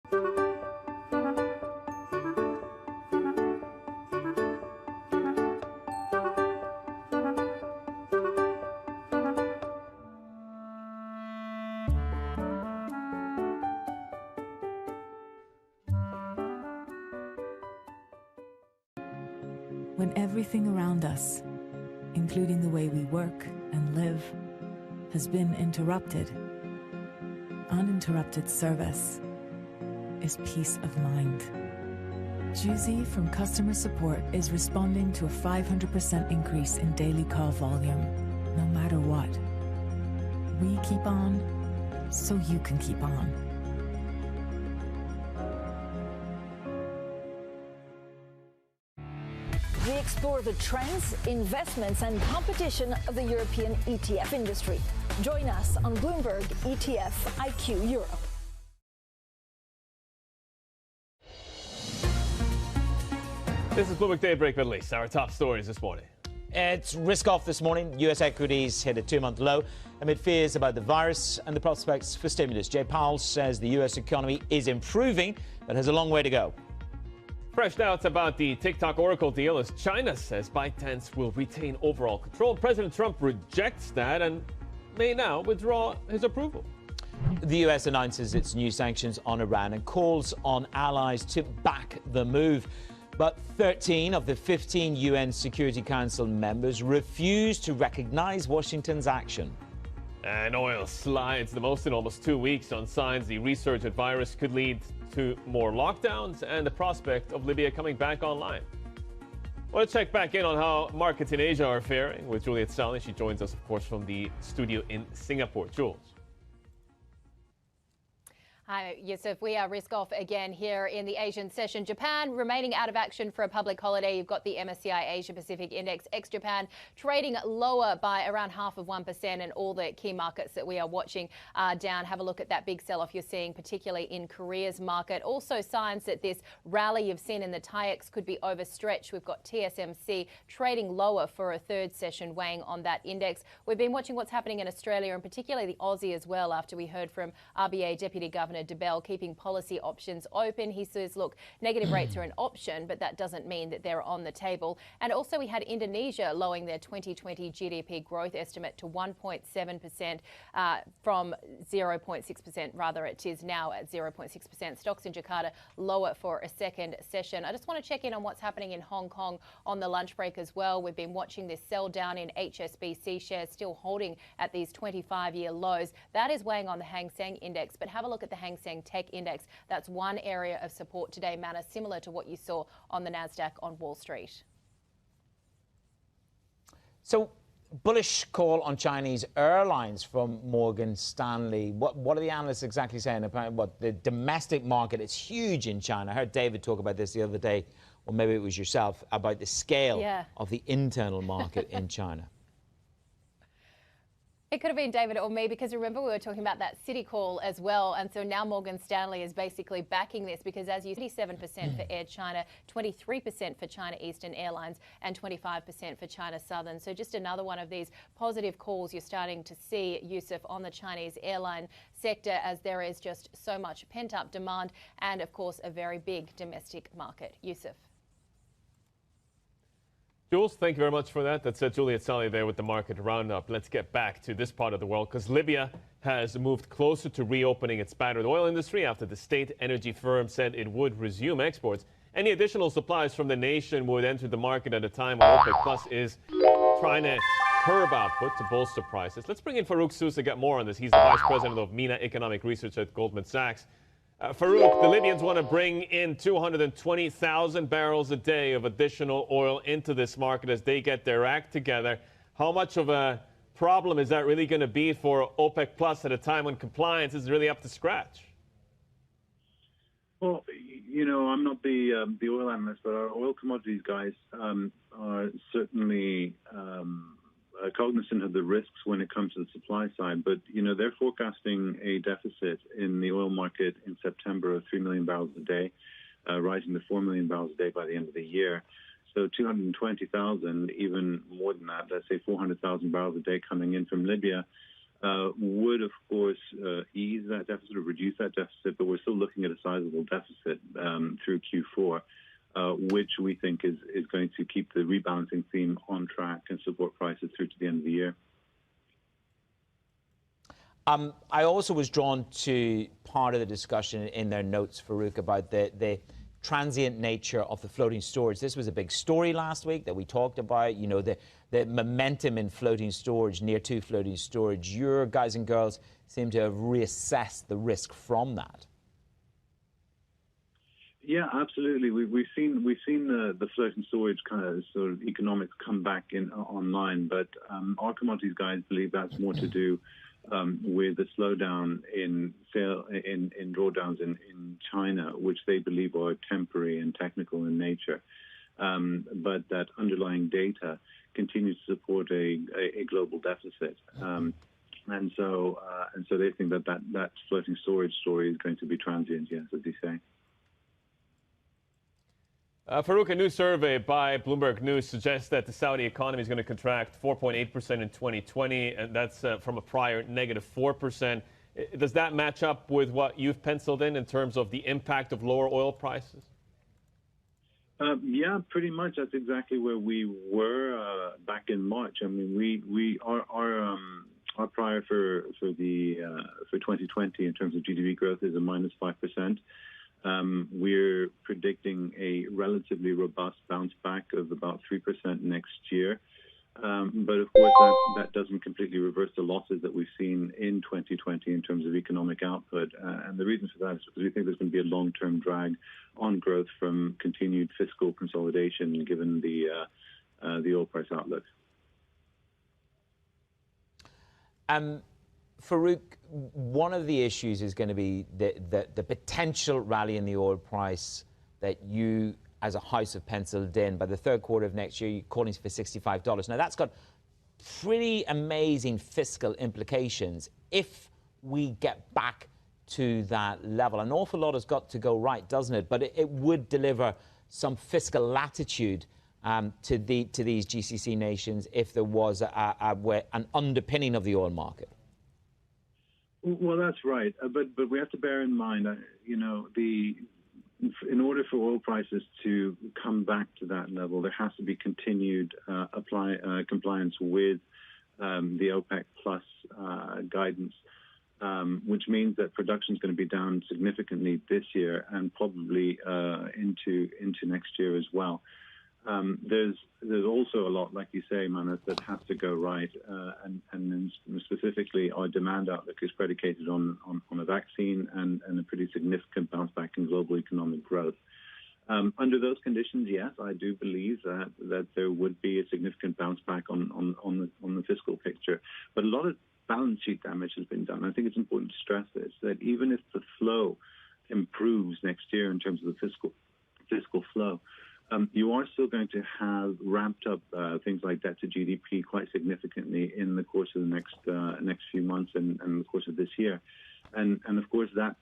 When everything around us, including the way we work and live, has been interrupted, uninterrupted service is peace of mind. Juzi from customer support is responding to a 500% increase in daily call volume, no matter what. We keep on, so you can keep on. We explore the trends, investments and competition of the European ETF industry. Join us on Bloomberg ETF IQ Europe. This is Bloomberg Daybreak Middle East. Our top stories this morning. It's risk-off this morning. U.S. equities hit a two-month low amid fears about the virus and the prospects for stimulus. Jay Powell says the U.S. economy is improving, but has a long way to go. Fresh doubts about the TikTok Oracle deal as China says ByteDance will retain overall control. President Trump rejects that and may now withdraw his approval. The U.S. announces its new sanctions on Iran and calls on allies to back the move. But 13 of the 15 UN Security Council members refuse to recognize Washington's action. And oil slides the most in almost 2 weeks on signs the resurgent virus could lead to more lockdowns and the prospect of Libya coming back online. Well, let's check back in on how markets in Asia are faring with Juliet Sally. She joins us, of course, from the studio in Singapore. Jules. Hi, Yusuf. We are risk off again here in the Asian session. Japan remaining out of action for a public holiday. You've got the MSCI Asia Pacific Index, ex-Japan, trading lower by around 0.5%, and all the key markets that we are watching are down. Have a look at that big sell-off you're seeing, particularly in Korea's market. Also signs that this rally you've seen in the TAIEX could be overstretched. We've got TSMC trading lower for a third session, weighing on that index. We've been watching what's happening in Australia and particularly the Aussie as well, after we heard from RBA Deputy Governor DeBell keeping policy options open. He says, look, negative rates are an option, but that doesn't mean that they're on the table. And also we had Indonesia lowering their 2020 GDP growth estimate to 1.7% from 0.6%. Rather, it is now at 0.6%. Stocks in Jakarta lower for a second session. I just want to check in on what's happening in Hong Kong on the lunch break as well. We've been watching this sell down in HSBC shares, still holding at these 25-year lows. That is weighing on the Hang Seng index, but have a look at the Hang Seng Tech Index. That's one area of support today, Manna, similar to what you saw on the Nasdaq on Wall Street. So, bullish call on Chinese airlines from Morgan Stanley. What are the analysts exactly saying about what the domestic market? It's huge in China. I heard David talk about this the other day, or maybe it was yourself, about the scale of the internal market in China. It could have been David or me, because remember we were talking about that City call as well. And so now Morgan Stanley is basically backing this, because as you 37% for Air China, 23% for China Eastern Airlines and 25% for China Southern. So just another one of these positive calls you're starting to see, Yusuf, on the Chinese airline sector, as there is just so much pent up demand and of course a very big domestic market. Yusuf. Jules, thank you very much for that. That's Juliet Sally there with the market roundup. Let's get back to this part of the world, because Libya has moved closer to reopening its battered oil industry after the state energy firm said it would resume exports. Any additional supplies from the nation would enter the market at a time when OPEC Plus is trying to curb output to bolster prices. Let's bring in Farouk Sous to get more on this. He's the Vice President of MENA Economic Research at Goldman Sachs. Farouk, the Libyans want to bring in 220,000 barrels a day of additional oil into this market as they get their act together. How much of a problem is that really going to be for OPEC Plus at a time when compliance is really up to scratch? Well, you know, I'm not the oil analyst, but our oil commodities guys are certainly cognizant of the risks when it comes to the supply side. But, you know, they're forecasting a deficit in the oil market in September of 3 million barrels a day, rising to 4 million barrels a day by the end of the year. So 220,000, even more than that, let's say 400,000 barrels a day coming in from Libya, would, of course, ease that deficit or reduce that deficit, but we're still looking at a sizable deficit through Q4, which we think is going to keep the rebalancing theme on track and support prices through to the end of the year. I also was drawn to part of the discussion in their notes, Farouk, about the transient nature of the floating storage. This was a big story last week that we talked about, you know, the momentum in floating storage, near to floating storage. Your guys and girls seem to have reassessed the risk from that. Yeah, absolutely. We've seen the floating storage kind of sort of economics come back online, but our commodities guys believe that's more to do with the slowdown in drawdowns in China, which they believe are temporary and technical in nature, but that underlying data continues to support a global deficit, and so they think that floating storage story is going to be transient, yes, as you say. Farouk, a new survey by Bloomberg News suggests that the Saudi economy is going to contract 4.8% in 2020, and that's from a prior negative 4%. Does that match up with what you've penciled in terms of the impact of lower oil prices? Yeah, pretty much. That's exactly where we were back in March. I mean, our prior for 2020 in terms of GDP growth is a minus 5%. We're predicting a relatively robust bounce back of about 3% next year. But of course, that doesn't completely reverse the losses that we've seen in 2020 in terms of economic output. And the reason for that is because we think there's going to be a long-term drag on growth from continued fiscal consolidation, given the oil price outlook. Farouk, one of the issues is going to be the potential rally in the oil price that you, as a house, have penciled in. By the third quarter of next year, you're calling for $65. Now, that's got pretty amazing fiscal implications if we get back to that level. An awful lot has got to go right, doesn't it? But it would deliver some fiscal latitude to these GCC nations if there was an underpinning of the oil market. Well, that's right, but we have to bear in mind, you know, in order for oil prices to come back to that level, there has to be continued compliance with the OPEC plus guidance, which means that production is going to be down significantly this year and probably into next year as well. There's also a lot, like you say, Manus, that has to go right, and then specifically our demand outlook is predicated on a vaccine and a pretty significant bounce back in global economic growth. Under those conditions, yes, I do believe that there would be a significant bounce back on the fiscal picture, but a lot of balance sheet damage has been done. I think it's important to stress this, that even if the flow improves next year in terms of the fiscal flow, you are still going to have ramped up things like debt to GDP quite significantly in the course of the next few months and the course of this year. And of course, that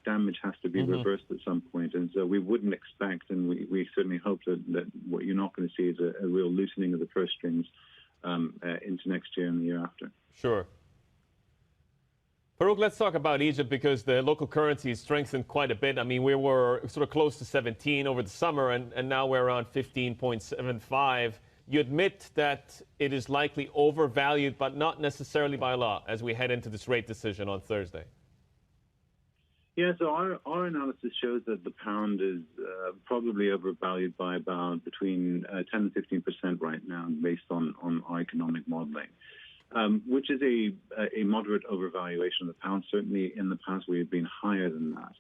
damage has to be reversed at some point. And so we wouldn't expect, and we certainly hope that what you're not going to see is a real loosening of the purse strings into next year and the year after. Sure. Farouk, let's talk about Egypt because the local currency has strengthened quite a bit. I mean, we were sort of close to 17 over the summer, and now we're around 15.75. You admit that it is likely overvalued, but not necessarily by a lot, as we head into this rate decision on Thursday. Yeah, so our analysis shows that the pound is probably overvalued by about between 10 and 15% right now, based on our economic modeling. Which is a moderate overvaluation of the pound. Certainly in the past we have been higher than that.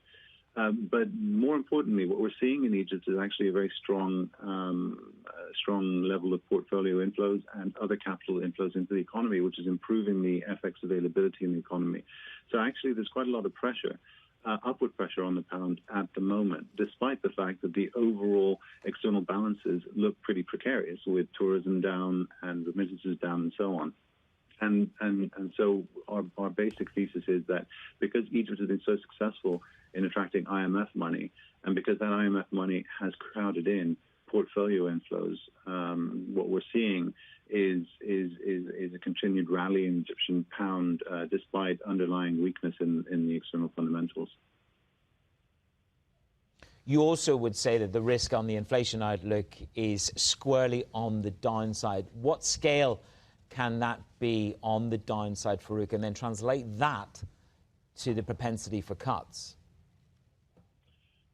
But more importantly, what we're seeing in Egypt is actually a very strong level of portfolio inflows and other capital inflows into the economy, which is improving the FX availability in the economy. So actually there's quite a lot of pressure, upward pressure on the pound at the moment, despite the fact that the overall external balances look pretty precarious, with tourism down and remittances down and so on. And so our basic thesis is that because Egypt has been so successful in attracting IMF money, and because that IMF money has crowded in portfolio inflows, what we're seeing is a continued rally in Egyptian pound, despite underlying weakness in the external fundamentals. You also would say that the risk on the inflation outlook is squarely on the downside. What scale can that be on the downside, Farouk, and then translate that to the propensity for cuts?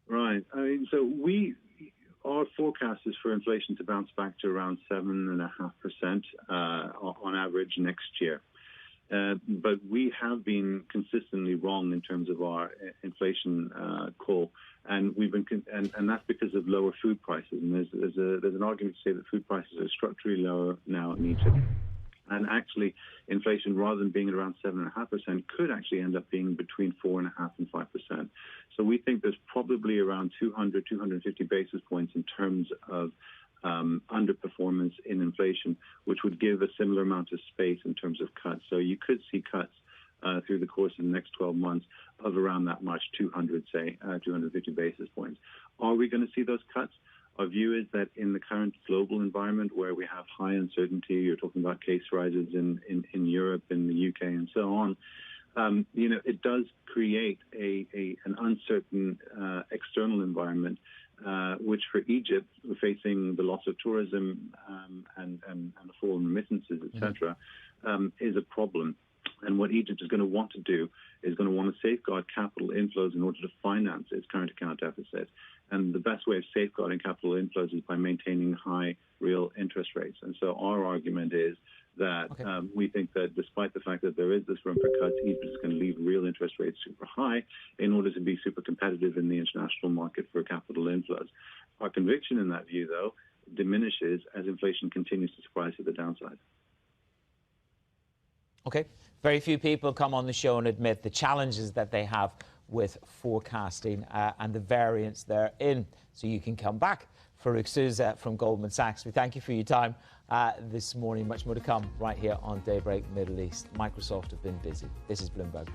Right. I mean, so our forecast is for inflation to bounce back to around 7.5% on average next year. But we have been consistently wrong in terms of our inflation call, and and that's because of lower food prices. And there's an argument to say that food prices are structurally lower now in Egypt. And actually, inflation, rather than being at around 7.5%, could actually end up being between 4.5% and 5%. So we think there's probably around 250 basis points in terms of underperformance in inflation, which would give a similar amount of space in terms of cuts. So you could see cuts through the course of the next 12 months of around that much, 250 basis points. Are we going to see those cuts? Our view is that in the current global environment where we have high uncertainty, you're talking about case rises in Europe, in the UK, and so on, it does create an uncertain external environment, which for Egypt, facing the loss of tourism and the fall in remittances, etc., is a problem. And what Egypt is going to want to do is going to want to safeguard capital inflows in order to finance its current account deficit. And the best way of safeguarding capital inflows is by maintaining high real interest rates. And so our argument is that we think that despite the fact that there is this room for cuts, Egypt is going to leave real interest rates super high in order to be super competitive in the international market for capital inflows. Our conviction in that view, though, diminishes as inflation continues to surprise to the downside. Okay. Very few people come on the show and admit the challenges that they have with forecasting and the variance therein. So you can come back. Farouk Souza from Goldman Sachs, we thank you for your time this morning. Much more to come right here on Daybreak Middle East. Microsoft have been busy. This is Bloomberg.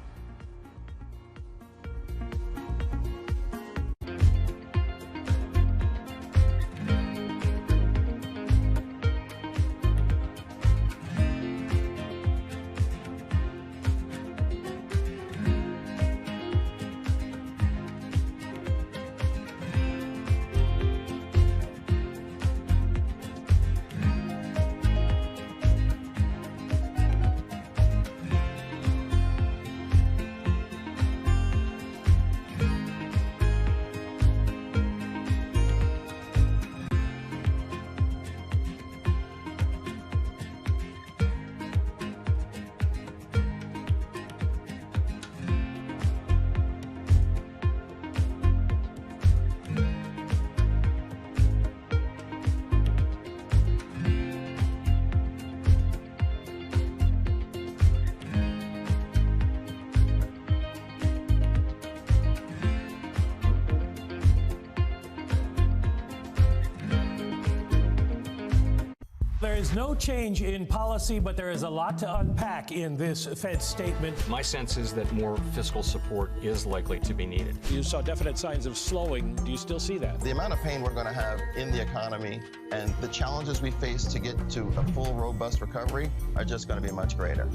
There is no change in policy, but there is a lot to unpack in this Fed statement. My sense is that more fiscal support is likely to be needed. You saw definite signs of slowing. Do you still see that? The amount of pain we're going to have in the economy and the challenges we face to get to a full, robust recovery are just going to be much greater.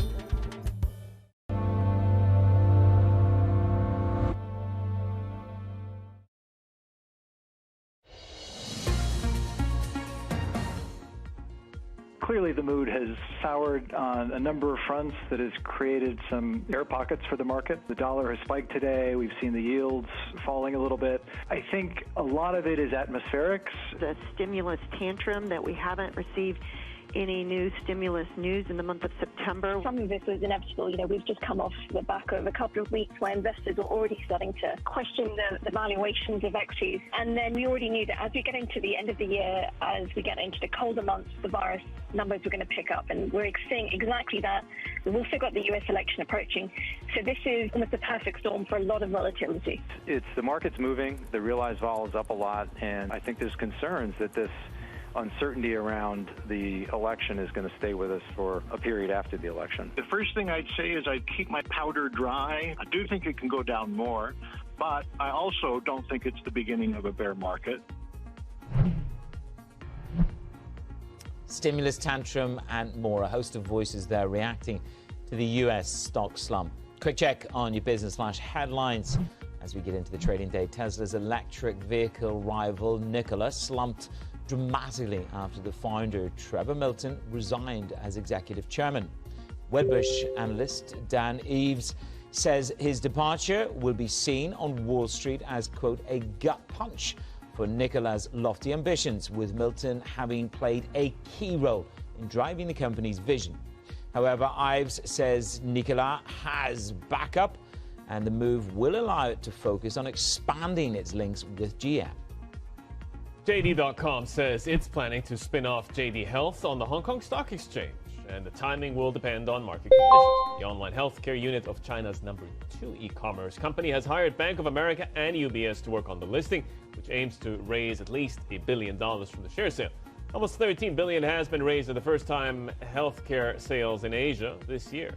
Clearly, the mood has soured on a number of fronts that has created some air pockets for the market. The dollar has spiked today. We've seen the yields falling a little bit. I think a lot of it is atmospherics. The stimulus tantrum that we haven't received any new stimulus news in the month of September. Some of this was inevitable. We've just come off the back of a couple of weeks where investors were already starting to question the valuations of equities. And then we already knew that as we get into the end of the year, as we get into the colder months, the virus numbers were going to pick up. And we're seeing exactly that. We've also got the US election approaching. So this is almost a perfect storm for a lot of volatility. It's the market's moving. The realized vol is up a lot. And I think there's concerns that this uncertainty around the election is going to stay with us for a period after the election. The first thing I'd say is I'd keep my powder dry. I do think it can go down more, but I also don't think it's the beginning of a bear market. stimulus tantrum, and more. A host of voices there reacting to the US stock slump. Quick check on your business flash headlines. As we get into the trading day, Tesla's electric vehicle rival Nikola slumped dramatically after the founder, Trevor Milton, resigned as executive chairman. Wedbush analyst Dan Eves says his departure will be seen on Wall Street as, quote, a gut punch for Nikola's lofty ambitions, with Milton having played a key role in driving the company's vision. However, Ives says Nikola has backup, and the move will allow it to focus on expanding its links with GM. JD.com says it's planning to spin off JD Health on the Hong Kong Stock Exchange, and the timing will depend on market conditions. The online healthcare unit of China's #2 e-commerce company has hired Bank of America and UBS to work on the listing, which aims to raise at least $1 billion from the share sale. Almost $13 billion has been raised in the first-time healthcare sales in Asia this year.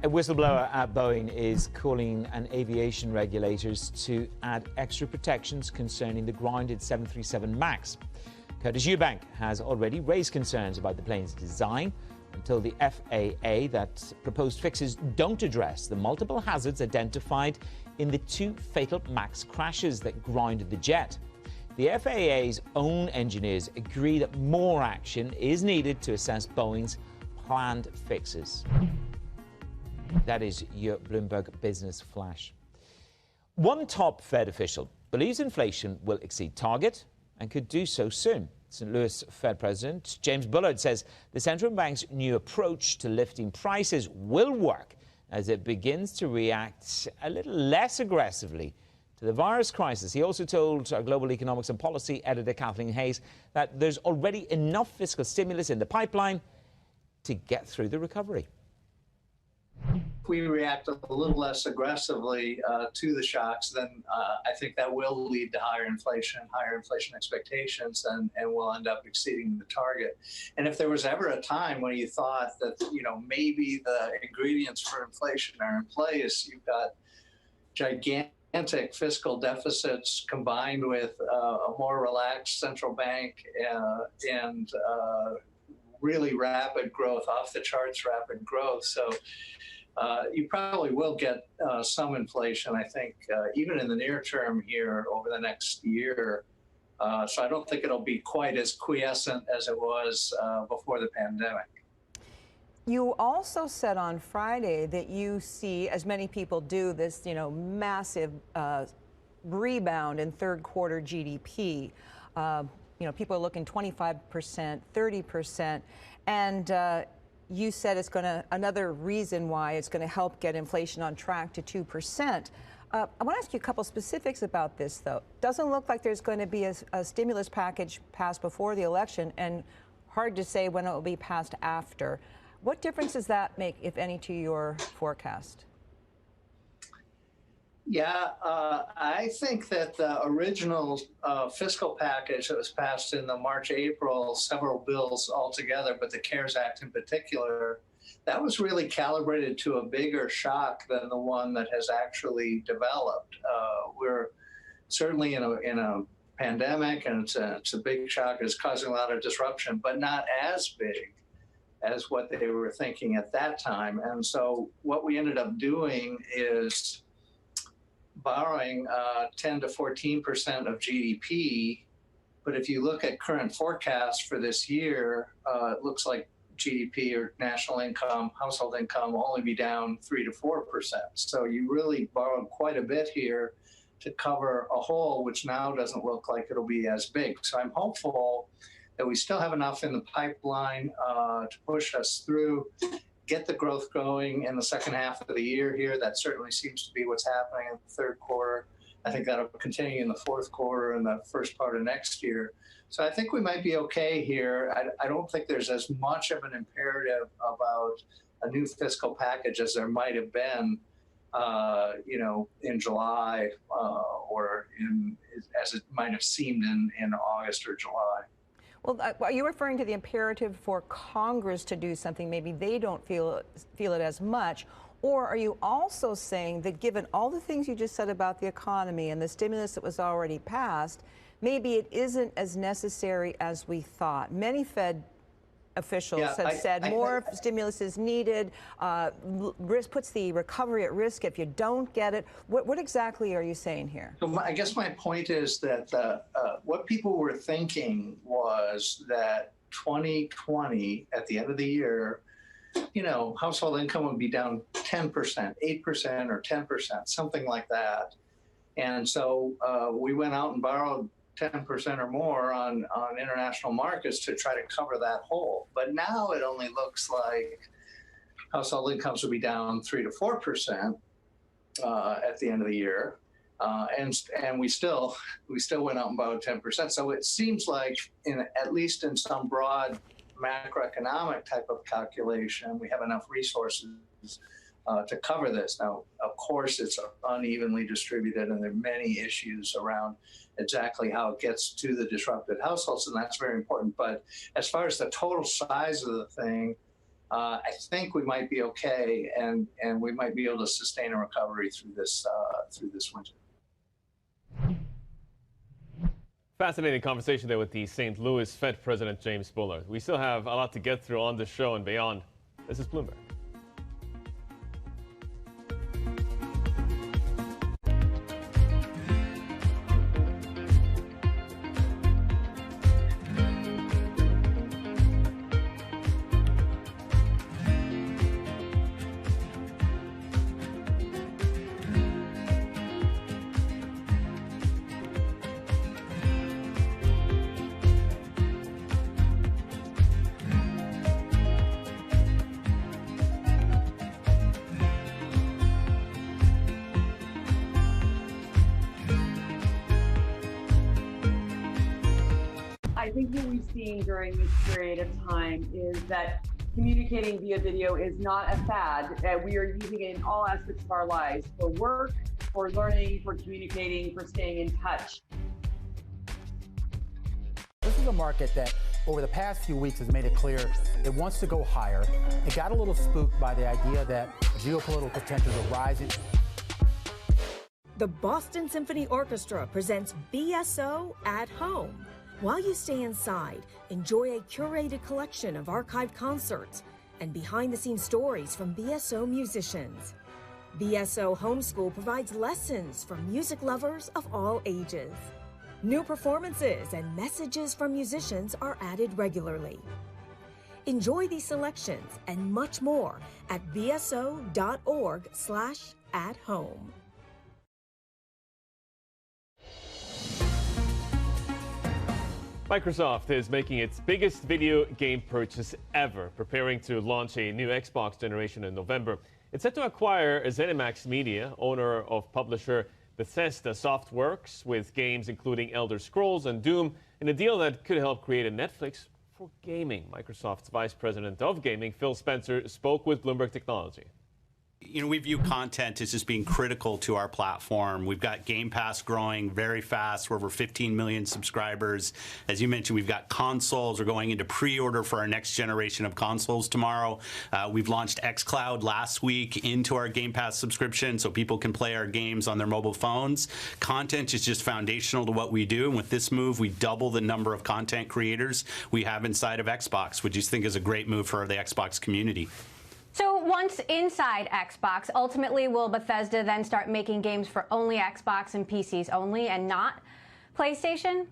A whistleblower at Boeing is calling on aviation regulators to add extra protections concerning the grounded 737 MAX. Curtis Eubank has already raised concerns about the plane's design and told the FAA that proposed fixes don't address the multiple hazards identified in the 2 fatal MAX crashes that grounded the jet. The FAA's own engineers agree that more action is needed to assess Boeing's planned fixes. That is your Bloomberg Business Flash. One top Fed official believes inflation will exceed target and could do so soon. St. Louis Fed President James Bullard says the central bank's new approach to lifting prices will work as it begins to react a little less aggressively to the virus crisis. He also told our Global Economics and Policy editor Kathleen Hayes that there's already enough fiscal stimulus in the pipeline to get through the recovery. If we react a little less aggressively to the shocks, then I think that will lead to higher inflation expectations, and we'll end up exceeding the target. And if there was ever a time when you thought that, maybe the ingredients for inflation are in place, you've got gigantic fiscal deficits combined with a more relaxed central bank and really rapid growth, off the charts rapid growth. So you probably will get some inflation, I think, even in the near term here over the next year. So I don't think it'll be quite as quiescent as it was before the pandemic. You also said on Friday that you see, as many people do, this massive rebound in third quarter GDP. People are looking 25%, 30%, and you said it's going to, another reason why it's going to help get inflation on track to 2%. I want to ask you a couple specifics about this, though. Doesn't look like there's going to be a stimulus package passed before the election, and hard to say when it will be passed after. What difference does that make, if any, to your forecast? Yeah, I think that the original fiscal package that was passed in the March-April, several bills altogether, but the CARES Act in particular, that was really calibrated to a bigger shock than the one that has actually developed. We're certainly in a pandemic, and it's a big shock. It's causing a lot of disruption, but not as big as what they were thinking at that time. And so what we ended up doing is borrowing 10 to 14% of GDP. But if you look at current forecasts for this year, it looks like GDP or national income, household income will only be down 3 to 4%. So you really borrowed quite a bit here to cover a hole, which now doesn't look like it'll be as big. So I'm hopeful that we still have enough in the pipeline to push us through, get the growth going in the second half of the year here. That certainly seems to be what's happening in the third quarter. I think that'll continue in the fourth quarter and the first part of next year. So I think we might be okay here. I don't think there's as much of an imperative about a new fiscal package as there might have been, in July or as it might have seemed in August or July. Well, are you referring to the imperative for Congress to do something? Maybe they don't feel it as much. Or are you also saying that given all the things you just said about the economy and the stimulus that was already passed, maybe it isn't as necessary as we thought? Many Fed officials have said more stimulus is needed. Risk puts the recovery at risk if you don't get it. What exactly are you saying here? So I guess my point is that what people were thinking was that 2020, at the end of the year, you know, household income would be down 10%, 8% or 10%, something like that. And so we went out and borrowed 10% or more on international markets to try to cover that hole. But now it only looks like household incomes will be down 3 to 4% at the end of the year. And we still went out and borrowed 10%. So it seems like, at least in some broad macroeconomic type of calculation, we have enough resources to cover this. Now, of course, it's unevenly distributed, and there are many issues around exactly how it gets to the disrupted households, and that's very important. But as far as the total size of the thing, I think we might be okay, and we might be able to sustain a recovery through this winter. Fascinating conversation there with the St. Louis Fed President James Bullard. We still have a lot to get through on the show and beyond. This is Bloomberg. I think what we've seen during this period of time is that communicating via video is not a fad. We are using it in all aspects of our lives, for work, for learning, for communicating, for staying in touch. This is a market that over the past few weeks has made it clear it wants to go higher. It got a little spooked by the idea that geopolitical tensions are rising. The Boston Symphony Orchestra presents BSO at Home. While you stay inside, enjoy a curated collection of archived concerts and behind-the-scenes stories from BSO musicians. BSO Homeschool provides lessons for music lovers of all ages. New performances and messages from musicians are added regularly. Enjoy these selections and much more at bso.org/at-home. Microsoft is making its biggest video game purchase ever, preparing to launch a new Xbox generation in November. It's set to acquire ZeniMax Media, owner of publisher Bethesda Softworks, with games including Elder Scrolls and Doom, in a deal that could help create a Netflix for gaming. Microsoft's Vice President of Gaming, Phil Spencer, spoke with Bloomberg Technology. You know, we view content as just being critical to our platform. We've got Game Pass growing very fast. We're over 15 million subscribers. As you mentioned, we've got consoles. We're going into pre-order for our next generation of consoles tomorrow. We've launched xCloud last week into our Game Pass subscription so people can play our games on their mobile phones. Content is just foundational to what we do. And with this move, we double the number of content creators we have inside of Xbox, which I think is a great move for the Xbox community. So once inside Xbox, ultimately will Bethesda then start making games for only Xbox and PCs only and not PlayStation?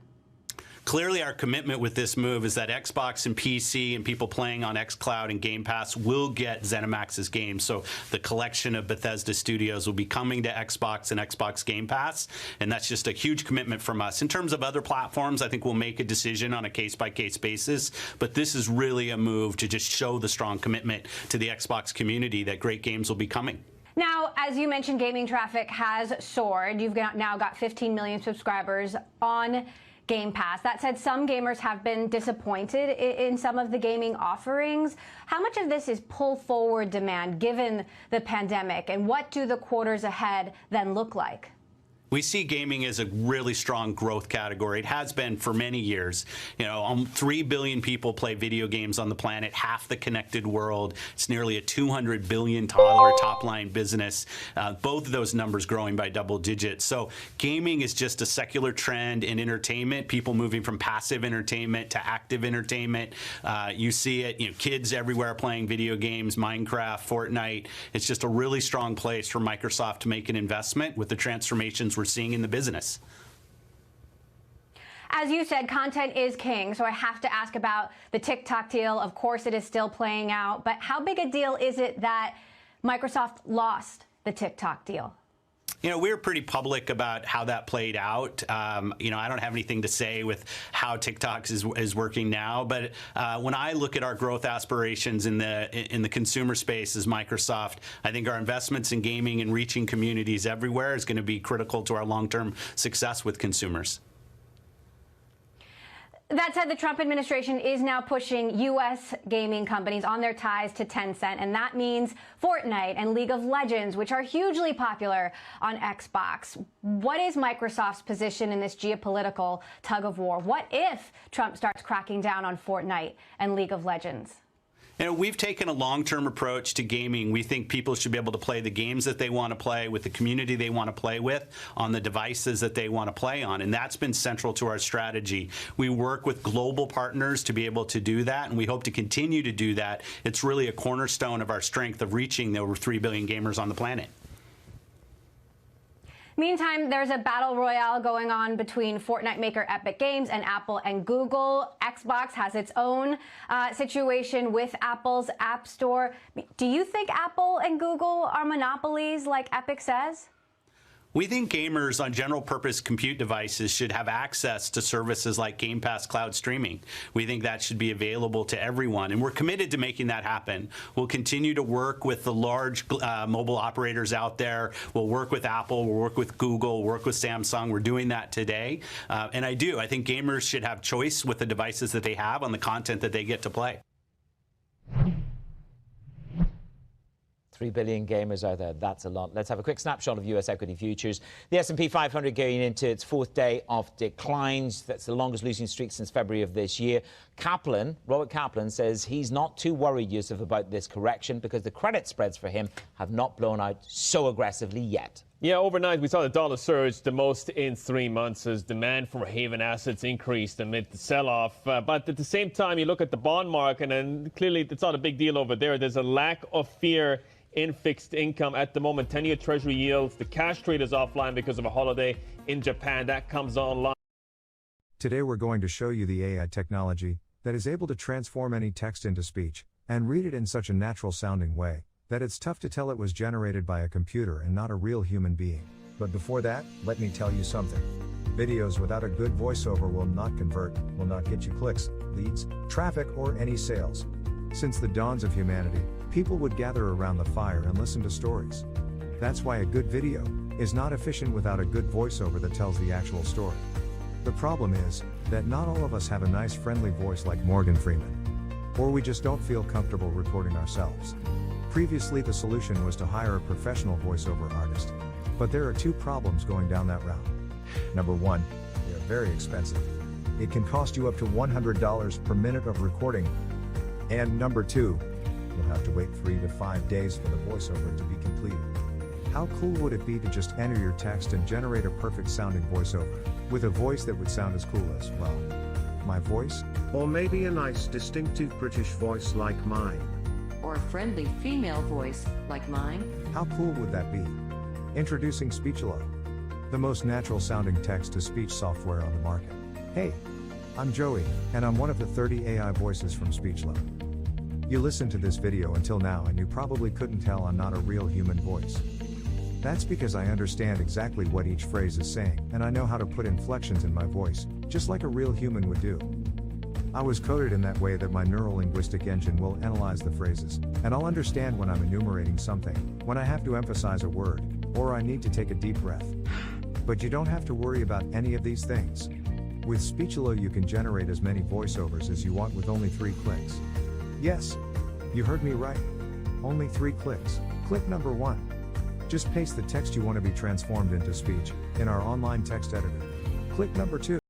Clearly, our commitment with this move is that Xbox and PC and people playing on xCloud and Game Pass will get ZeniMax's games. So the collection of Bethesda studios will be coming to Xbox and Xbox Game Pass, and that's just a huge commitment from us. In terms of other platforms, I think we'll make a decision on a case-by-case basis, but this is really a move to just show the strong commitment to the Xbox community that great games will be coming. Now, as you mentioned, gaming traffic has soared. You've now got 15 million subscribers on Game Pass. That said, some gamers have been disappointed in some of the gaming offerings. How much of this is pull forward demand given the pandemic, and what do the quarters ahead then look like? We see gaming as a really strong growth category. It has been for many years. You know, 3 billion people play video games on the planet, half the connected world. It's nearly a $200 billion top-line business. Both of those numbers growing by double digits. So gaming is just a secular trend in entertainment, people moving from passive entertainment to active entertainment. You see it, you know, kids everywhere playing video games, Minecraft, Fortnite. It's just a really strong place for Microsoft to make an investment with the transformations we're seeing in the business. As you said, content is king, so I have to ask about the TikTok deal. Of course, it is still playing out, but how big a deal is it that Microsoft lost the TikTok deal? You know, we were pretty public about how that played out. You know, I don't have anything to say with how TikTok is working now, but when I look at our growth aspirations in the consumer space as Microsoft, I think our investments in gaming and reaching communities everywhere is going to be critical to our long-term success with consumers. That said, the Trump administration is now pushing U.S. gaming companies on their ties to Tencent, and that means Fortnite and League of Legends, which are hugely popular on Xbox. What is Microsoft's position in this geopolitical tug of war? What if Trump starts cracking down on Fortnite and League of Legends? You know, we've taken a long-term approach to gaming. We think people should be able to play the games that they want to play with the community they want to play with on the devices that they want to play on, and that's been central to our strategy. We work with global partners to be able to do that, and we hope to continue to do that. It's really a cornerstone of our strength of reaching the over 3 billion gamers on the planet. Meantime, there's a battle royale going on between Fortnite maker Epic Games and Apple and Google. Xbox has its own situation with Apple's App Store. Do you think Apple and Google are monopolies like Epic says? We think gamers on general purpose compute devices should have access to services like Game Pass cloud streaming. We think that should be available to everyone, and we're committed to making that happen. We'll continue to work with the large mobile operators out there. We'll work with Apple, we'll work with Google, we'll work with Samsung. We're doing that today. And I think gamers should have choice with the devices that they have on the content that they get to play. 3 billion gamers out there. That's a lot. Let's have a quick snapshot of U.S. equity futures. The S&P 500 going into its 4th day of declines. That's the longest losing streak since February of this year. Robert Kaplan says he's not too worried, Yusuf, about this correction because the credit spreads for him have not blown out so aggressively yet. Yeah, overnight we saw the dollar surge the most in 3 months as demand for haven assets increased amid the sell-off. But at the same time, you look at the bond market, and clearly it's not a big deal over there. There's a lack of fear in fixed income at the moment. 10-year Treasury yields, the cash trade is offline because of a holiday in Japan. That comes online. Today we're going to show you the AI technology that is able to transform any text into speech and read it in such a natural-sounding way that it's tough to tell it was generated by a computer and not a real human being. But before that, let me tell you something. Videos without a good voiceover will not convert, will not get you clicks, leads, traffic, or any sales. Since the dawns of humanity, people would gather around the fire and listen to stories. That's why a good video is not efficient without a good voiceover that tells the actual story. The problem is that not all of us have a nice friendly voice like Morgan Freeman. Or we just don't feel comfortable recording ourselves. Previously, the solution was to hire a professional voiceover artist. But there are 2 problems going down that route. Number 1, they are very expensive. It can cost you up to $100 per minute of recording. And number 2, you'll have to wait 3 to 5 days for the voiceover to be completed. How cool would it be to just enter your text and generate a perfect sounding voiceover, with a voice that would sound as cool as, well, my voice? Or maybe a nice distinctive British voice like mine. Or a friendly female voice like mine. How cool would that be? Introducing Speechelo, the most natural sounding text-to-speech software on the market. Hey, I'm Joey, and I'm one of the 30 AI voices from Speechelo. You listened to this video until now and you probably couldn't tell I'm not a real human voice. That's because I understand exactly what each phrase is saying, and I know how to put inflections in my voice, just like a real human would do. I was coded in that way that my neurolinguistic engine will analyze the phrases, and I'll understand when I'm enumerating something, when I have to emphasize a word, or I need to take a deep breath. But you don't have to worry about any of these things. With Speechelo you can generate as many voiceovers as you want with only 3 clicks. Yes, you heard me right. Only 3 clicks. Click number 1. Just paste the text you want to be transformed into speech in our online text editor. Click number 2.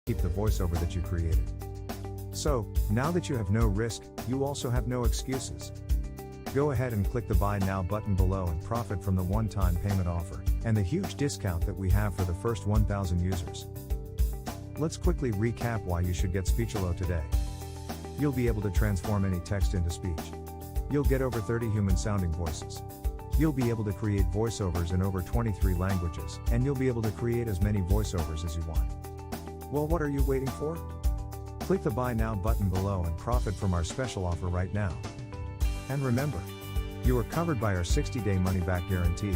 Keep the voiceover that you created. So, now that you have no risk, you also have no excuses. Go ahead and click the Buy Now button below and profit from the one-time payment offer, and the huge discount that we have for the first 1,000 users. Let's quickly recap why you should get Speechalo today. You'll be able to transform any text into speech. You'll get over 30 human-sounding voices. You'll be able to create voiceovers in over 23 languages, and you'll be able to create as many voiceovers as you want. Well, what are you waiting for? Click the Buy Now button below and profit from our special offer right now. And remember, you are covered by our 60-day money-back guarantee.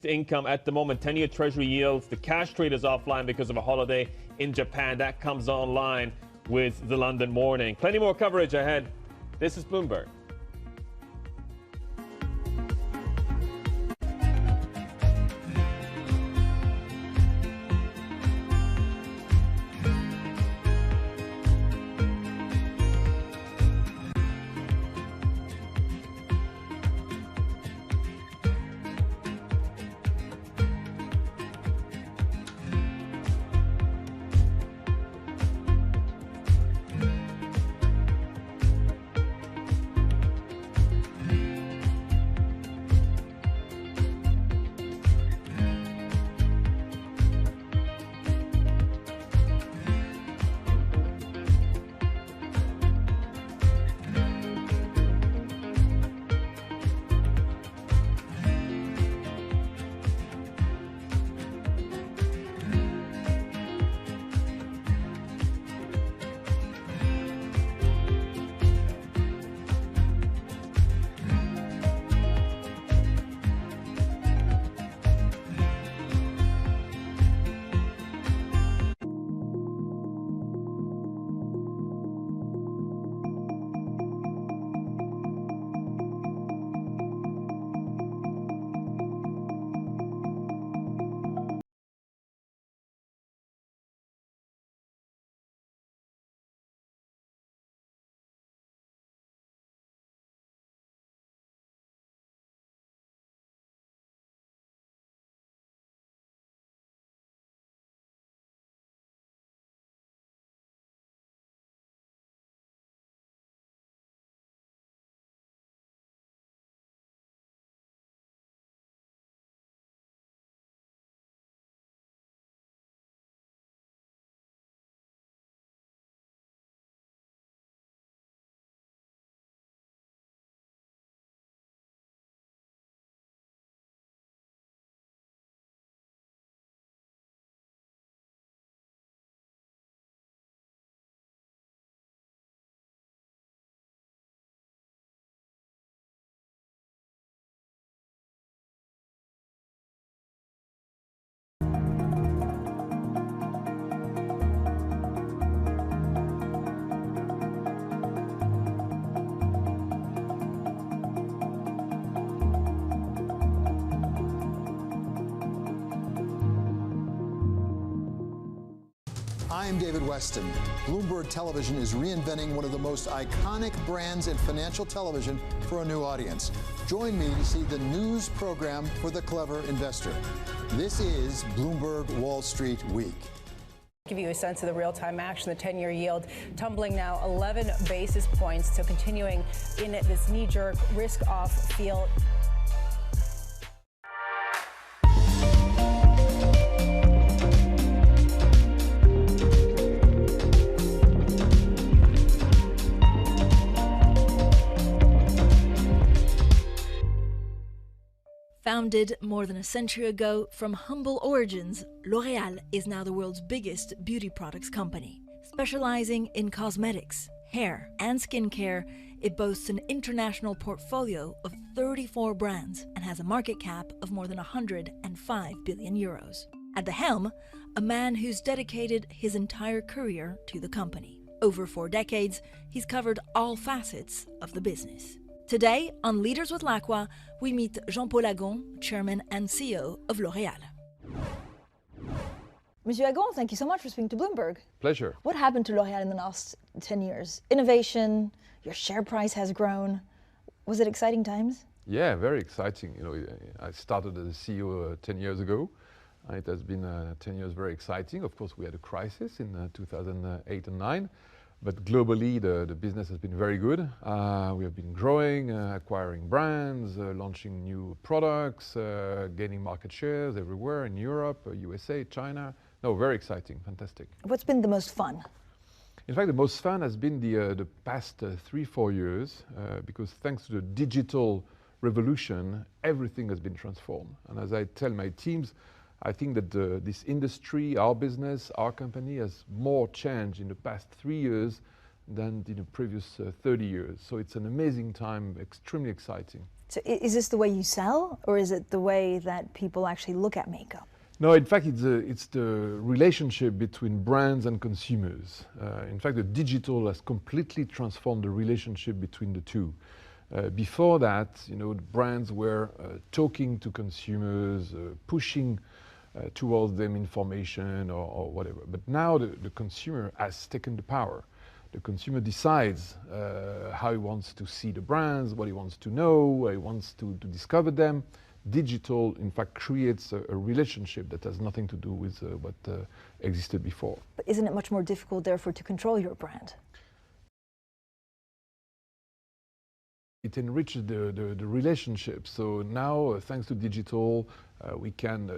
Income at the moment, 10-year Treasury yields. The cash trade is offline because of a holiday in Japan. That comes online with the London Morning. Plenty more coverage ahead. This is Bloomberg. I'm David Weston. Bloomberg Television is reinventing one of the most iconic brands in financial television for a new audience. Join me to see the news program for the clever investor. This is Bloomberg Wall Street Week. Give you a sense of the real-time action. The 10-year yield tumbling now 11 basis points, so continuing in this knee-jerk risk-off feel. Founded more than a century ago from humble origins, L'Oréal is now the world's biggest beauty products company. Specializing in cosmetics, hair, and skincare, it boasts an international portfolio of 34 brands and has a market cap of more than 105 billion euros. At the helm, a man who's dedicated his entire career to the company. Over 4 decades, he's covered all facets of the business. Today, on Leaders with Lacroix, we meet Jean-Paul Agon, Chairman and CEO of L'Oréal. Monsieur Agon, thank you so much for speaking to Bloomberg. Pleasure. What happened to L'Oréal in the last 10 years? Innovation, your share price has grown. Was it exciting times? Yeah, very exciting. You know, I started as a CEO 10 years ago. It has been 10 years very exciting. Of course, we had a crisis in 2008 and 9. But globally, the business has been very good. We have been growing, acquiring brands, launching new products, gaining market shares everywhere in Europe, USA, China. No, very exciting, fantastic. What's been the most fun? In fact, the most fun has been the past 3-4 years, because thanks to the digital revolution, everything has been transformed. And as I tell my teams, I think that this industry, our business, our company has more changed in the past 3 years than in the previous 30 years. So it's an amazing time, extremely exciting. So is this the way you sell, or is it the way that people actually look at makeup? No, in fact, it's the relationship between brands and consumers. In fact, the digital has completely transformed the relationship between the two. Before that, you know, the brands were talking to consumers, pushing towards them information or whatever. But now the consumer has taken the power. The consumer decides how he wants to see the brands, what he wants to know, how he wants to discover them. Digital, in fact, creates a relationship that has nothing to do with what existed before. But isn't it much more difficult, therefore, to control your brand? It enriches the relationship. So now, thanks to digital, we can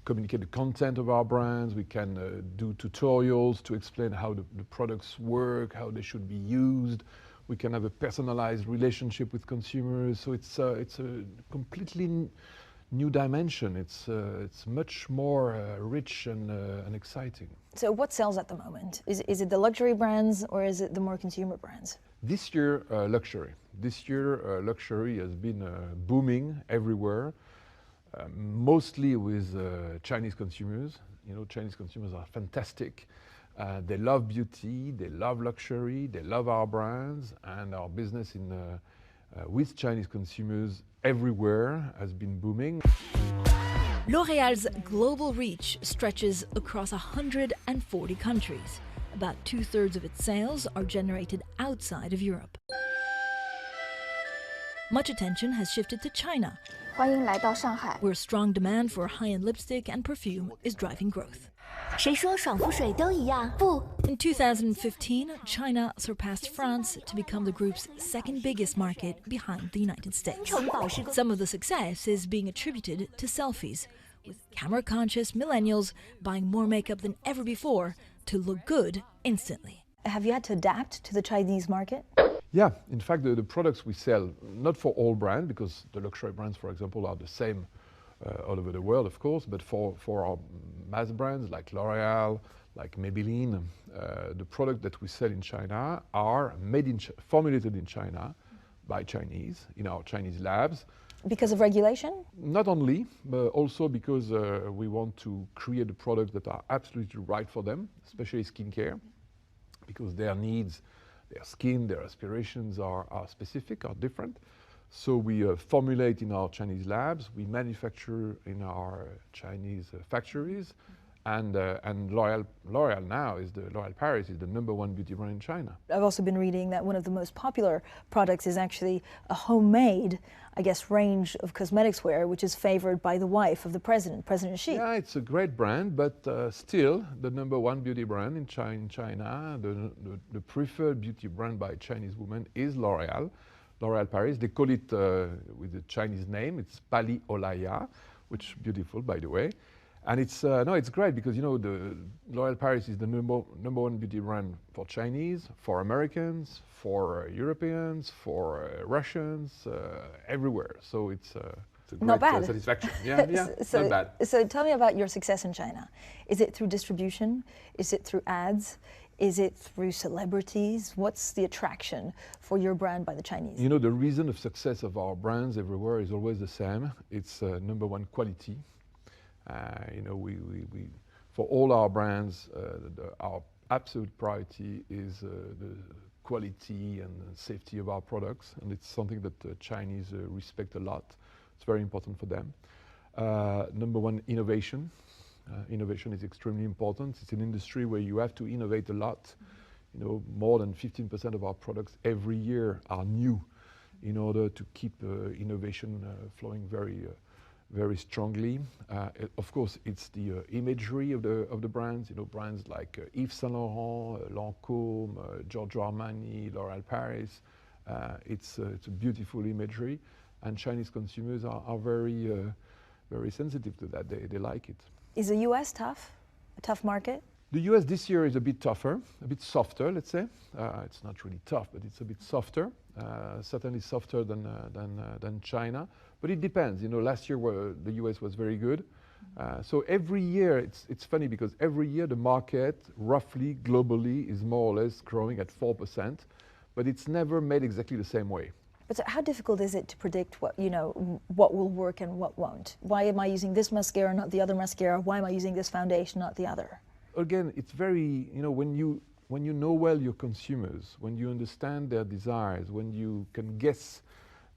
communicate the content of our brands. We can do tutorials to explain how the products work, how they should be used. We can have a personalized relationship with consumers. So it's a completely new dimension. It's much more rich and exciting. So what sells at the moment? Is it the luxury brands or is it the more consumer brands? This year, luxury. This year, luxury has been booming everywhere, mostly with Chinese consumers. You know, Chinese consumers are fantastic. They love beauty, they love luxury, they love our brands, and our business with Chinese consumers everywhere has been booming. L'Oréal's global reach stretches across 140 countries. About 2/3 of its sales are generated outside of Europe. Much attention has shifted to China, where strong demand for high-end lipstick and perfume is driving growth. In 2015, China surpassed France to become the group's second biggest market behind the United States. Some of the success is being attributed to selfies, with camera-conscious millennials buying more makeup than ever before to look good instantly. Have you had to adapt to the Chinese market? Yeah, in fact, the products we sell, not for all brands, because the luxury brands, for example, are the same all over the world, of course, but for our mass brands like L'Oréal, like Maybelline, the product that we sell in China are formulated in China by Chinese, in our Chinese labs. Because of regulation? Not only, but also because we want to create the products that are absolutely right for them, especially skincare, because their needs, their skin, their aspirations are specific, are different. So we formulate in our Chinese labs, we manufacture in our Chinese factories, And L'Oreal now L'Oreal Paris is the #1 beauty brand in China. I've also been reading that one of the most popular products is actually a homemade, I guess, range of cosmetics wear, which is favored by the wife of the president, President Xi. Yeah, it's a great brand, but still the #1 beauty brand in China, the preferred beauty brand by Chinese women is L'Oreal Paris. They call it with the Chinese name, it's Pali Olaya, which is beautiful, by the way. And it's it's great because the L'Oréal Paris is the number one beauty brand for Chinese, for Americans, for Europeans, for Russians, everywhere. So it's a not great bad. satisfaction. Yeah, not bad. So tell me about your success in China. Is it through distribution? Is it through ads? Is it through celebrities? What's the attraction for your brand by the Chinese? The reason of success of our brands everywhere is always the same. It's #1 quality. We for all our brands, our absolute priority is the quality and safety of our products, and it's something that the Chinese respect a lot. It's very important for them. #1, innovation. Innovation is extremely important. It's an industry where you have to innovate a lot. More than 15% of our products every year are new in order to keep innovation flowing very strongly. Of course, it's the imagery of the brands. Brands like Yves Saint Laurent, Lancôme, Giorgio Armani, L'Oréal Paris. It's a beautiful imagery, and Chinese consumers are very sensitive to that. They like it. Is the U.S. tough? A tough market? The U.S. this year is a bit tougher, a bit softer, let's say. It's not really tough, but it's a bit softer. Certainly softer than China. But it depends. Last year the U.S. was very good. So every year, it's funny because every year the market, roughly globally, is more or less growing at 4%, but it's never made exactly the same way. But so how difficult is it to predict what will work and what won't? Why am I using this mascara, not the other mascara? Why am I using this foundation, not the other? Again, it's very, when you know well your consumers, when you understand their desires, when you can guess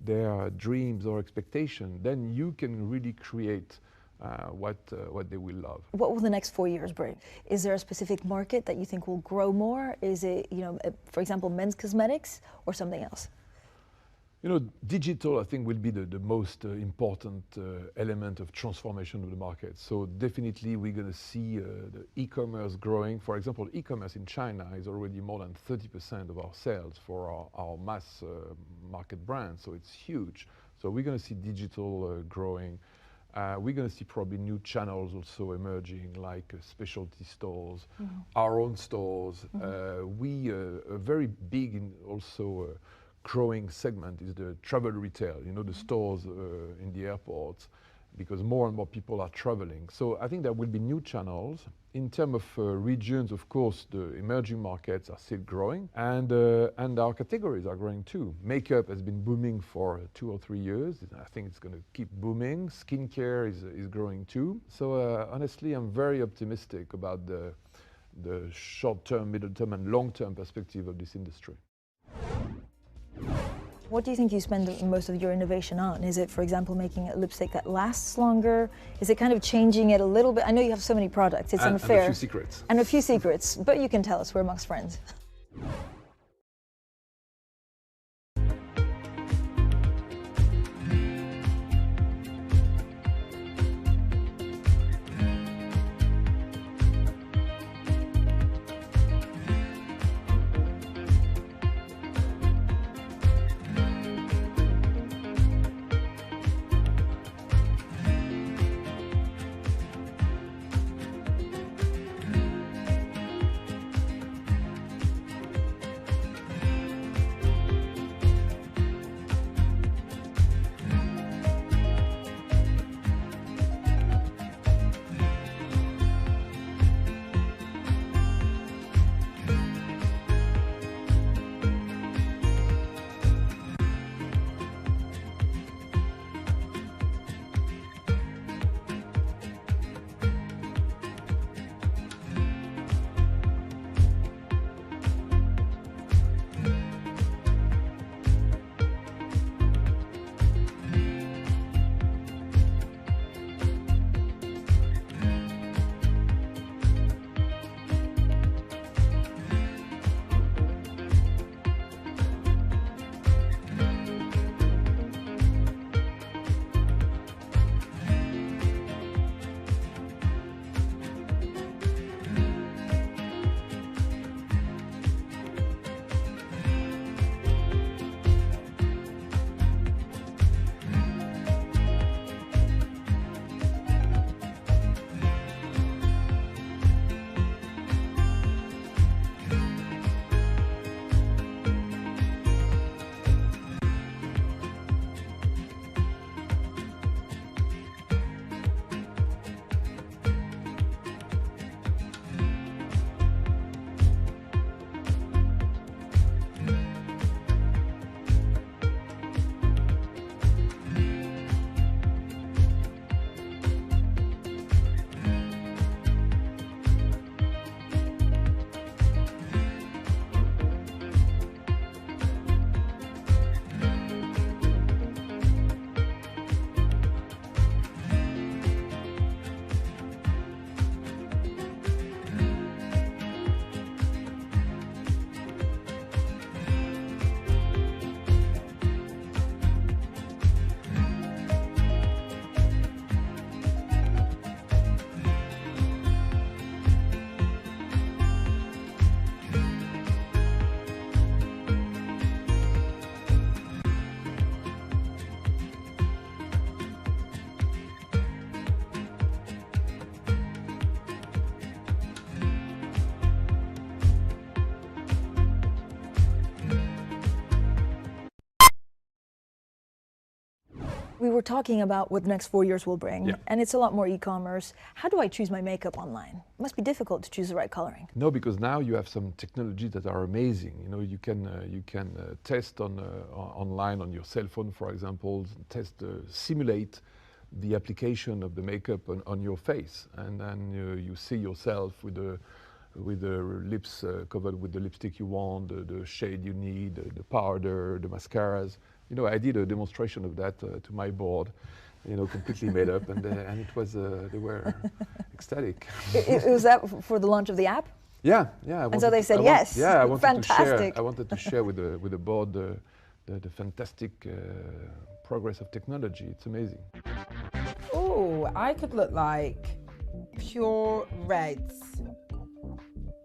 their dreams or expectations, then you can really create what they will love. What will the next 4 years bring? Is there a specific market that you think will grow more? Is it, for example, men's cosmetics or something else? Digital, I think, will be the most important element of transformation of the market. So definitely we're going to see the e-commerce growing. For example, e-commerce in China is already more than 30% of our sales for our mass market brands. So it's huge. So we're going to see digital growing. We're going to see probably new channels also emerging, like specialty stores, our own stores. We are very big in also growing segment is the travel retail, the stores in the airports, because more and more people are traveling. So I think there will be new channels. In terms of regions, of course, the emerging markets are still growing, and our categories are growing too. Makeup has been booming for 2 or 3 years. I think it's going to keep booming. Skincare is growing too. So honestly, I'm very optimistic about the short-term, middle-term, and long-term perspective of this industry. What do you think you spend most of your innovation on? Is it, for example, making a lipstick that lasts longer? Is it kind of changing it a little bit? I know you have so many products, it's unfair. And a few secrets. And a few secrets, but you can tell us, we're amongst friends. We were talking about what the next 4 years will bring, Yeah. and it's a lot more e-commerce. How do I choose my makeup online? It must be difficult to choose the right coloring. No, because now you have some technologies that are amazing. You know, you can test online on your cell phone, for example, simulate the application of the makeup on your face, and then you see yourself with the lips covered with the lipstick you want, the shade you need, the powder, the mascaras. You know, I did a demonstration of that to my board, you know, completely made up, and it was they were ecstatic. Was that for the launch of the app? Yeah. And so they said yes. Yeah, I wanted Fantastic. I wanted to share with the board the fantastic progress of technology. It's amazing. Oh, I could look like pure reds.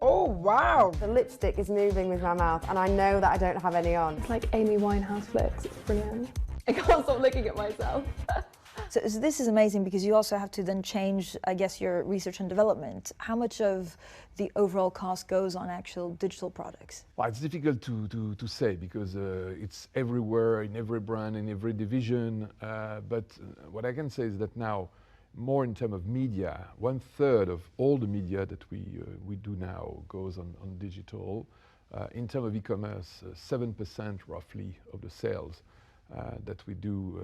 Oh, wow. The lipstick is moving with my mouth, and I know that I don't have any on. It's like Amy Winehouse looks. It's brilliant. I can't stop looking at myself. So this is amazing because you also have to then change, I guess, your research and development. How much of the overall cost goes on actual digital products? Well, it's difficult to say because it's everywhere, in every brand, in every division. But what I can say is that now, more in terms of media, 1/3 of all the media that we do now goes on digital. In terms of e-commerce, 7% roughly of the sales that we do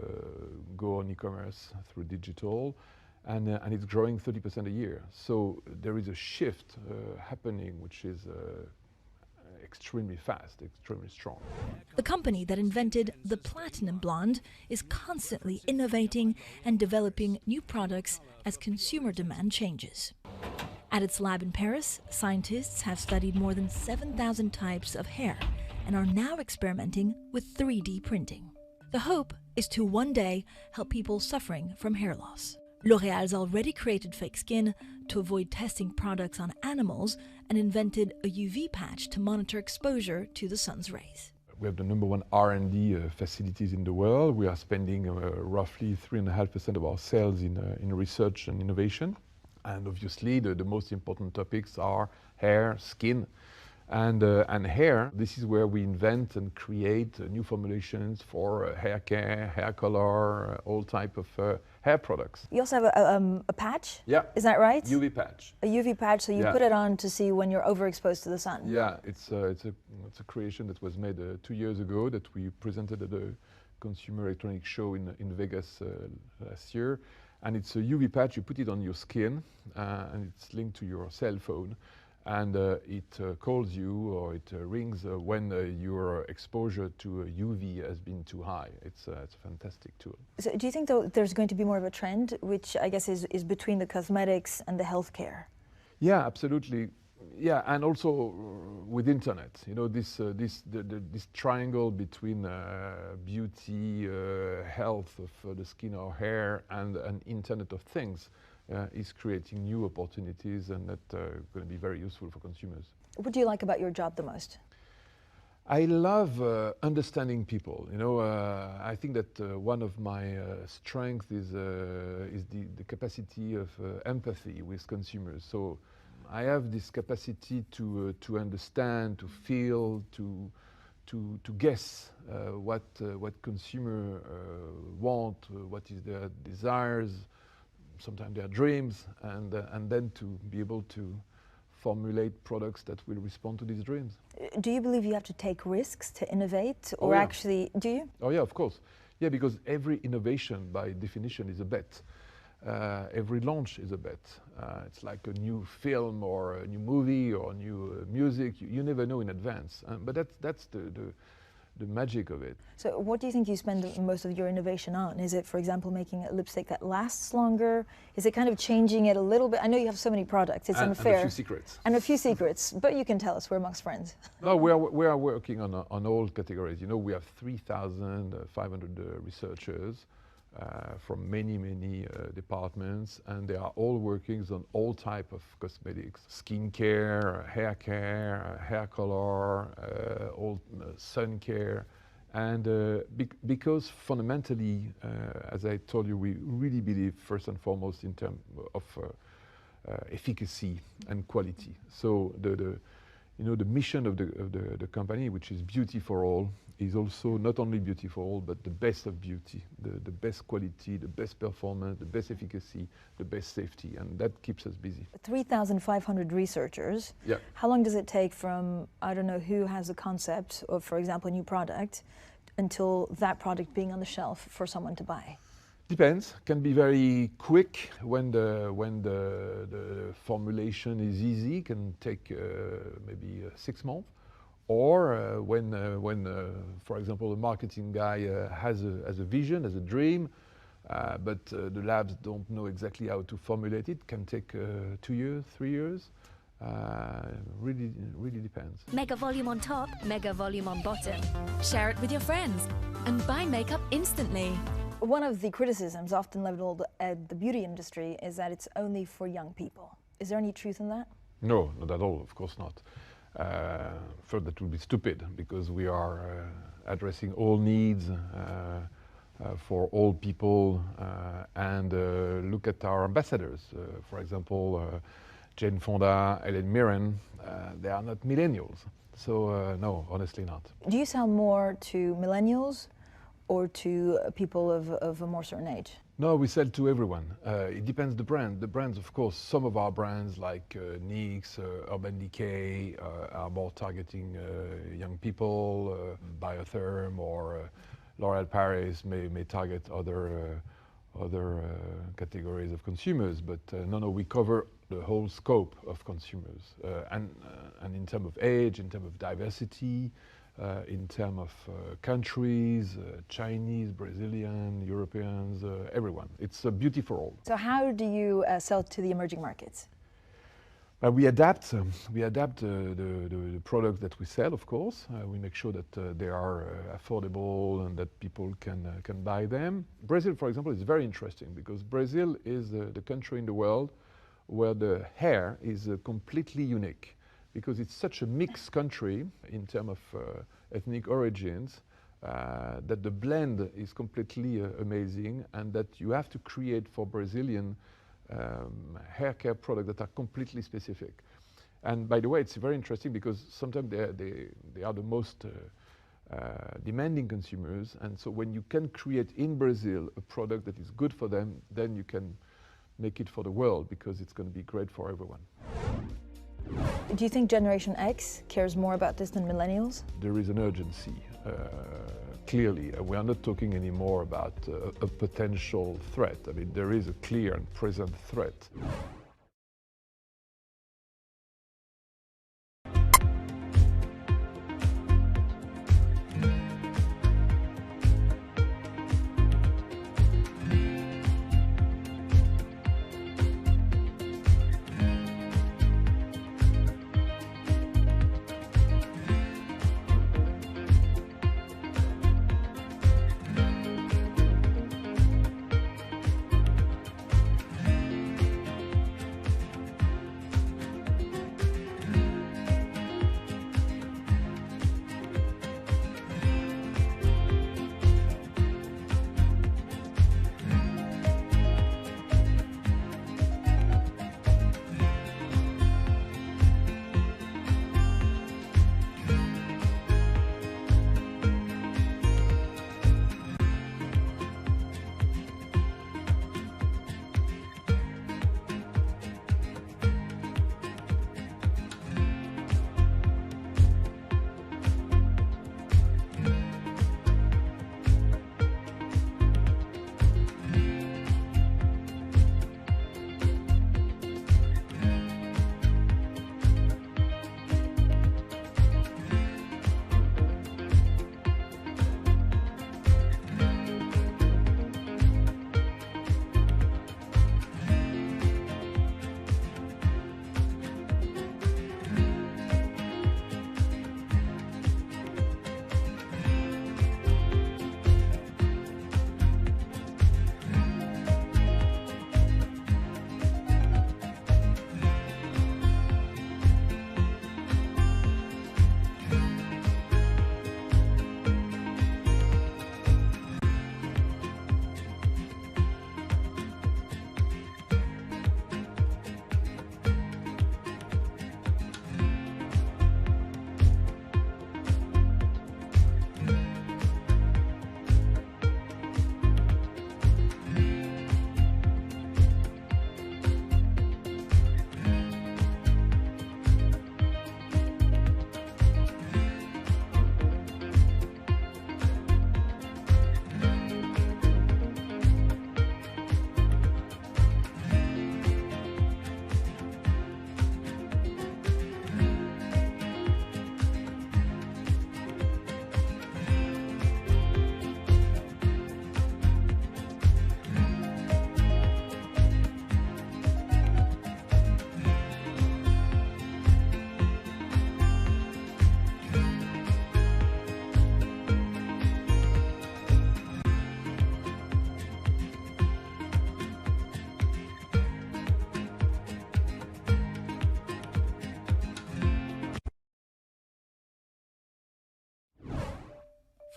go on e-commerce through digital, and it's growing 30% a year. So there is a shift happening, which is extremely fast, extremely strong. The company that invented the platinum blonde is constantly innovating and developing new products as consumer demand changes. At its lab in Paris, scientists have studied more than 7,000 types of hair and are now experimenting with 3D printing. The hope is to one day help people suffering from hair loss. L'Oréal's already created fake skin to avoid testing products on animals and invented a UV patch to monitor exposure to the sun's rays. We have the #1 R&D facilities in the world. We are spending roughly 3.5% of our sales in research and innovation. And obviously the most important topics are hair, skin, and hair. This is where we invent and create new formulations for hair care, hair color, all type of hair products. You also have a patch? Yeah. Is that right? UV patch. A UV patch, so you Yeah. put it on to see when you're overexposed to the sun. Yeah, it's a creation that was made 2 years ago that we presented at the Consumer Electronics Show in Vegas last year. And it's a UV patch, you put it on your skin, and it's linked to your cell phone. And it calls you or it rings when your exposure to UV has been too high. It's a fantastic tool. So do you think though there's going to be more of a trend, which I guess is between the cosmetics and the healthcare? Yeah, absolutely. Yeah, and also with internet, you know, this triangle between beauty, health of the skin or hair, and Internet of Things. Is creating new opportunities, and that are going to be very useful for consumers. What do you like about your job the most? I love understanding people. You know, I think that one of my strengths is the capacity of empathy with consumers. So I have this capacity to understand, to feel, to guess what consumer want, what is their desires, sometimes their dreams, and then to be able to formulate products that will respond to these dreams. Do you believe you have to take risks to innovate, or yeah. actually, do you? Oh yeah, of course. Yeah, because every innovation by definition is a bet. Every launch is a bet. It's like a new film or a new movie or new music. You never know in advance. But that's the magic of it. So what do you think you spend most of your innovation on? Is it, for example, making a lipstick that lasts longer? Is it kind of changing it a little bit? I know you have so many products, it's unfair. And a few secrets. And a few secrets, but you can tell us, we're amongst friends. No, we are working on all categories. You know, we have 3,500 researchers from many departments, and they are all working on all type of cosmetics, skincare, hair care, hair color, all sun care, and because fundamentally, as I told you, we really believe first and foremost in terms of efficacy and quality. So you know, the mission of the company, which is beauty for all, is also not only beauty for all, but the best of beauty, the best quality, the best performance, the best efficacy, the best safety, and that keeps us busy. 3,500 researchers. Yeah. How long does it take from, I don't know, who has a concept of, for example, a new product, until that product being on the shelf for someone to buy? Depends. Can be very quick when the formulation is easy. Can take maybe 6 months. Or when, for example, the marketing guy has a vision, has a dream, but the labs don't know exactly how to formulate it, can take 2 years, 3 years. Really depends. Mega volume on top, mega volume on bottom. Share it with your friends and buy makeup instantly. One of the criticisms often leveled at the beauty industry is that it's only for young people. Is there any truth in that? No, not at all, of course not. First, that would be stupid, because we are addressing all needs for all people, and look at our ambassadors. For example, Jane Fonda, Helen Mirren, they are not millennials. So no, honestly not. Do you sell more to millennials or to people of a more certain age? No, we sell to everyone. It depends the brand. The brands, of course, some of our brands like NYX, Urban Decay are more targeting young people. Biotherm or L'Oréal Paris may target other categories of consumers. But no, we cover the whole scope of consumers. And in terms of age, in terms of diversity, in terms of countries, Chinese, Brazilian, Europeans, everyone. It's a beauty for all. So how do you sell to the emerging markets? We adapt the products that we sell, of course. We make sure that they are affordable and that people can buy them. Brazil, for example, is very interesting because Brazil is the country in the world where the hair is completely unique, because it's such a mixed country in terms of ethnic origins that the blend is completely amazing, and that you have to create for Brazilian hair care products that are completely specific. And by the way, it's very interesting because sometimes they are the most demanding consumers, and so when you can create in Brazil a product that is good for them, then you can make it for the world, because it's going to be great for everyone. Do you think Generation X cares more about this than millennials? There is an urgency, clearly. We are not talking anymore about a potential threat. I mean, there is a clear and present threat.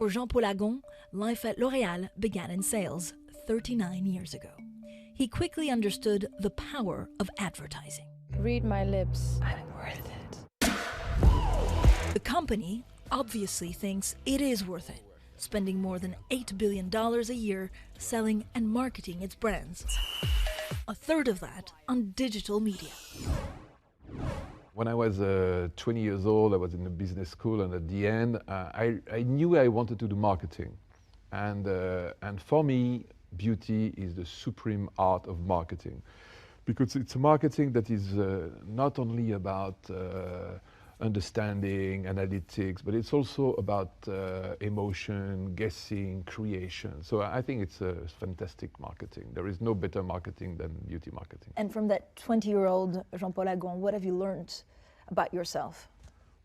For Jean-Paul Agon, life at L'Oréal began in sales 39 years ago. He quickly understood the power of advertising. Read my lips. I'm worth it. The company obviously thinks it is worth it, spending more than $8 billion a year selling and marketing its brands. A third of that on digital media. When I was 20 years old, I was in a business school, and at the end, I knew I wanted to do marketing. And for me, beauty is the supreme art of marketing, because it's a marketing that is not only about understanding, analytics, but it's also about emotion, guessing, creation. So I think it's a fantastic marketing. There is no better marketing than beauty marketing. And from that 20-year-old Jean-Paul Agon, what have you learned about yourself?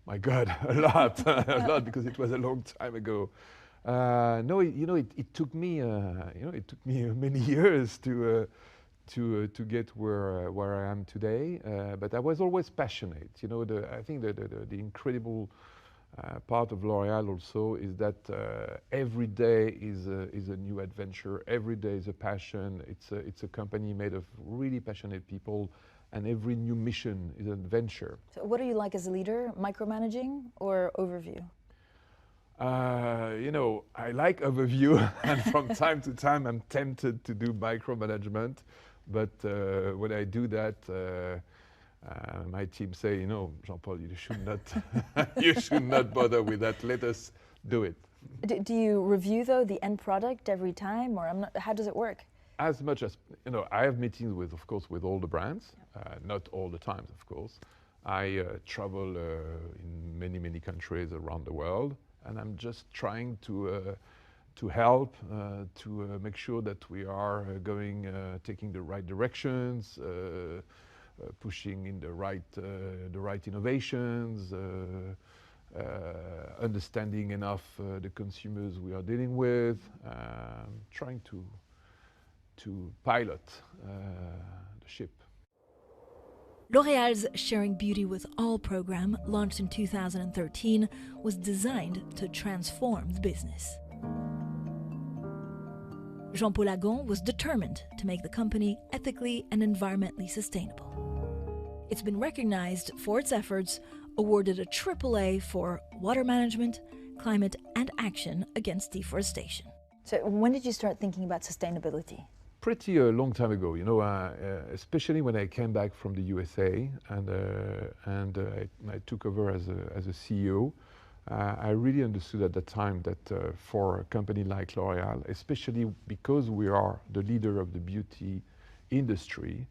My God, a lot, a lot, because it was a long time ago. No, it took me, many years to get where I am today. But I was always passionate. I think the incredible part of L'Oréal also is that every day is a new adventure. Every day is a passion. It's a company made of really passionate people, and every new mission is an adventure. So what are you like as a leader, micromanaging or overview? I like overview, and from time to time I'm tempted to do micromanagement. But when I do that, my team say, Jean-Paul, you should not bother with that. Let us do it. Do you review, though, the end product every time, or how does it work? As much as, I have meetings of course, with all the brands, not all the times, of course. I travel in many countries around the world, and I'm just trying to help to make sure that we are taking the right directions, pushing in the right innovations, understanding enough the consumers we are dealing with, trying to pilot the ship. L'Oréal's Sharing Beauty with All program, launched in 2013, was designed to transform the business. Jean-Paul Agon was determined to make the company ethically and environmentally sustainable. It's been recognized for its efforts, awarded a AAA for water management, climate, and action against deforestation. So when did you start thinking about sustainability? Pretty a long time ago, especially when I came back from the USA and I took over as a CEO. I really understood at that time that for a company like L'Oréal, especially because we are the leader of the beauty industry,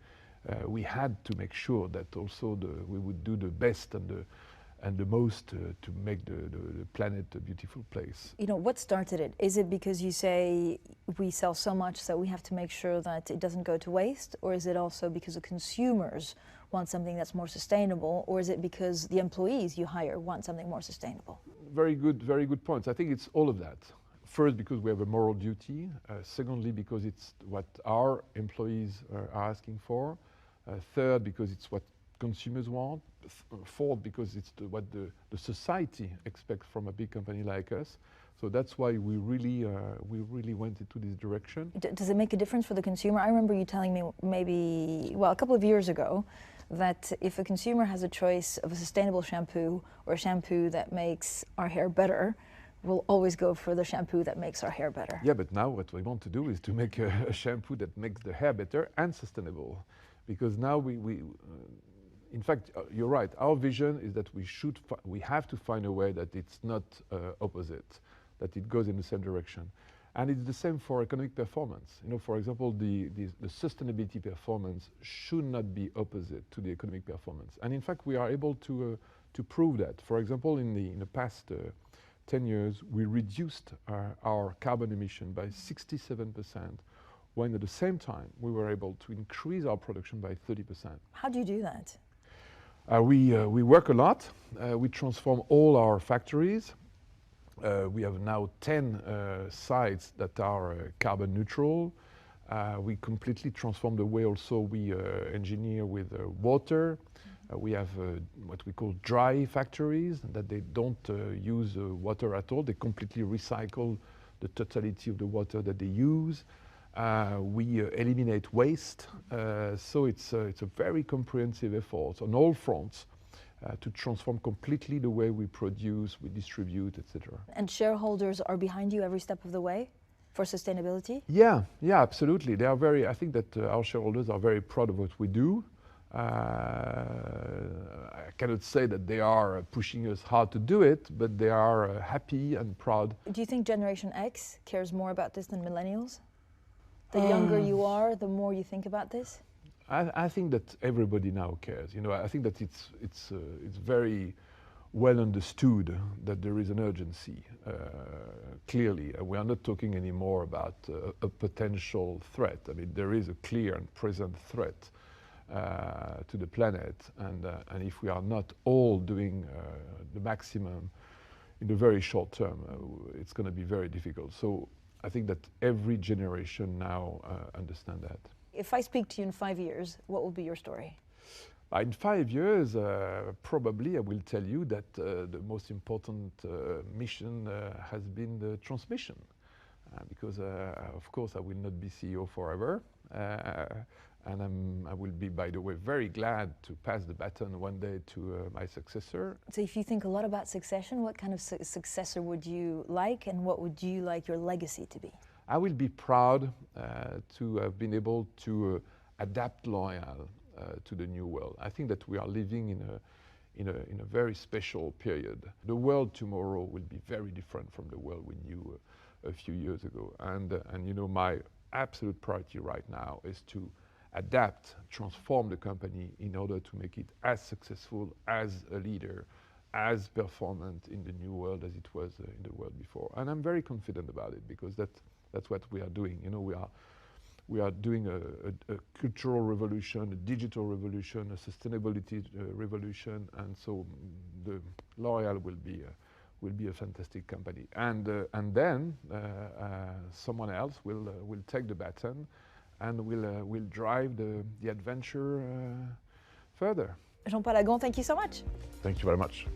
we had to make sure that also we would do the best and the most to make the planet a beautiful place. What started it? Is it because you say we sell so much that we have to make sure that it doesn't go to waste? Or is it also because the consumers want something that's more sustainable? Or is it because the employees you hire want something more sustainable? Very good points. I think it's all of that. First, because we have a moral duty. Secondly, because it's what our employees are asking for. Third, because it's what consumers want. Fourth, because it's what the society expects from a big company like us. So that's why we really went into this direction. Does it make a difference for the consumer? I remember you telling me a couple of years ago, that if a consumer has a choice of a sustainable shampoo or a shampoo that makes our hair better, we'll always go for the shampoo that makes our hair better. Yeah, but now what we want to do is to make a shampoo that makes the hair better and sustainable. Because now in fact, you're right. Our vision is that we have to find a way that it's not opposite, that it goes in the same direction. And it's the same for economic performance. For example, the sustainability performance should not be opposite to the economic performance. And in fact, we are able to prove that. For example, in the past 10 years, we reduced our carbon emission by 67%, when at the same time we were able to increase our production by 30%. How do you do that? We work a lot. We transform all our factories. We have now 10 sites that are carbon neutral. We completely transform the way also we engineer with water. We have what we call dry factories, that they don't use water at all. They completely recycle the totality of the water that they use. We eliminate waste. So it's a very comprehensive effort on all fronts to transform completely the way we produce, we distribute, etc. And shareholders are behind you every step of the way for sustainability? Yeah, absolutely. They are very, I think that our shareholders are very proud of what we do. I cannot say that they are pushing us hard to do it, but they are happy and proud. Do you think Generation X cares more about this than millennials? The younger you are, the more you think about this? I think that everybody now cares. You know, I think that it's very well understood that there is an urgency. Clearly, we are not talking anymore about a potential threat. I mean, there is a clear and present threat to the planet, and if we are not all doing the maximum in the very short term, it's going to be very difficult. So I think that every generation now understands that. If I speak to you in 5 years, what will be your story? In 5 years, probably I will tell you that the most important mission has been the transmission, because of course I will not be CEO forever, and I will be, by the way, very glad to pass the baton one day to my successor. So if you think a lot about succession, what kind of successor would you like, and what would you like your legacy to be? I will be proud to have been able to adapt L'Oréal to the new world. I think that we are living in a very special period. The world tomorrow will be very different from the world we knew a few years ago. And you know, my absolute priority right now is to adapt, transform the company in order to make it as successful as a leader, as performant in the new world as it was in the world before. And I'm very confident about it, because that's what we are doing. You know, we are doing a cultural revolution, a digital revolution, a sustainability revolution, and so the L'Oréal will be a fantastic company. And then someone else will take the baton and will drive the adventure further. Jean-Paul Agon, thank you so much. Thank you very much.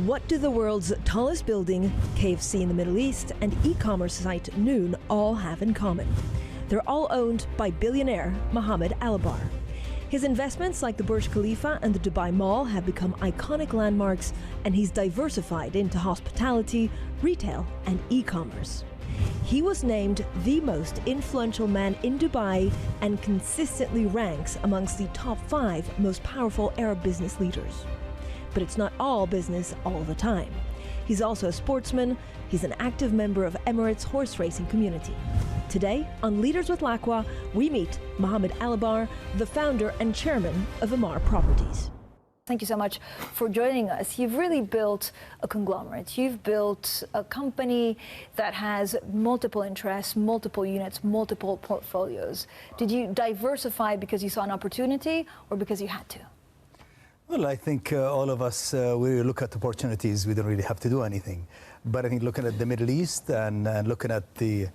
What do the world's tallest building, KFC in the Middle East, and e-commerce site Noon all have in common? They're all owned by billionaire Mohammed Al-Bar. His investments like the Burj Khalifa and the Dubai Mall have become iconic landmarks, and he's diversified into hospitality, retail, and e-commerce. He was named the most influential man in Dubai and consistently ranks amongst the top 5 most powerful Arab business leaders. But it's not all business all the time. He's also a sportsman. He's an active member of Emirates' horse racing community. Today, on Leaders with Laqwa, we meet Mohammed Al-Bar, the founder and chairman of Amar Properties. Thank you so much for joining us. You've really built a conglomerate. You've built a company that has multiple interests, multiple units, multiple portfolios. Did you diversify because you saw an opportunity or because you had to? Well, I think all of us, we look at opportunities, we don't really have to do anything. But I think looking at the Middle East and looking at the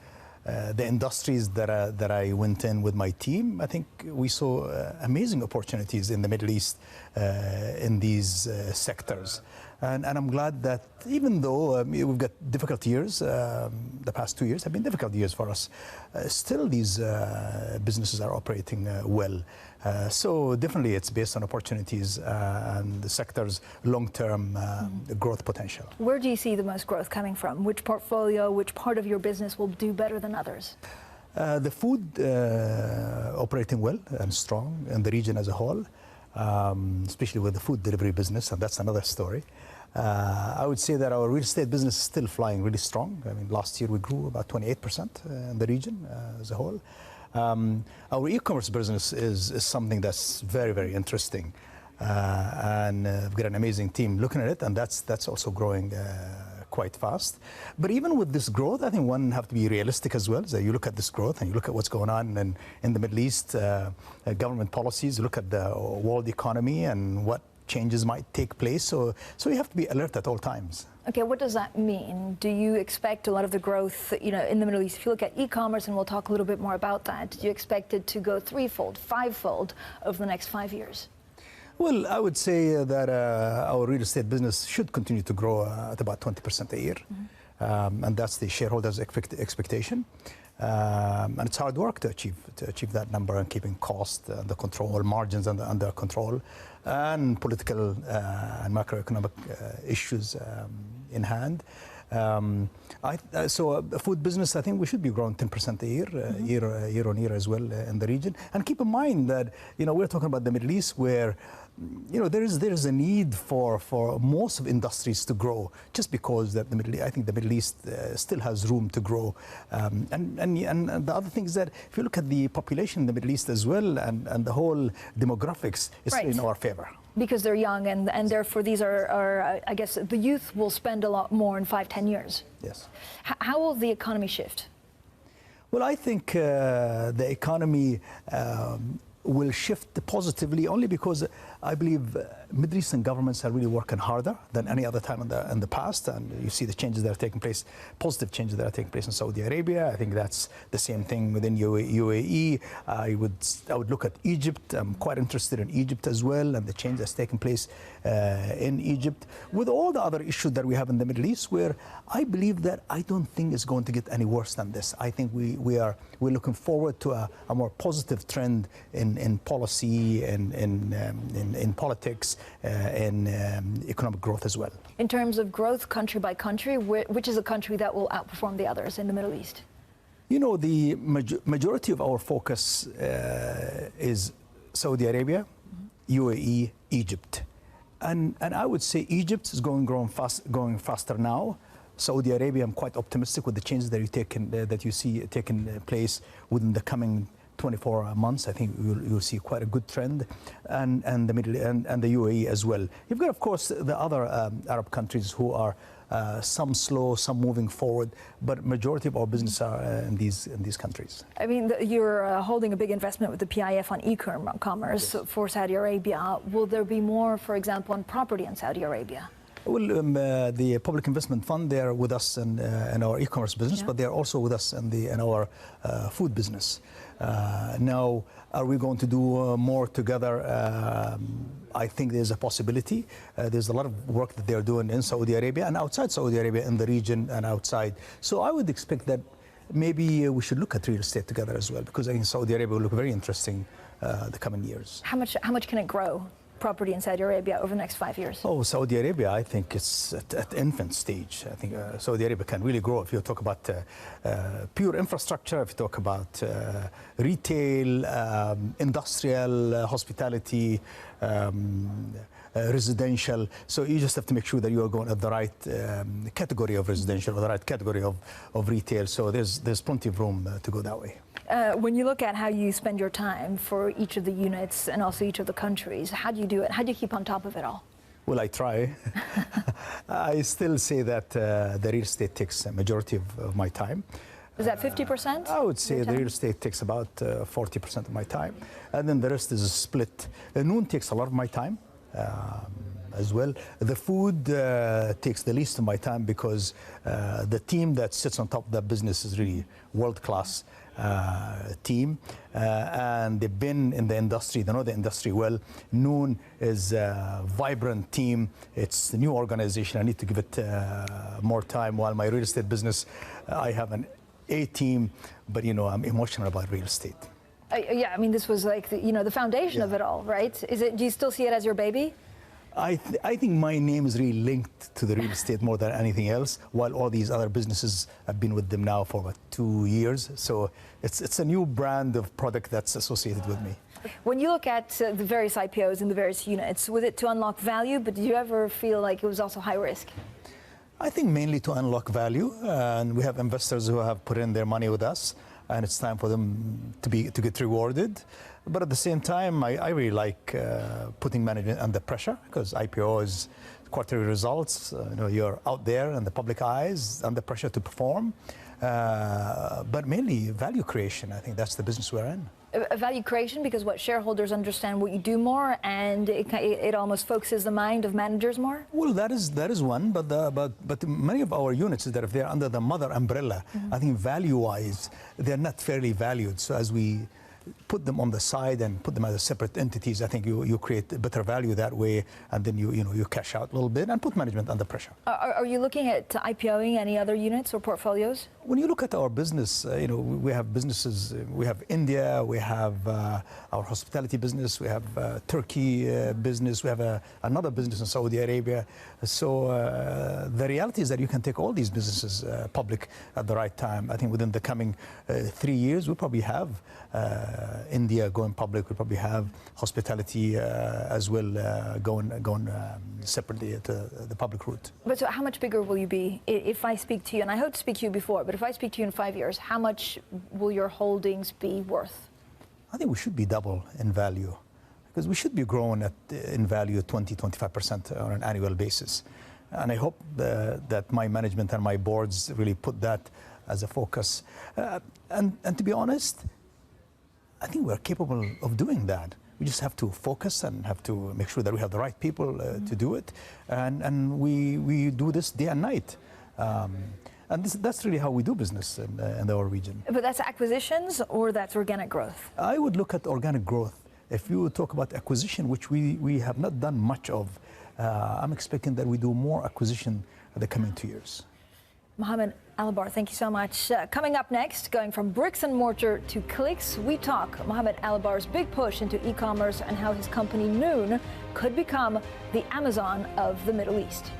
industries that I went in with my team, I think we saw amazing opportunities in the Middle East in these sectors. And I'm glad that even though we've got difficult years, the past 2 years have been difficult years for us, still these businesses are operating well. So definitely it's based on opportunities and the sector's long-term growth potential. Where do you see the most growth coming from? Which portfolio, which part of your business will do better than others? The food operating well and strong in the region as a whole, especially with the food delivery business, and that's another story. I would say that our real estate business is still flying really strong. I mean, last year we grew about 28% in the region as a whole. Our e-commerce business is something that's very, very interesting. And we've got an amazing team looking at it, and that's also growing quite fast. But even with this growth, I think one have to be realistic as well. So you look at this growth and you look at what's going on in the Middle East, government policies, you look at the world economy and what changes might take place. So you have to be alert at all times. Okay, what does that mean? Do you expect a lot of the growth, in the Middle East? If you look at e-commerce, and we'll talk a little bit more about that, do you expect it to go 3-fold, 5-fold over the next 5 years? Well, I would say that our real estate business should continue to grow at about 20% a year. Mm-hmm. And that's the shareholders' expectation. And it's hard work to achieve that number, and keeping costs under control, margins under control, and political and macroeconomic issues in hand. So a food business, I think we should be growing 10% a year, year on year as well in the region. And keep in mind that we're talking about the Middle East, where there is a need for most of industries to grow, just because that I think the Middle East still has room to grow. And the other thing is that if you look at the population in the Middle East as well, and the whole demographics is in our favor. Because they're young, and therefore these are, I guess, the youth will spend a lot more in 5-10 years. Yes. How will the economy shift? Well, I think the economy will shift positively, only because I believe Middle Eastern governments are really working harder than any other time in the past, and you see the changes that are taking place, positive changes that are taking place in Saudi Arabia. I think that's the same thing within UAE. I would look at Egypt. I'm quite interested in Egypt as well, and the change that's taking place in Egypt, with all the other issues that we have in the Middle East, where I believe that I don't think it's going to get any worse than this. I think we're looking forward to a more positive trend in policy and in politics and economic growth as well. In terms of growth, country by country, which is a country that will outperform the others in the Middle East? The majority of our focus is Saudi Arabia, UAE, Egypt. And I would say Egypt is going faster now. Saudi Arabia, I'm quite optimistic with the changes that you see taking place within the coming 24 months. I think you'll see quite a good trend, and the UAE as well. You've got, of course, the other Arab countries who are some slow, some moving forward, but majority of our business are in these countries. I mean, you're holding a big investment with the PIF on e-commerce for Saudi Arabia. Will there be more, for example, on property in Saudi Arabia? Well, the Public Investment Fund, they're with us in our e-commerce business, but they're also with us in our food business. Now, are we going to do more together? I think there's a possibility. There's a lot of work that they're doing in Saudi Arabia and outside Saudi Arabia, in the region and outside. So I would expect that maybe we should look at real estate together as well, because I think Saudi Arabia will look very interesting the coming years. How much can it grow, property in Saudi Arabia, over the next 5 years? Oh, Saudi Arabia, I think it's at infant stage. I think Saudi Arabia can really grow. If you talk about pure infrastructure, if you talk about retail, industrial, hospitality, residential. So you just have to make sure that you are going at the right category of residential or the right category of retail. So there's plenty of room to go that way. When you look at how you spend your time for each of the units and also each of the countries, how do you do it? How do you keep on top of it all? Well, I try. I still say that the real estate takes a majority of my time. Is that 50%? I would say the real estate takes about 40% of my time. And then the rest is a split. Noon takes a lot of my time as well. The food takes the least of my time, because the team that sits on top of that business is really world-class team, and they've been in the industry, they know the industry well. Noon is a vibrant team. It's a new organization. I need to give it more time. While my real estate business, I have an A team, but I'm emotional about real estate. Yeah, I mean, this was like the foundation of it all, right? Do you still see it as your baby? I think my name is really linked to the real estate more than anything else, while all these other businesses have been with them now for about 2 years. So it's a new brand of product that's associated with me. When you look at the various IPOs and the various units, was it to unlock value, but did you ever feel like it was also high risk? I think mainly to unlock value, and we have investors who have put in their money with us, and it's time for them to get rewarded. But at the same time, I really like putting management under pressure, because IPO is quarterly results. You're out there in the public eyes, under pressure to perform. But mainly value creation. I think that's the business we're in. Value creation, because what, shareholders understand what you do more, and it almost focuses the mind of managers more? Well, that is one, but many of our units, that if they're under the mother umbrella, I think value-wise, they're not fairly valued. So as we put them on the side and put them as separate entities, I think you create better value that way, and then you cash out a little bit and put management under pressure. Are you looking at IPOing any other units or portfolios? When you look at our business, we have businesses. We have India, we have our hospitality business, we have Turkey business, we have another business in Saudi Arabia. So the reality is that you can take all these businesses public at the right time. I think within the coming 3 years, we'll probably have India going public. We'll probably have hospitality as well going separately to the public route. But so how much bigger will you be if I speak to you? And I hope to speak to you before, but if I speak to you in 5 years, how much will your holdings be worth? I think we should be double in value, because we should be growing in value 20-25% on an annual basis. And I hope that my management and my boards really put that as a focus. And to be honest, I think we're capable of doing that. We just have to focus and have to make sure that we have the right people to do it. And we do this day and night. And that's really how we do business in our region. But that's acquisitions, or that's organic growth? I would look at organic growth. If you talk about acquisition, which we have not done much of, I'm expecting that we do more acquisition in the coming 2 years. Mohammed Albar, thank you so much. Coming up next, going from bricks and mortar to clicks, we talk Mohammed Albar's big push into e-commerce and how his company Noon could become the Amazon of the Middle East.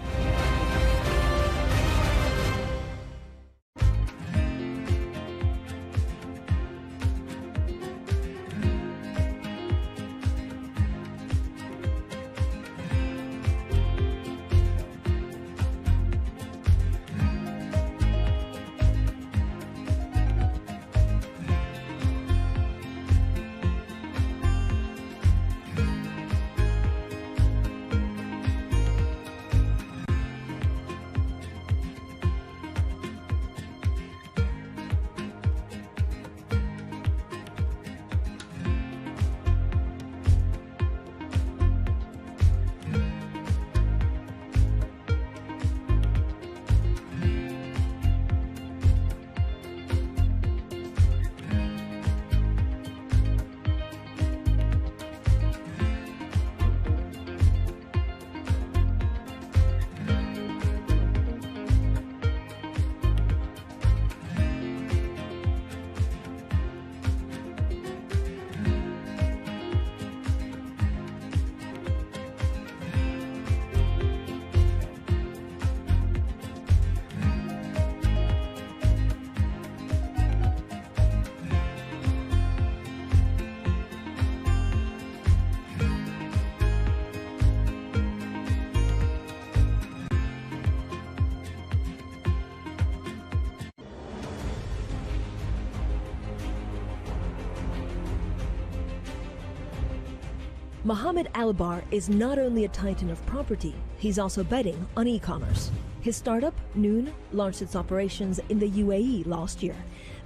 Mohammed Albar is not only a titan of property, he's also betting on e-commerce. His startup, Noon, launched its operations in the UAE last year.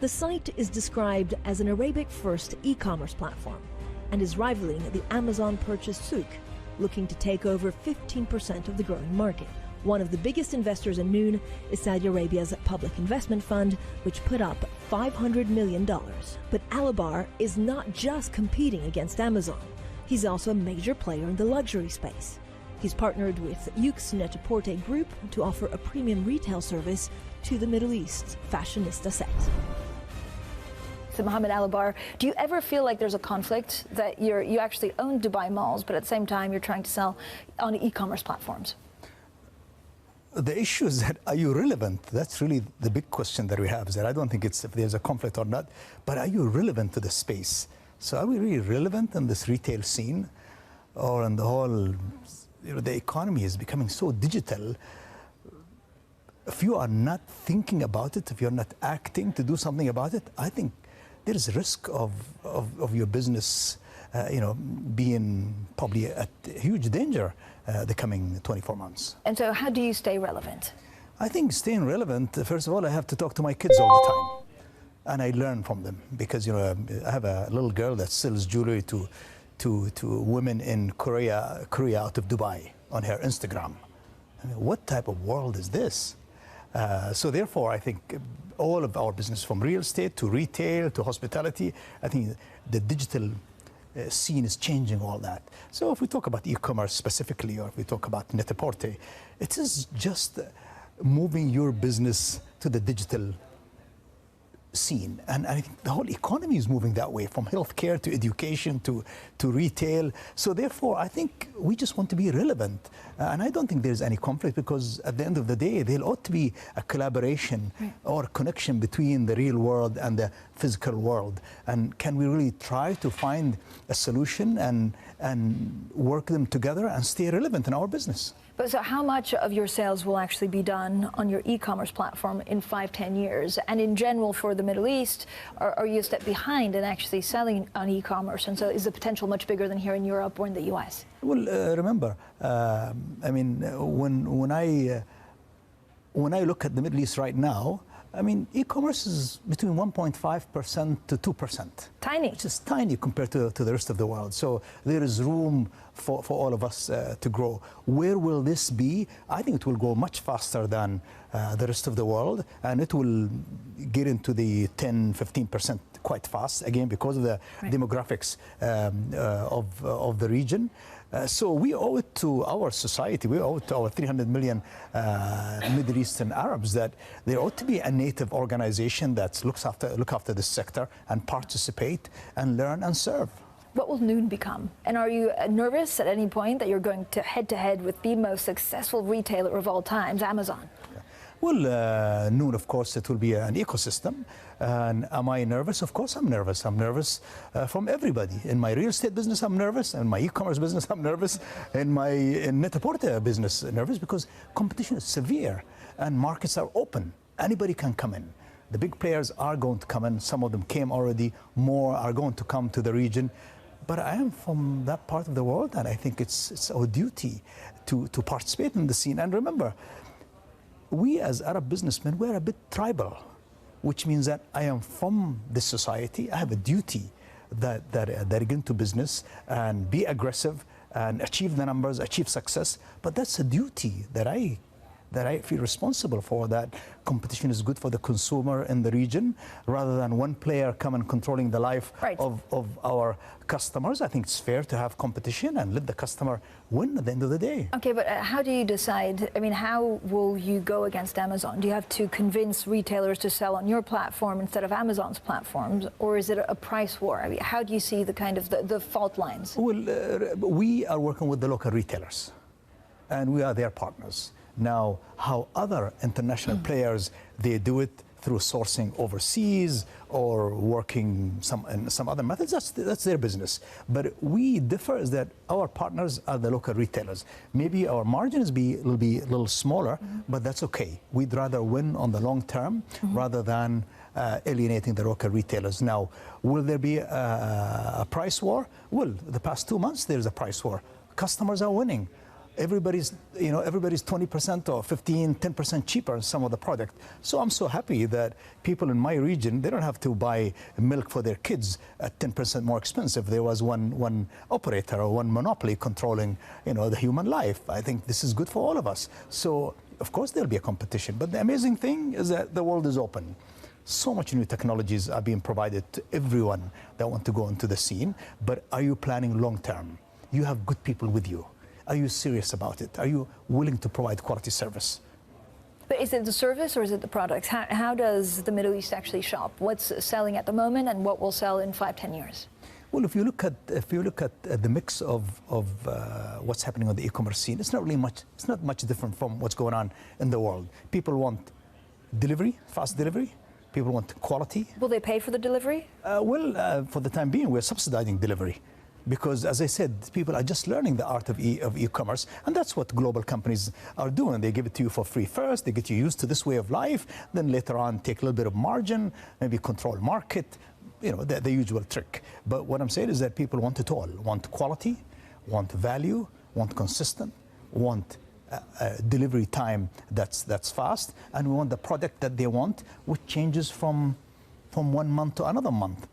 The site is described as an Arabic-first e-commerce platform and is rivaling the Amazon-purchased Souk, looking to take over 15% of the growing market. One of the biggest investors in Noon is Saudi Arabia's public investment fund, which put up $500 million. But Albar is not just competing against Amazon. He's also a major player in the luxury space. He's partnered with Yux Net-a-Porter Group to offer a premium retail service to the Middle East's fashionista set. So Mohammed Albar, do you ever feel like there's a conflict that you actually own Dubai malls, but at the same time you're trying to sell on e-commerce platforms? The issue is that, are you relevant? That's really the big question that we have, is that I don't think it's if there's a conflict or not, but are you relevant to the space? So are we really relevant in this retail scene, or in the whole, the economy is becoming so digital. If you are not thinking about it, if you're not acting to do something about it, I think there is a risk of your business being probably at huge danger the coming 24 months. And so how do you stay relevant? I think staying relevant, first of all, I have to talk to my kids all the time. And I learn from them because, I have a little girl that sells jewelry to women in Korea out of Dubai on her Instagram. I mean, what type of world is this? So therefore, I think all of our business, from real estate to retail to hospitality, I think the digital scene is changing all that. So if we talk about e-commerce specifically, or if we talk about Net-a-Porter, it is just moving your business to the digital scene. And I think the whole economy is moving that way, from healthcare to education to retail. So therefore, I think we just want to be relevant. And I don't think there's any conflict, because at the end of the day, there ought to be a collaboration or connection between the real world and the physical world. And can we really try to find a solution and work them together and stay relevant in our business? But so how much of your sales will actually be done on your e-commerce platform in 5-10 years? And in general, for the Middle East, are you a step behind in actually selling on e-commerce? And so is the potential much bigger than here in Europe or in the US? Well, remember, I mean, when I look at the Middle East right now, I mean, e-commerce is between 1.5% to 2%. Tiny. Which is tiny compared to the rest of the world. So there is room for all of us to grow. Where will this be? I think it will go much faster than the rest of the world, and it will get into the 10-15% quite fast, again, because of the demographics of the region. So we owe it to our society, we owe it to our 300 million Middle Eastern Arabs, that there ought to be a native organization that look after this sector and participate and learn and serve. What will Noon become? And are you nervous at any point that you're going to head with the most successful retailer of all times, Amazon? Well, Noon, of course, it will be an ecosystem. And am I nervous? Of course I'm nervous. I'm nervous from everybody. In my real estate business, I'm nervous. In my e-commerce business, I'm nervous. In my Net-a-Porter business, nervous, because competition is severe and markets are open. Anybody can come in. The big players are going to come in. Some of them came already. More are going to come to the region. But I am from that part of the world, and I think it's our duty to participate in the scene. And remember, we as Arab businessmen, we're a bit tribal, which means that I am from this society. I have a duty that get into business and be aggressive and achieve the numbers, achieve success. But that's a duty that I feel responsible for, that competition is good for the consumer in the region, rather than one player come and controlling the life of our customers. I think it's fair to have competition and let the customer win at the end of the day. Okay, but how do you decide? I mean, how will you go against Amazon? Do you have to convince retailers to sell on your platform instead of Amazon's platforms, or is it a price war? I mean, how do you see the kind of the fault lines? Well, we are working with the local retailers, and we are their partners. Now, how other international players, they do it through sourcing overseas or working in some other methods, that's their business. But we differ is that our partners are the local retailers. Maybe our margins will be a little smaller, but that's okay. We'd rather win on the long term rather than alienating the local retailers. Now, will there be a price war? Well, the past 2 months, there's a price war. Customers are winning. Everybody's 20% or 15, 10% cheaper on some of the product. So I'm so happy that people in my region, they don't have to buy milk for their kids at 10% more expensive. There was one operator or one monopoly controlling, the human life. I think this is good for all of us. So of course there'll be a competition. But the amazing thing is that the world is open. So much new technologies are being provided to everyone that want to go into the scene. But are you planning long term? You have good people with you. Are you serious about it? Are you willing to provide quality service? But is it the service or is it the products? How does the Middle East actually shop? What's selling at the moment and what will sell in 5-10 years? Well, if you look at the mix of what's happening on the e-commerce scene, it's not much different from what's going on in the world. People want delivery, fast delivery. People want quality. Will they pay for the delivery? For the time being, we're subsidizing delivery. Because, as I said, people are just learning the art of e-commerce, and that's what global companies are doing. They give it to you for free first, they get you used to this way of life, then later on take a little bit of margin, maybe control market, the usual trick. But what I'm saying is that people want it all. Want quality, want value, want consistent, want delivery time that's fast, and we want the product that they want, which changes from 1 month to another month.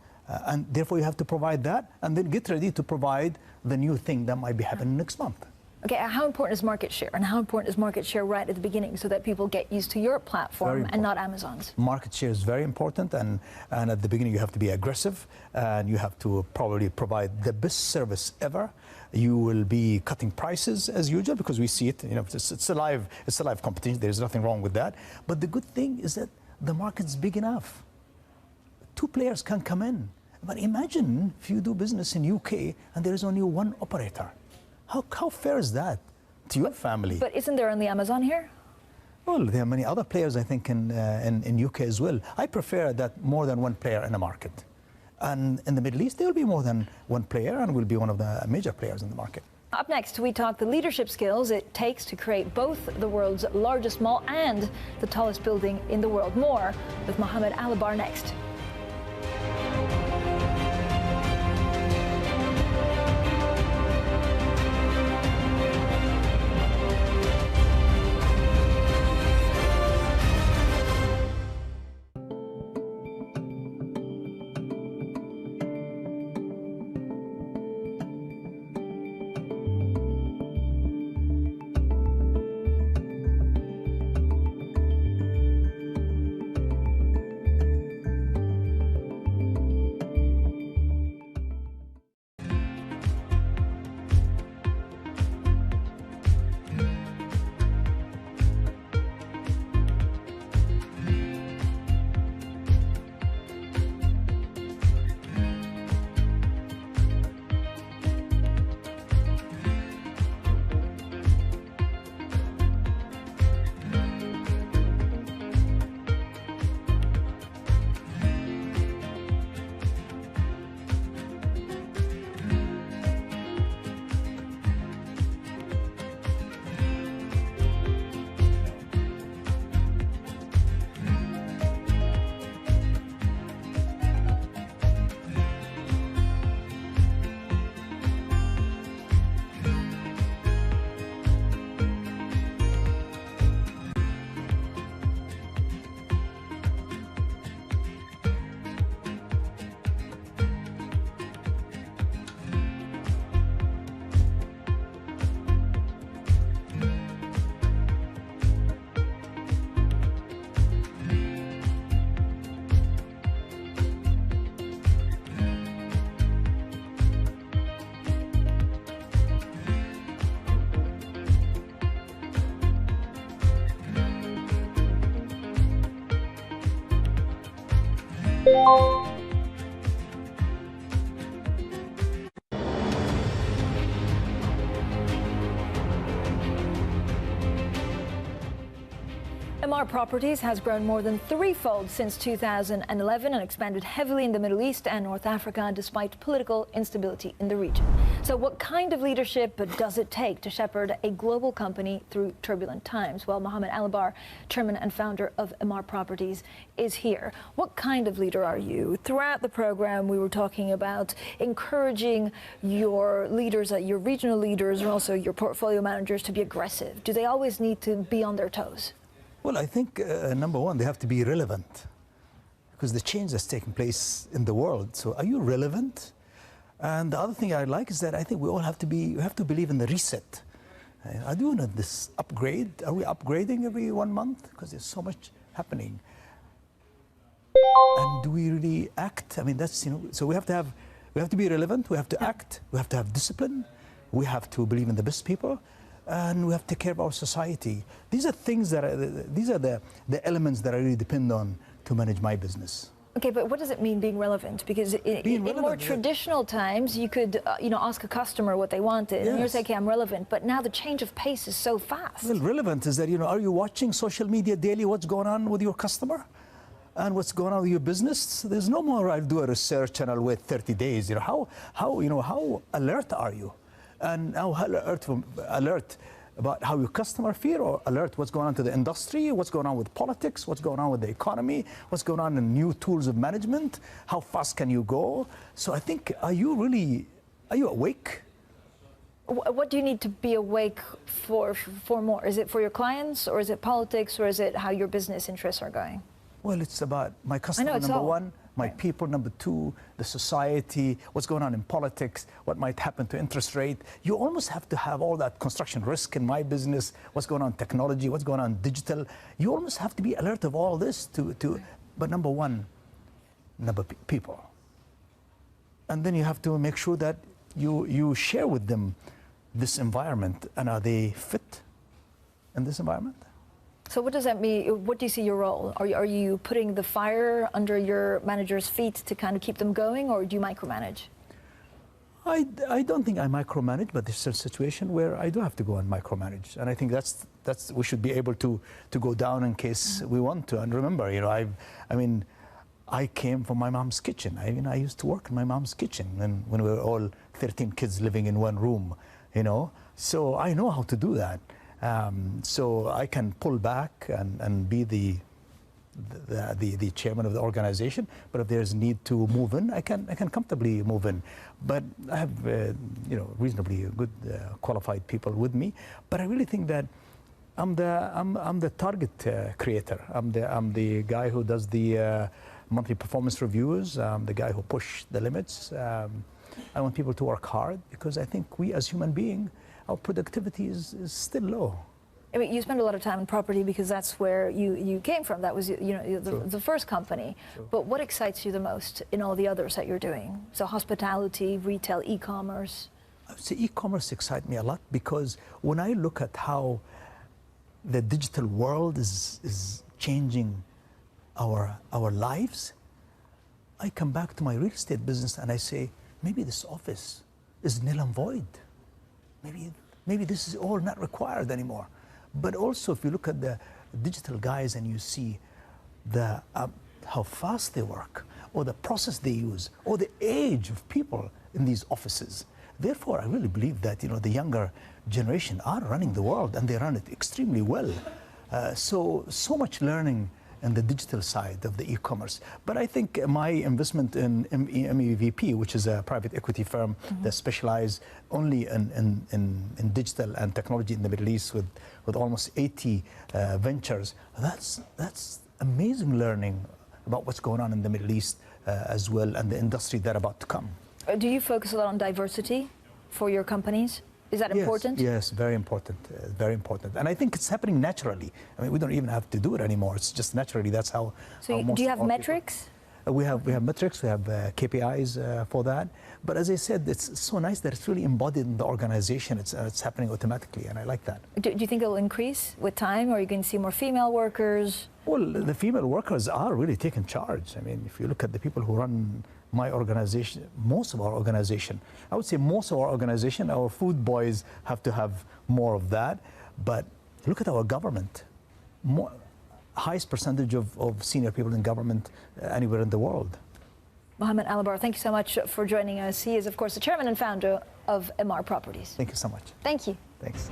And therefore you have to provide that and then get ready to provide the new thing that might be happening next month. Okay, how important is market share? And how important is market share right at the beginning so that people get used to your platform and not Amazon's? Market share is very important, and at the beginning you have to be aggressive and you have to probably provide the best service ever. You will be cutting prices as usual because we see it, it's a live competition, there's nothing wrong with that. But the good thing is that the market's big enough. 2 players can come in. But imagine if you do business in UK and there is only one operator. How fair is that to your family? But isn't there only Amazon here? Well, there are many other players, I think, in UK as well. I prefer that more than one player in a market. And in the Middle East, there will be more than one player and will be one of the major players in the market. Up next, we talk the leadership skills it takes to create both the world's largest mall and the tallest building in the world. More with Mohammed Alibar next. MR Properties has grown more than threefold since 2011 and expanded heavily in the Middle East and North Africa despite political instability in the region. So what kind of leadership does it take to shepherd a global company through turbulent times? Well, Mohammed Alibar, chairman and founder of MR Properties, is here. What kind of leader are you? Throughout the program, we were talking about encouraging your leaders, your regional leaders, and also your portfolio managers to be aggressive. Do they always need to be on their toes? Well, I think, number one, they have to be relevant because the change that's taking place in the world. So are you relevant? And the other thing I like is that I think we all have to believe in the reset. Are we doing this upgrade? Are we upgrading every 1 month? Because there's so much happening. And do we really act? I mean, that's, so we have to be relevant, we have to act, we have to have discipline, we have to believe in the best people, and we have to take care of our society. These are things that these are the elements that I really depend on to manage my business. Okay, but what does it mean being relevant? Because in more traditional times, you could ask a customer what they wanted, and you're saying, okay, I'm relevant. But now the change of pace is so fast. Well, relevant is that, are you watching social media daily, what's going on with your customer? And what's going on with your business? There's no more, I'll do a research and I'll wait 30 days. How alert are you? And how alert about how your customer feel, or alert what's going on to the industry, what's going on with politics, what's going on with the economy, what's going on in new tools of management, how fast can you go? So I think, are you awake? What do you need to be awake for more? Is it for your clients, or is it politics, or is it how your business interests are going? Well, it's about my customer, number one, my people, number two, the society, what's going on in politics, what might happen to interest rate. You almost have to have all that construction risk in my business, what's going on in technology, what's going on in digital. You almost have to be alert of all this but number one, people. And then you have to make sure that you share with them this environment, and are they fit in this environment? So what does that mean? What do you see your role? Are you putting the fire under your manager's feet to kind of keep them going, or do you micromanage? I don't think I micromanage, but there's a situation where I do have to go and micromanage, and I think that's we should be able to go down in case we want to. And remember, I came from my mom's kitchen. I used to work in my mom's kitchen when we were all 13 kids living in one room, So I know how to do that. So I can pull back and be the chairman of the organization. But if there's need to move in, I can comfortably move in. But I have reasonably good qualified people with me. But I really think that I'm the target creator. I'm the guy who does the monthly performance reviews. I'm the guy who push the limits. I want people to work hard because I think we as human beings, our productivity is still low. I mean, you spend a lot of time in property because that's where you came from. That was the first company. But what excites you the most in all the others that you're doing? So hospitality, retail, e-commerce. I would say e-commerce excites me a lot because when I look at how the digital world is changing our lives, I come back to my real estate business and I say, maybe this office is null and void. Maybe this is all not required anymore. But also, if you look at the digital guys and you see how fast they work, or the process they use, or the age of people in these offices. Therefore, I really believe that the younger generation are running the world, and they run it extremely well. So much learning in the digital side of the e-commerce. But I think my investment in MEVP, which is a private equity firm that specializes only in digital and technology in the Middle East with almost 80 ventures, that's amazing learning about what's going on in the Middle East as well, and the industry that are about to come. Do you focus a lot on diversity for your companies? Is that important? Yes, very important, very important. And I think it's happening naturally. I mean, we don't even have to do it anymore. It's just naturally, that's how... So do you have metrics? We have metrics, we have KPIs for that. But as I said, it's so nice that it's really embodied in the organization. It's happening automatically, and I like that. Do you think it will increase with time, or are you going to see more female workers? Well, the female workers are really taking charge. I mean, if you look at the people who run my organization, most of our organization, I would say most of our organization, our food boys have to have more of that. But look at our government. highest percentage of senior people in government anywhere in the world. Mohammed Alabar, thank you so much for joining us. He is, of course, the chairman and founder of MR Properties. Thank you so much. Thank you. Thanks.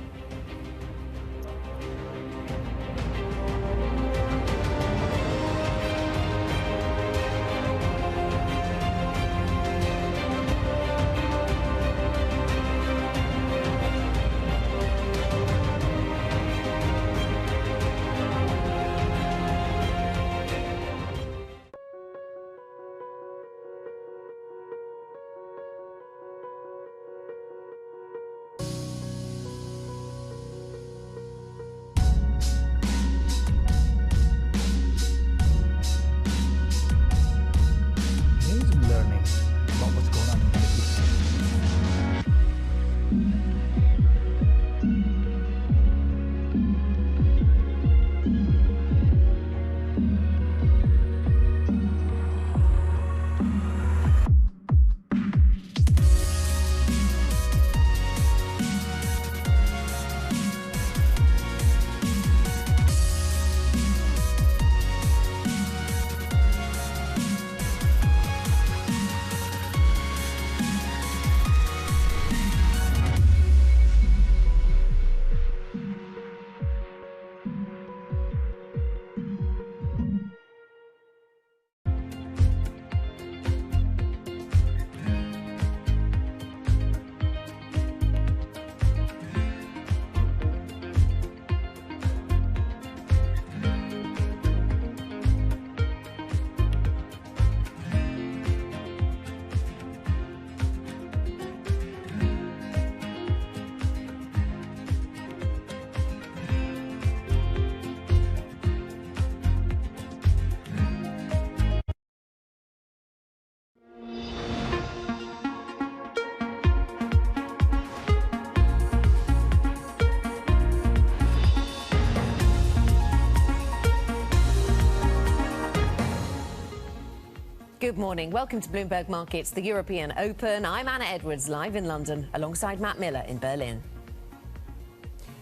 Good morning. Welcome to Bloomberg Markets, the European Open. I'm Anna Edwards, live in London, alongside Matt Miller in Berlin.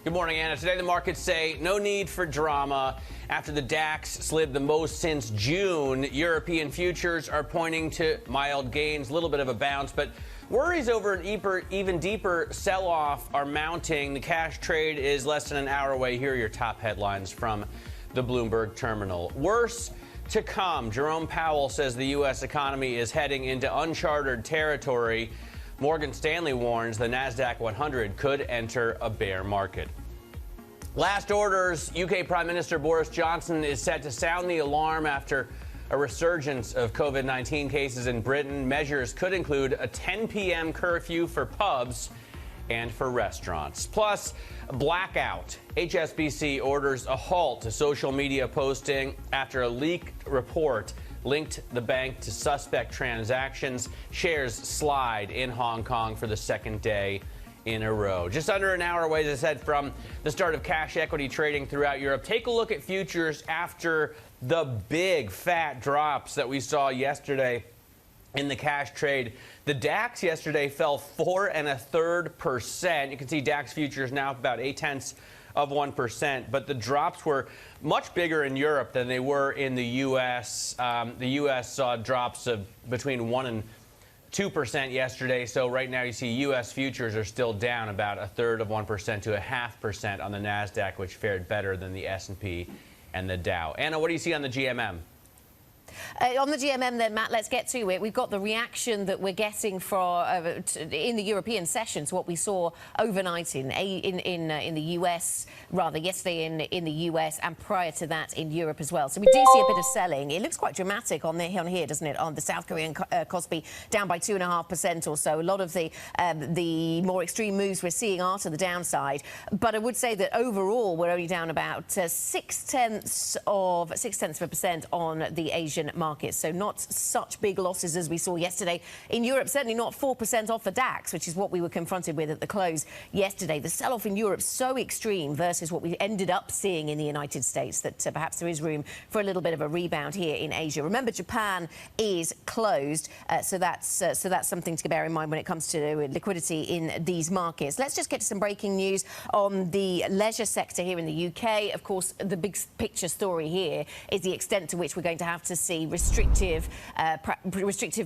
Good morning, Anna. Today the markets say no need for drama. After the DAX slid the most since June, European futures are pointing to mild gains, a little bit of a bounce, but worries over an even deeper sell-off are mounting. The cash trade is less than an hour away. Here are your top headlines from the Bloomberg terminal. Worse to come. Jerome Powell says the U.S. economy is heading into uncharted territory. Morgan Stanley warns the NASDAQ 100 could enter a bear market. Last orders, UK Prime Minister Boris Johnson is set to sound the alarm after a resurgence of COVID-19 cases in Britain. Measures could include a 10 p.m. curfew for pubs and for restaurants. Plus, blackout. HSBC orders a halt to social media posting after a leaked report linked the bank to suspect transactions. Shares slide in Hong Kong for the second day in a row. Just under an hour away, as I said, from the start of cash equity trading throughout Europe. Take a look at futures after the big fat drops that we saw yesterday in the cash trade. The DAX yesterday fell 4 1/3%. You can see DAX futures now about 0.8%, but the drops were much bigger in Europe than they were in the U.S. The U.S. saw drops of between 1 and 2% yesterday. So right now you see U.S. futures are still down about 1/3% to 0.5% on the NASDAQ, which fared better than the S&P and the Dow. Anna, what do you see on the GMM? On the GMM then, Matt, let's get to it. We've got the reaction that we're getting in the European sessions, what we saw overnight in the US, rather yesterday in the US, and prior to that in Europe as well. So we do see a bit of selling. It looks quite dramatic on here, doesn't it? On the South Korean Kospi, down by 2.5% or so. A lot of the more extreme moves we're seeing are to the downside. But I would say that overall we're only down about 0.6% on the Asian Asian markets. So not such big losses as we saw yesterday in Europe, certainly not 4% off the DAX, which is what we were confronted with at the close yesterday. The sell-off in Europe so extreme versus what we ended up seeing in the United States that perhaps there is room for a little bit of a rebound here in Asia. Remember, Japan is closed, so that's something to bear in mind when it comes to liquidity in these markets. Let's just get to some breaking news on the leisure sector here in the UK. Of course, the big picture story here is the extent to which we're going to have to see restrictive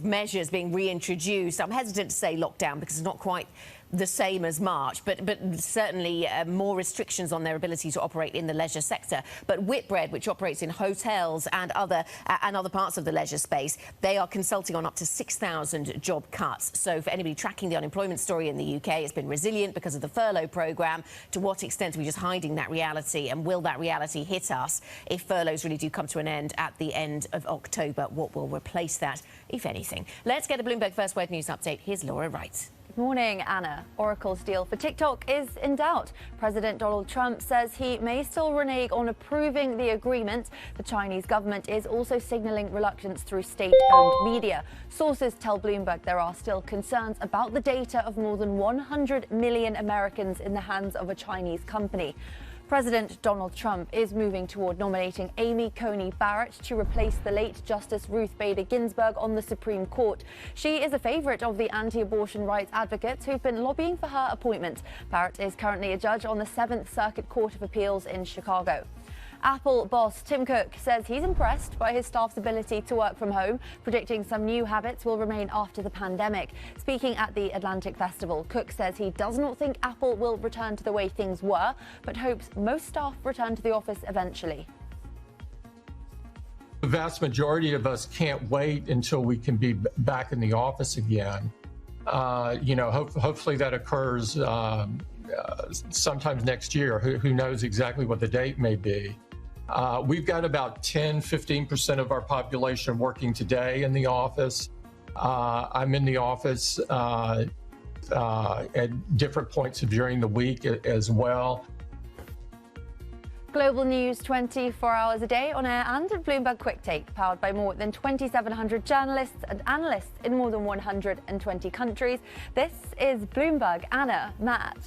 measures being reintroduced. I'm hesitant to say lockdown because it's not quite the same as March, but certainly more restrictions on their ability to operate in the leisure sector. But Whitbread, which operates in hotels and other parts of the leisure space, they are consulting on up to 6,000 job cuts. So for anybody tracking the unemployment story in the UK, it's been resilient because of the furlough programme. To what extent are we just hiding that reality, and will that reality hit us if furloughs really do come to an end at the end of October? What will replace that, if anything? Let's get a Bloomberg First Word News update. Here's Laura Wright. Good morning, Anna. Oracle's deal for TikTok is in doubt. President Donald Trump says he may still renege on approving the agreement. The Chinese government is also signaling reluctance through state-owned media. Sources tell Bloomberg there are still concerns about the data of more than 100 million Americans in the hands of a Chinese company. President Donald Trump is moving toward nominating Amy Coney Barrett to replace the late Justice Ruth Bader Ginsburg on the Supreme Court. She is a favorite of the anti-abortion rights advocates who've been lobbying for her appointment. Barrett is currently a judge on the 7th Circuit Court of Appeals in Chicago. Apple boss Tim Cook says he's impressed by his staff's ability to work from home, predicting some new habits will remain after the pandemic. Speaking at the Atlantic Festival, Cook says he does not think Apple will return to the way things were, but hopes most staff return to the office eventually. The vast majority of us can't wait until we can be back in the office again. Hopefully that occurs sometime next year. Who knows exactly what the date may be. We've got about 10-15% of our population working today in the office. I'm in the office at different points during the week as well. Global news 24 hours a day on air and at Bloomberg Quick Take, powered by more than 2,700 journalists and analysts in more than 120 countries. This is Bloomberg. Anna, Matt.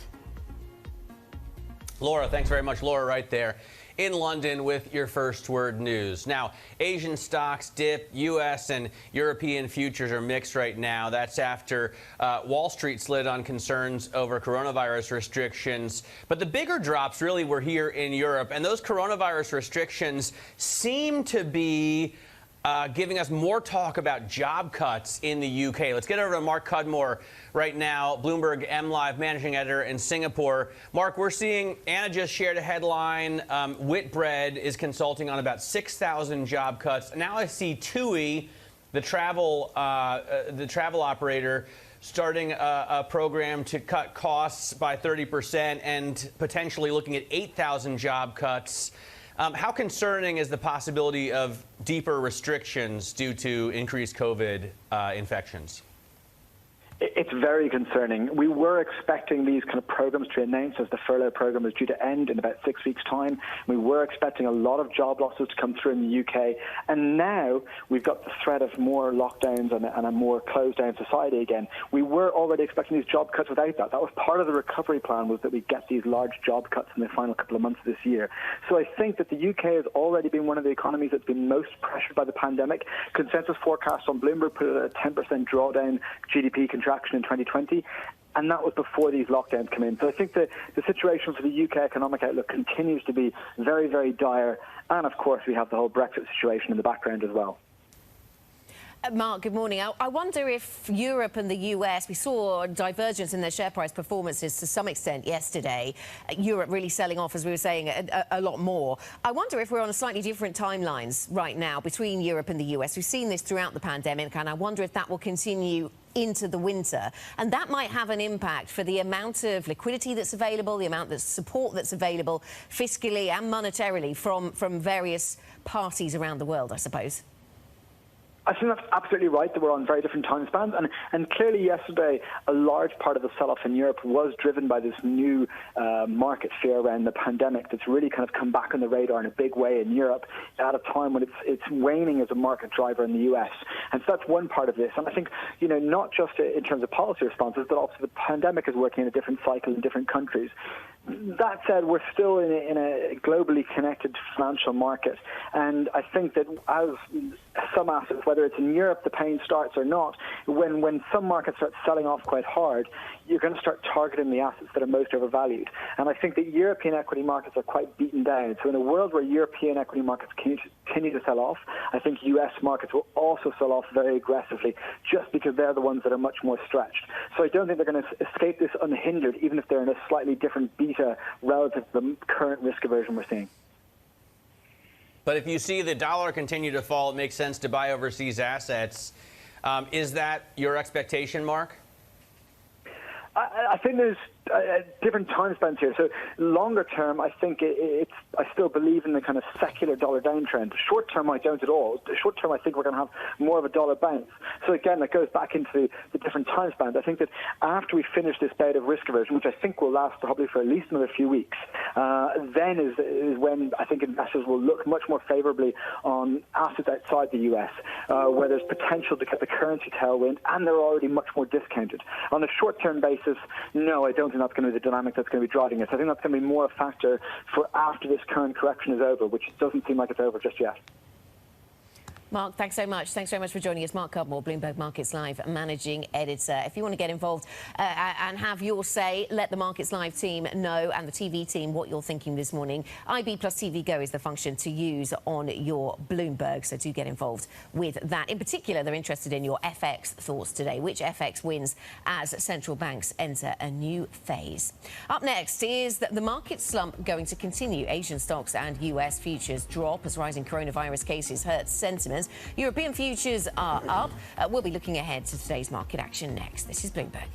Laura, thanks very much. Laura right there in London with your first word news. Now, Asian stocks dip. U.S. and European futures are mixed right now. That's after Wall Street slid on concerns over coronavirus restrictions. But the bigger drops really were here in Europe. And those coronavirus restrictions seem to be giving us more talk about job cuts in the UK. Let's get over to Mark Cudmore right now, Bloomberg MLive managing editor in Singapore. Mark, we're seeing, Anna just shared a headline, Whitbread is consulting on about 6,000 job cuts. Now I see TUI, the travel operator, starting a program to cut costs by 30% and potentially looking at 8,000 job cuts. How concerning is the possibility of deeper restrictions due to increased COVID infections? It's very concerning. We were expecting these kind of programs to announce as the furlough program is due to end in about 6 weeks' time. We were expecting a lot of job losses to come through in the UK. And now we've got the threat of more lockdowns and a more closed-down society again. We were already expecting these job cuts without that. That was part of the recovery plan, was that we get these large job cuts in the final couple of months of this year. So I think that the UK has already been one of the economies that's been most pressured by the pandemic. Consensus forecasts on Bloomberg put it at a 10% drawdown GDP contraction in 2020, and that was before these lockdowns come in. So I think the situation for the UK economic outlook continues to be very, very dire, and of course we have the whole Brexit situation in the background as well. Mark, good morning. I wonder if Europe and the US, we saw divergence in their share price performances to some extent yesterday. Europe really selling off, as we were saying, a lot more. I wonder if we're on a slightly different timelines right now between Europe and the US. We've seen this throughout the pandemic, and I wonder if that will continue into the winter. And that might have an impact for the amount of liquidity that's available, the amount of support that's available fiscally and monetarily from various parties around the world, I suppose. I think that's absolutely right, that we're on very different time spans. And clearly yesterday, a large part of the sell-off in Europe was driven by this new market fear around the pandemic that's really kind of come back on the radar in a big way in Europe at a time when it's waning as a market driver in the US. And so that's one part of this. And I think, not just in terms of policy responses, but also the pandemic is working in a different cycle in different countries. That said, we're still in a globally connected financial market. And I think that as some assets, whether it's in Europe, the pain starts or not, when some markets start selling off quite hard, you're going to start targeting the assets that are most overvalued. And I think that European equity markets are quite beaten down. So in a world where European equity markets continue to sell off, I think US markets will also sell off very aggressively just because they're the ones that are much more stretched. So I don't think they're going to escape this unhindered, even if they're in a slightly different beta relative to the current risk aversion we're seeing. But if you see the dollar continue to fall, it makes sense to buy overseas assets. Is that your expectation, Mark? I think there's different time spans here. So longer term, I think I still believe in the kind of secular dollar downtrend. Short term, I don't at all. Short term, I think we're going to have more of a dollar bounce. So again, that goes back into the different time spans. I think that after we finish this bout of risk aversion, which I think will last probably for at least another few weeks, then is when I think investors will look much more favorably on assets outside the US, where there's potential to get the currency tailwind, and they're already much more discounted. On a short-term basis, no, I don't think that's going to be the dynamic that's going to be driving it. I think that's going to be more a factor for after this current correction is over, which doesn't seem like it's over just yet. Mark, thanks so much. Thanks very much for joining us. Mark Cudmore, Bloomberg Markets Live Managing Editor. If you want to get involved and have your say, let the Markets Live team know and the TV team what you're thinking this morning. IB plus TV Go is the function to use on your Bloomberg, so do get involved with that. In particular, they're interested in your FX thoughts today. Which FX wins as central banks enter a new phase? Up next, is the market slump going to continue? Asian stocks and US futures drop as rising coronavirus cases hurt sentiment. European futures are up. We'll be looking ahead to today's market action next. This is Bloomberg.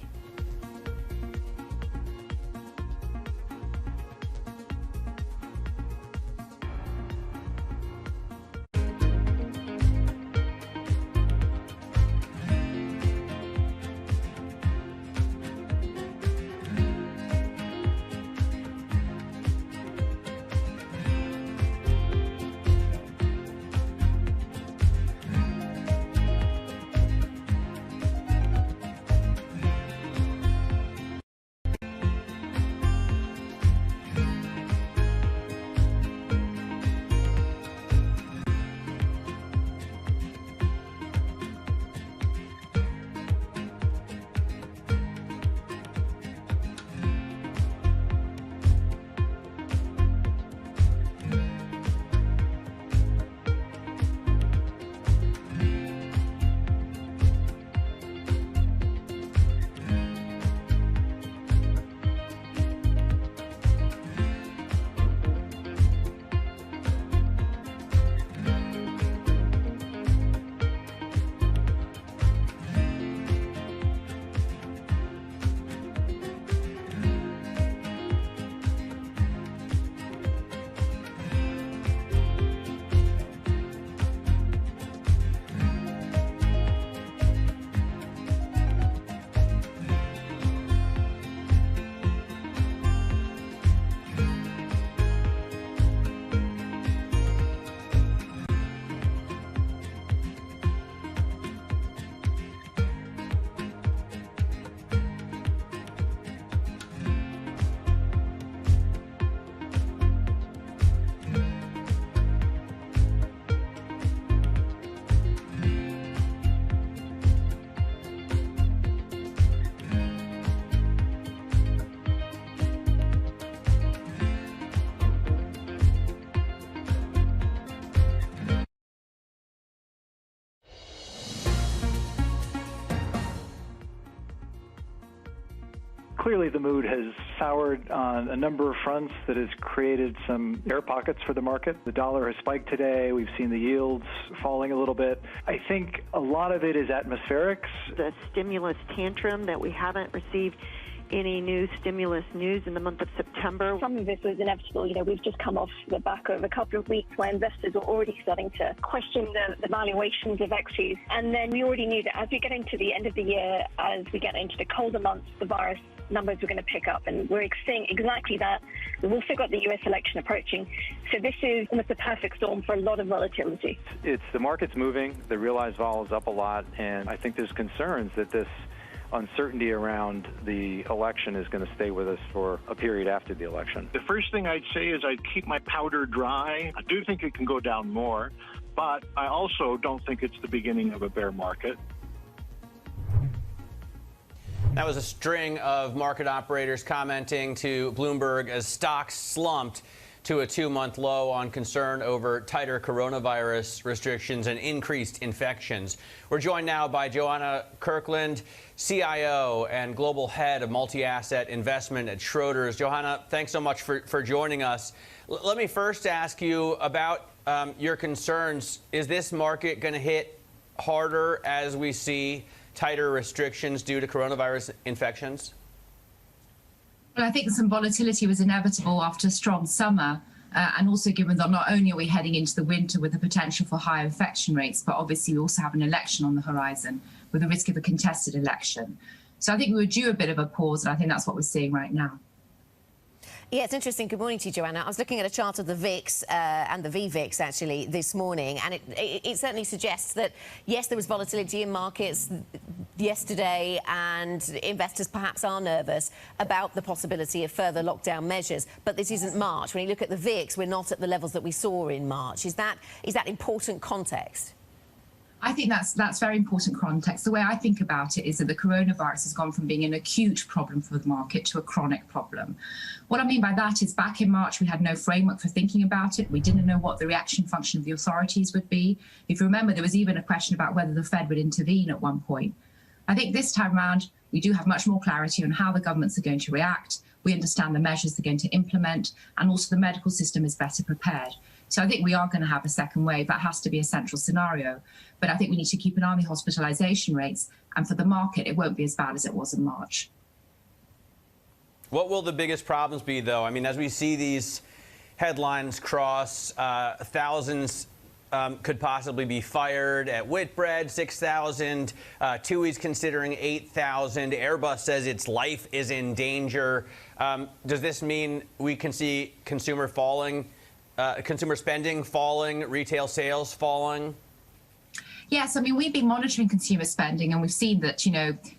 Clearly, the mood has soured on a number of fronts that has created some air pockets for the market. The dollar has spiked today. We've seen the yields falling a little bit. I think a lot of it is atmospherics. The stimulus tantrum that we haven't received any new stimulus news in the month of September. Some of this was inevitable. We've just come off the back of a couple of weeks where investors were already starting to question the valuations of equities. And then we already knew that as we get into the end of the year, as we get into the colder months, the virus numbers were going to pick up, and we're seeing exactly that. We've also got the US election approaching, so this is almost a perfect storm for a lot of volatility. It's the market's moving, the realized vol is up a lot, and I think there's concerns that this uncertainty around the election is going to stay with us for a period after the election. The first thing I'd say is I'd keep my powder dry. I do think it can go down more, but I also don't think it's the beginning of a bear market. That was a string of market operators commenting to Bloomberg as stocks slumped to a 2-month low on concern over tighter coronavirus restrictions and increased infections. We're joined now by Joanna Kirkland, CIO and Global Head of Multi-Asset Investment at Schroders. Joanna, thanks so much for joining us. Let me first ask you about your concerns. Is this market going to hit harder as we see tighter restrictions due to coronavirus infections? Well, I think some volatility was inevitable after a strong summer, and also given that not only are we heading into the winter with the potential for higher infection rates, but obviously we also have an election on the horizon with the risk of a contested election. So I think we were due a bit of a pause, and I think that's what we're seeing right now. Yeah, it's interesting. Good morning to you, Joanna. I was looking at a chart of the VIX and the VVIX, actually, this morning, and it certainly suggests that, yes, there was volatility in markets yesterday, and investors perhaps are nervous about the possibility of further lockdown measures. But this isn't March. When you look at the VIX, we're not at the levels that we saw in March. Is that important context? I think that's very important context. The way I think about it is that the coronavirus has gone from being an acute problem for the market to a chronic problem. What I mean by that is back in March, we had no framework for thinking about it. We didn't know what the reaction function of the authorities would be. If you remember, there was even a question about whether the Fed would intervene at one point. I think this time around, we do have much more clarity on how the governments are going to react. We understand the measures they're going to implement, and also the medical system is better prepared. So I think we are going to have a second wave. That has to be a central scenario. But I think we need to keep an eye on the hospitalisation rates. And for the market, it won't be as bad as it was in March. What will the biggest problems be, though? I mean, as we see these headlines cross, thousands could possibly be fired at Whitbread, 6,000. TUI's considering 8,000. Airbus says its life is in danger. Does this mean we can see consumer spending falling, retail sales falling? Yes, I mean, we've been monitoring consumer spending, and we've seen that,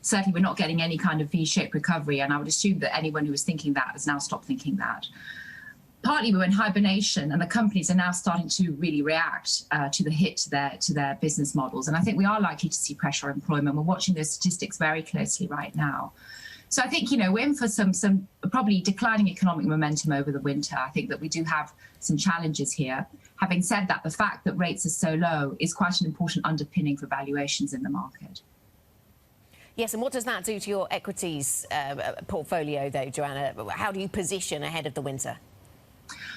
certainly we're not getting any kind of V-shaped recovery. And I would assume that anyone who was thinking that has now stopped thinking that. Partly we were in hibernation, and the companies are now starting to really react to the hit to their business models. And I think we are likely to see pressure on employment. We're watching those statistics very closely right now. So I think, we're in for some probably declining economic momentum over the winter. I think that we do have some challenges here. Having said that, the fact that rates are so low is quite an important underpinning for valuations in the market. Yes, and what does that do to your equities portfolio, though, Joanna? How do you position ahead of the winter?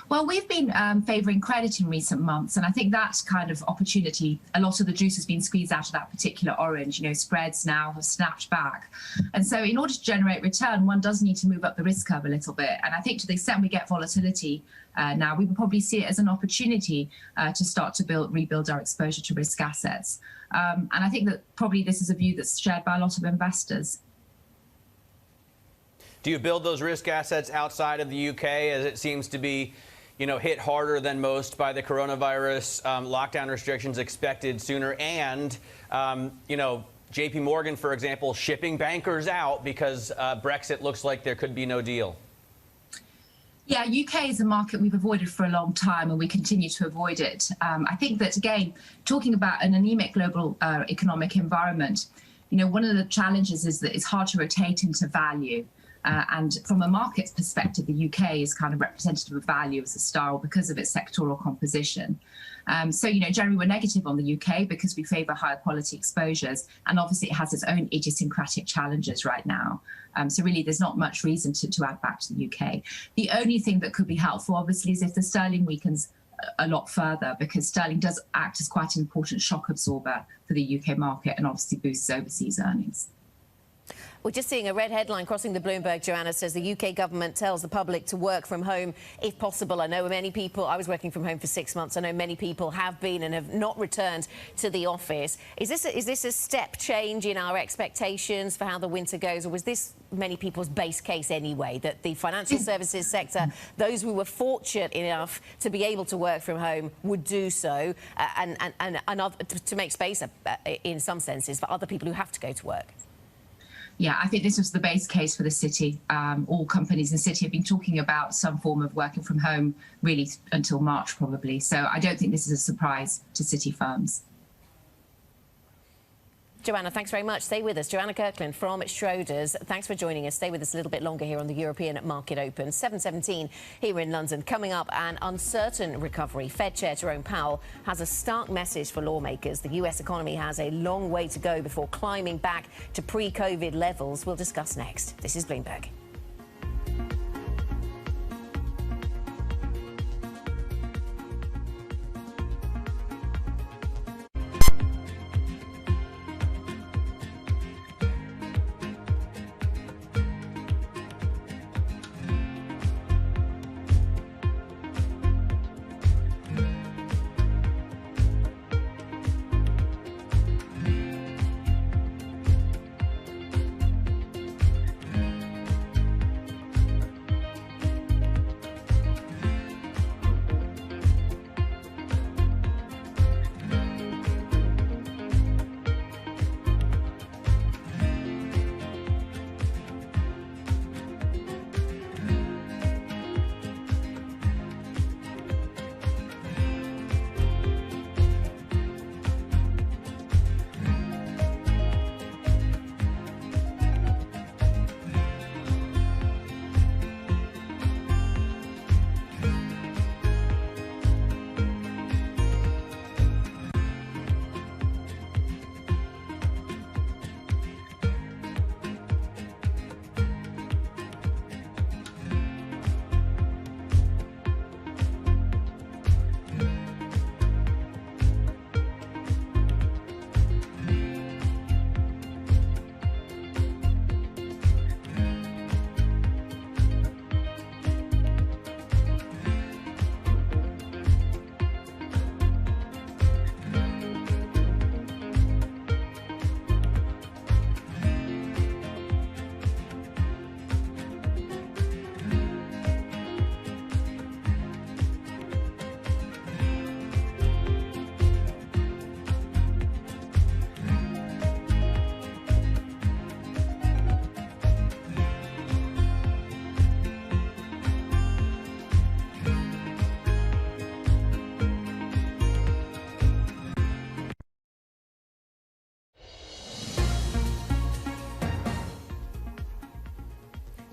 Well, we've been favouring credit in recent months, and I think that kind of opportunity, a lot of the juice has been squeezed out of that particular orange. Spreads now have snapped back. And so in order to generate return, one does need to move up the risk curve a little bit. And I think to the extent we get volatility now, we will probably see it as an opportunity to start to rebuild our exposure to risk assets. And I think that probably this is a view that's shared by a lot of investors. Do you build those risk assets outside of the UK, as it seems to be, hit harder than most by the coronavirus, lockdown restrictions expected sooner, and, JP Morgan, for example, shipping bankers out because Brexit looks like there could be no deal? Yeah, UK is a market we've avoided for a long time, and we continue to avoid it. I think that, again, talking about an anemic global economic environment, one of the challenges is that it's hard to rotate into value. And from a market's perspective, the UK is kind of representative of value as a style because of its sectoral composition. So, generally we're negative on the UK because we favour higher quality exposures, and obviously it has its own idiosyncratic challenges right now. So really there's not much reason to add back to the UK. The only thing that could be helpful, obviously, is if the sterling weakens a lot further, because sterling does act as quite an important shock absorber for the UK market and obviously boosts overseas earnings. We're just seeing a red headline crossing the Bloomberg. Joanna says the UK government tells the public to work from home if possible. I know many people, I was working from home for 6 months. I know many people have been and have not returned to the office. Is this a step change in our expectations for how the winter goes, or was this many people's base case anyway, that the financial services sector, those who were fortunate enough to be able to work from home, would do so and to make space in some senses for other people who have to go to work? Yeah, I think this was the base case for the city. All companies in the city have been talking about some form of working from home really until March, probably. So I don't think this is a surprise to city firms. Joanna, thanks very much. Stay with us. Joanna Kirkland from Schroders, thanks for joining us. Stay with us a little bit longer here on the European Market Open. 7:17 here in London. Coming up, an uncertain recovery. Fed Chair Jerome Powell has a stark message for lawmakers. The US economy has a long way to go before climbing back to pre-COVID levels. We'll discuss next. This is Bloomberg.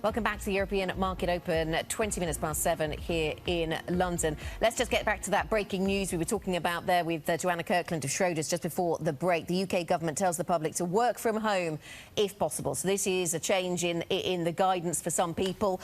Welcome back to the European Market Open, 20 minutes past 7 here in London. Let's just get back to that breaking news we were talking about there with Joanna Kirkland of Schroders just before the break. The UK government tells the public to work from home if possible. So this is a change in the guidance for some people.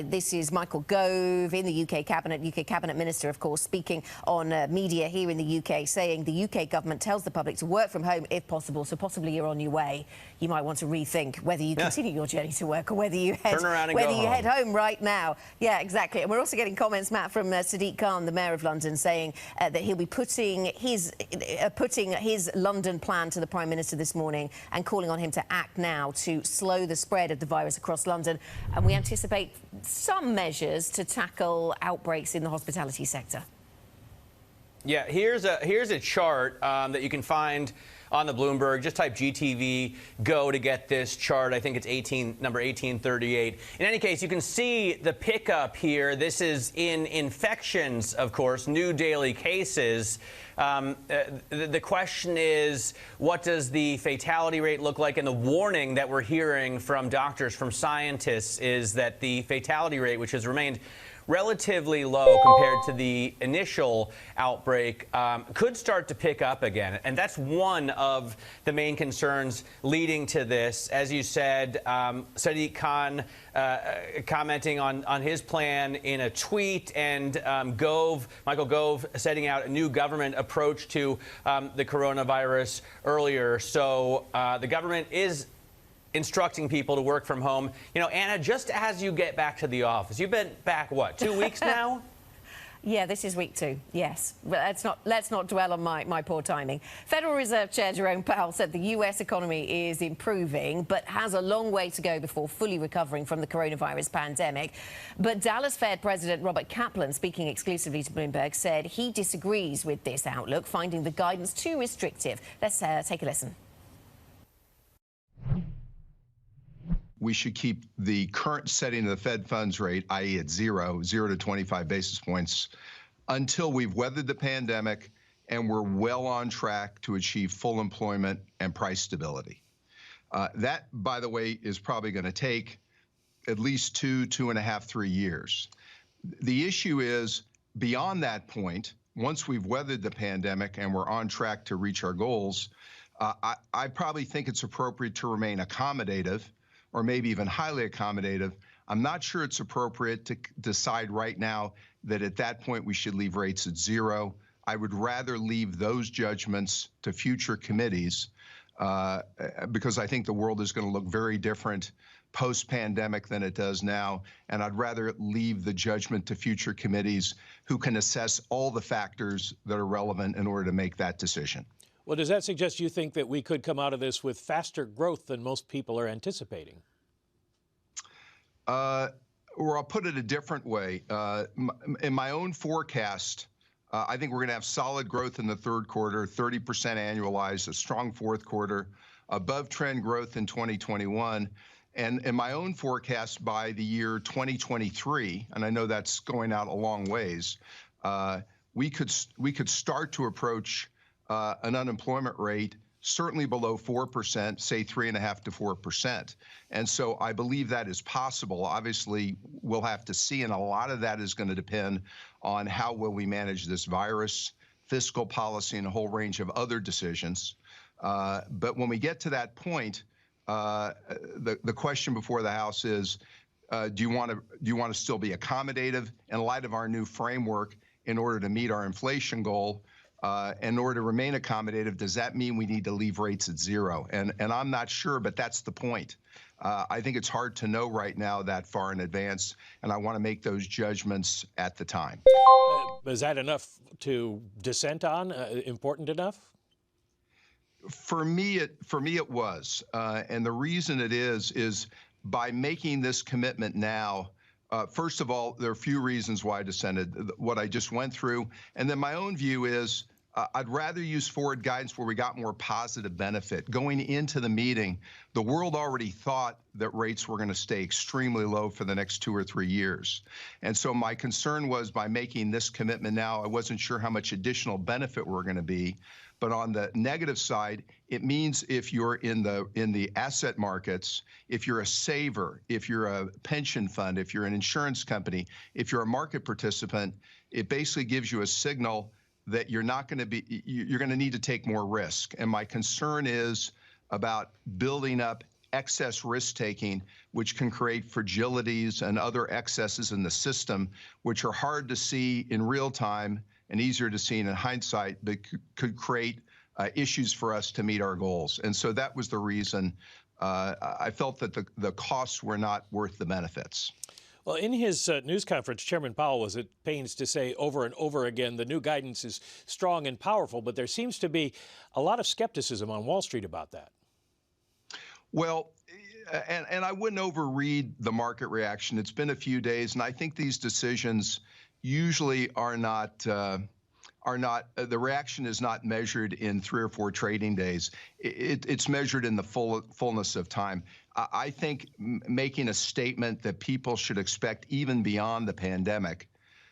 This is Michael Gove in the UK Cabinet Minister, of course, speaking on media here in the UK, saying the UK government tells the public to work from home if possible. So possibly you're on your way. You might want to rethink whether you continue your journey to work or whether you head home right now. Yeah, exactly. And we're also getting comments, Matt, from Sadiq Khan, the Mayor of London, saying that he'll be putting his London plan to the Prime Minister this morning and calling on him to act now to slow the spread of the virus across London. And we anticipate some measures to tackle outbreaks in the hospitality sector. Yeah, here's a chart that you can find on the Bloomberg. Just type GTV Go to get this chart. I think it's number 1838. In any case, you can see the pickup here. This is in infections, of course, new daily cases. The question is, what does the fatality rate look like? And the warning that we're hearing from doctors, from scientists, is that the fatality rate, which has remained relatively low compared to the initial outbreak, could start to pick up again. And that's one of the main concerns leading to this. As you said, Sadiq Khan commenting on his plan in a tweet, and Michael Gove setting out a new government approach to the coronavirus earlier. So the government is instructing people to work from home. You know, Anna, just as you get back to the office, you've been back, what, 2 weeks now? Yeah, this is week 2, yes. But let's not dwell on my poor timing. Federal Reserve Chair Jerome Powell said the U.S. economy is improving, but has a long way to go before fully recovering from the coronavirus pandemic. But Dallas Fed President Robert Kaplan, speaking exclusively to Bloomberg, said he disagrees with this outlook, finding the guidance too restrictive. Let's take a listen. We should keep the current setting of the Fed funds rate, i.e. at 0 to 25 basis points, until we've weathered the pandemic and we're well on track to achieve full employment and price stability. That, by the way, is probably going to take at least 2.5, 3 years. The issue is, beyond that point, once we've weathered the pandemic and we're on track to reach our goals, I probably think it's appropriate to remain accommodative, or maybe even highly accommodative. I'm not sure it's appropriate to decide right now that at that point we should leave rates at 0. I would rather leave those judgments to future committees because I think the world is going to look very different post-pandemic than it does now, and I'd rather leave the judgment to future committees who can assess all the factors that are relevant in order to make that decision. Well, does that suggest you think that we could come out of this with faster growth than most people are anticipating? Or I'll put it a different way. In my own forecast, I think we're going to have solid growth in the third quarter, 30% annualized, a strong fourth quarter, above trend growth in 2021. And in my own forecast by the year 2023, and I know that's going out a long ways, we could start to approach an unemployment rate certainly below 4%, say 3.5 to 4%. And so I believe that is possible. Obviously, we'll have to see, and a lot of that is going to depend on how well we manage this virus, fiscal policy, and a whole range of other decisions. But when we get to that point, the question before the House is, do you want to still be accommodative in light of our new framework in order to meet our inflation goal? In order to remain accommodative, does that mean we need to leave rates at 0? And I'm not sure, but that's the point. I think it's hard to know right now that far in advance, and I want to make those judgments at the time. Is that enough to dissent on? Important enough? For me, it was, and the reason it is by making this commitment now. First of all, there are a few reasons why I dissented, what I just went through. And then my own view is I'd rather use forward guidance where we got more positive benefit. Going into the meeting, the world already thought that rates were going to stay extremely low for the next 2 or 3 years. And so my concern was by making this commitment now, I wasn't sure how much additional benefit we're going to be. But on the negative side, it means if you're in the asset markets, if you're a saver, if you're a pension fund, if you're an insurance company, if you're a market participant, it basically gives you a signal that you're going to need to take more risk. And my concern is about building up excess risk-taking, which can create fragilities and other excesses in the system, which are hard to see in real time and easier to see in hindsight, but could create issues for us to meet our goals. And so that was the reason I felt that the costs were not worth the benefits. Well, in his news conference, Chairman Powell was at pains to say over and over again, the new guidance is strong and powerful, but there seems to be a lot of skepticism on Wall Street about that. Well, and I wouldn't overread the market reaction. It's been a few days, and I think these decisions usually are not, the reaction is not measured in 3 or 4 trading days. It's measured in the fullness of time. I think making a statement that people should expect even beyond the pandemic,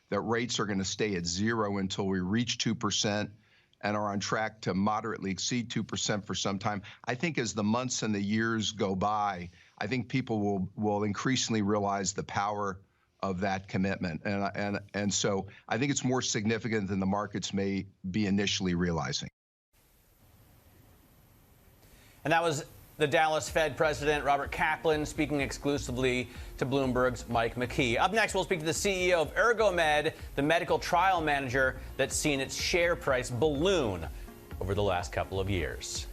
that rates are going to stay at 0 until we reach 2% and are on track to moderately exceed 2% for some time. I think as the months and the years go by, I think people will increasingly realize the power of that commitment. And so I think it's more significant than the markets may be initially realizing. And that was the Dallas Fed President, Robert Kaplan, speaking exclusively to Bloomberg's Mike McKee. Up next, we'll speak to the CEO of Ergomed, the medical trial manager that's seen its share price balloon over the last couple of years.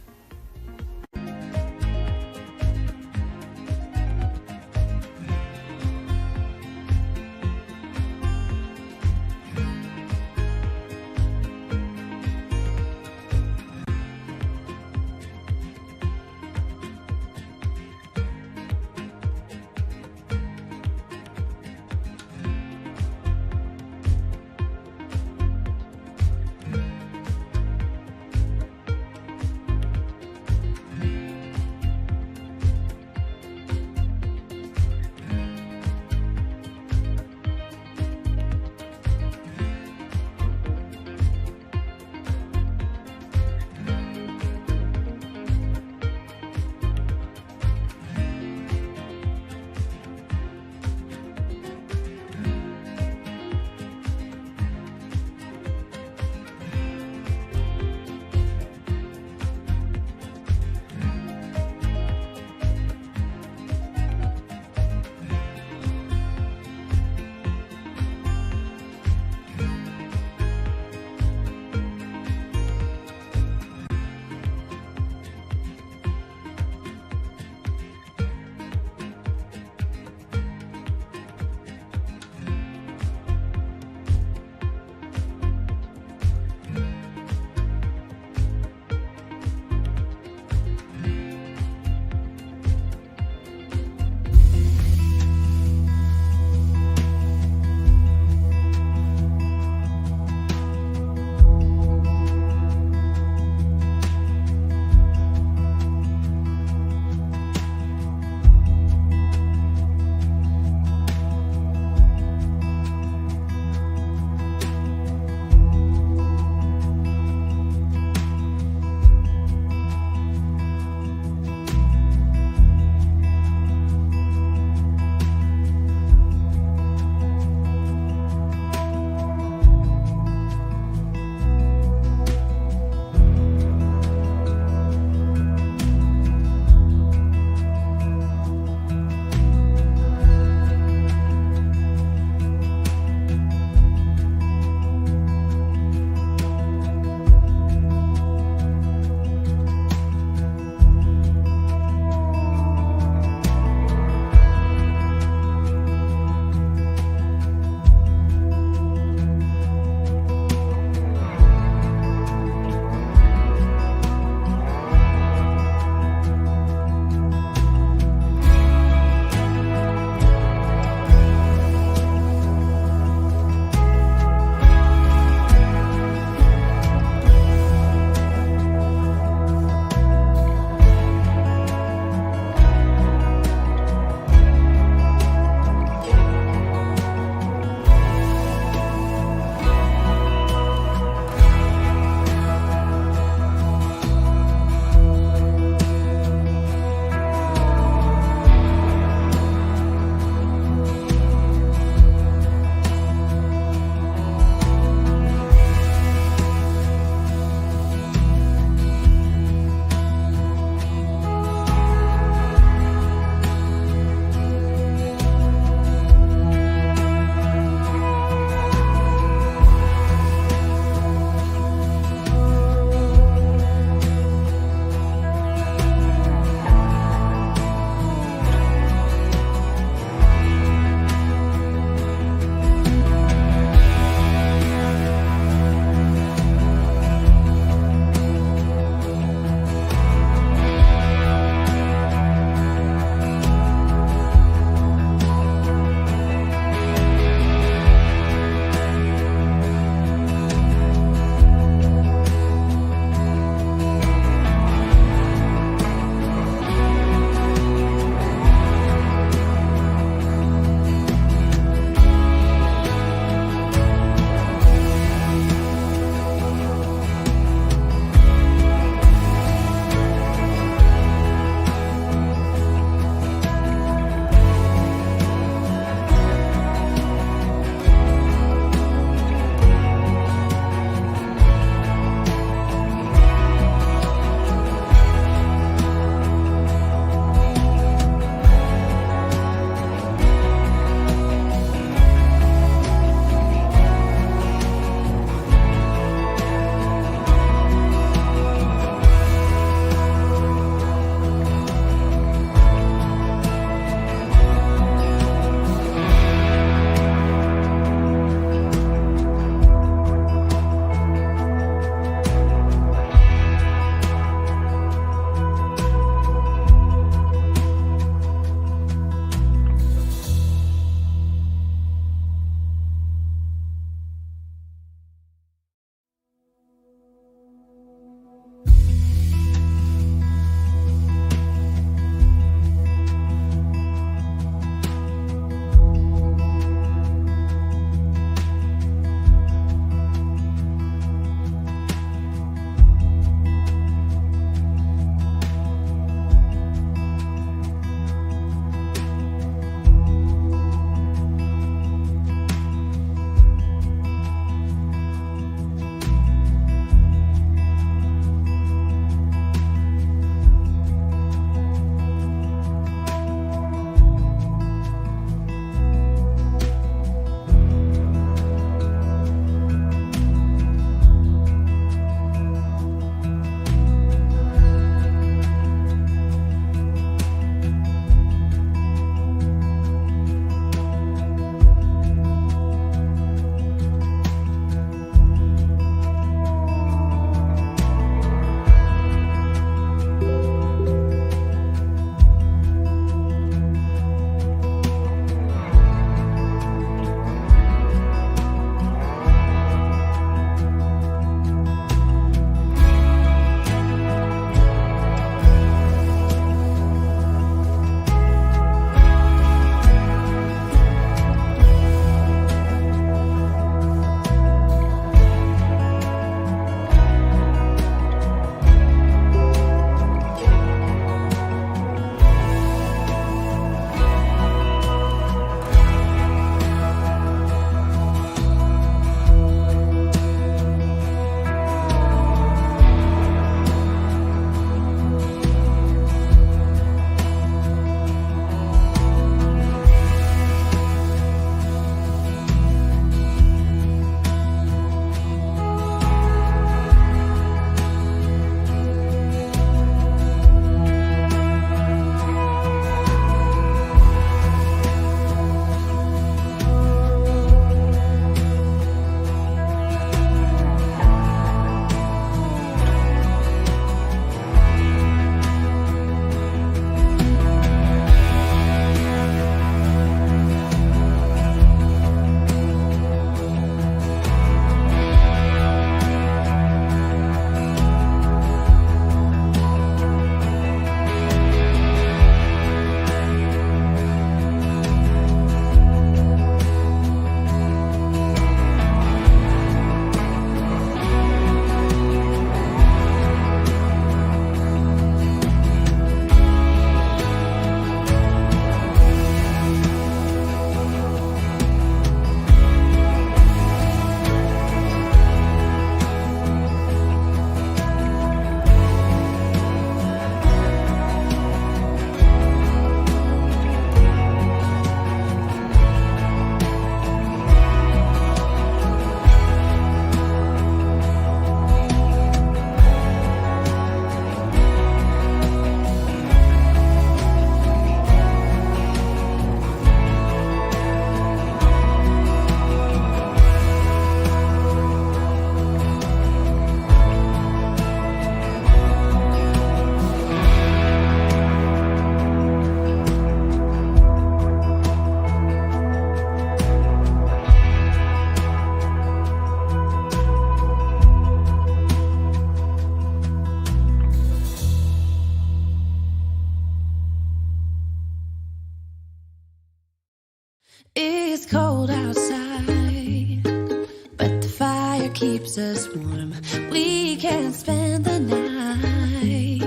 keeps us warm. We can spend the night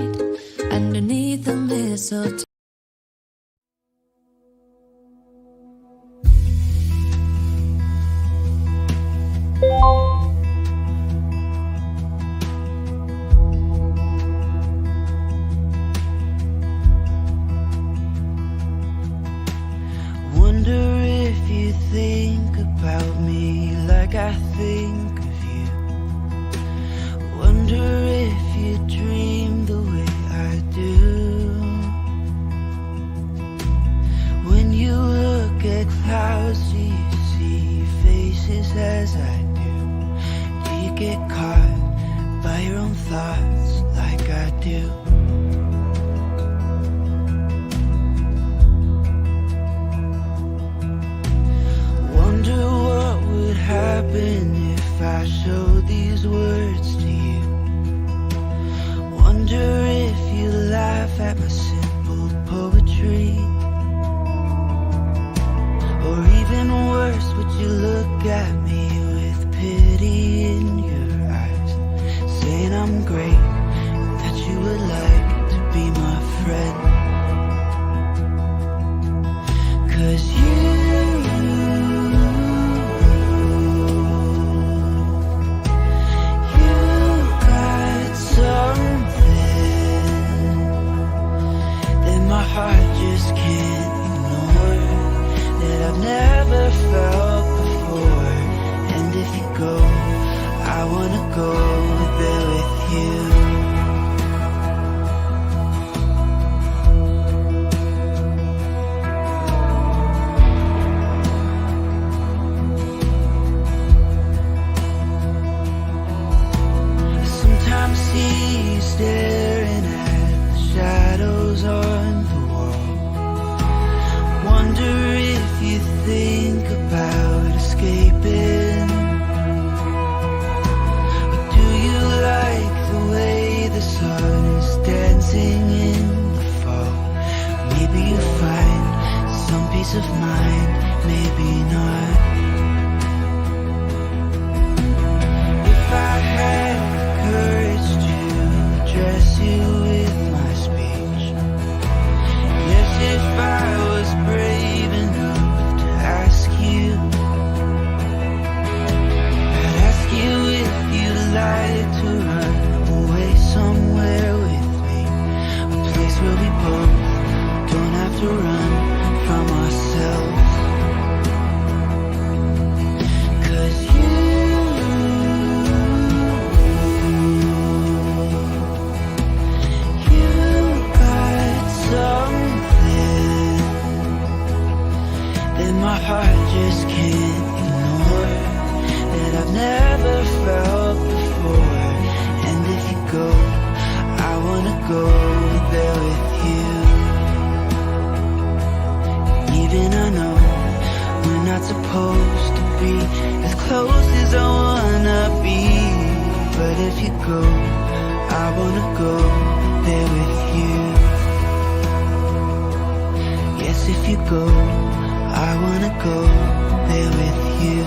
underneath the mistletoe. Wonder if you think about me like I think of you. Wonder if you dream the way I do. When you look at clouds, do you see faces as I do? Do you get caught by your own thoughts like I do? Wonder what would happen if I showed these words to you. Wonder if you laugh at my simple poetry. Or even worse, would you look at me with pity in your eyes, saying I'm great, and that you would like to be my friend? 'Cause you my heart just can't ignore, that I've never felt before. And if you go, I wanna go there with you. I sometimes see you staring at the shadows on the wall. Wonder if you think about escaping. Or do you like the way the sun is dancing in the fall? Maybe you find some peace of mind, maybe not. If I had the courage to address you with my speech, yes, if I was brave enough to ask you, I'd ask you if you'd like to run away somewhere with me, a place where we both don't have to run from ourselves. 'Cause you got something that my heart just can't ignore, that I've never felt before. And if you go, I wanna go there with you. Even I know we're not supposed to be as close as I wanna be, but if you go, I wanna go there with you. Yes, if you go, I wanna go there with you.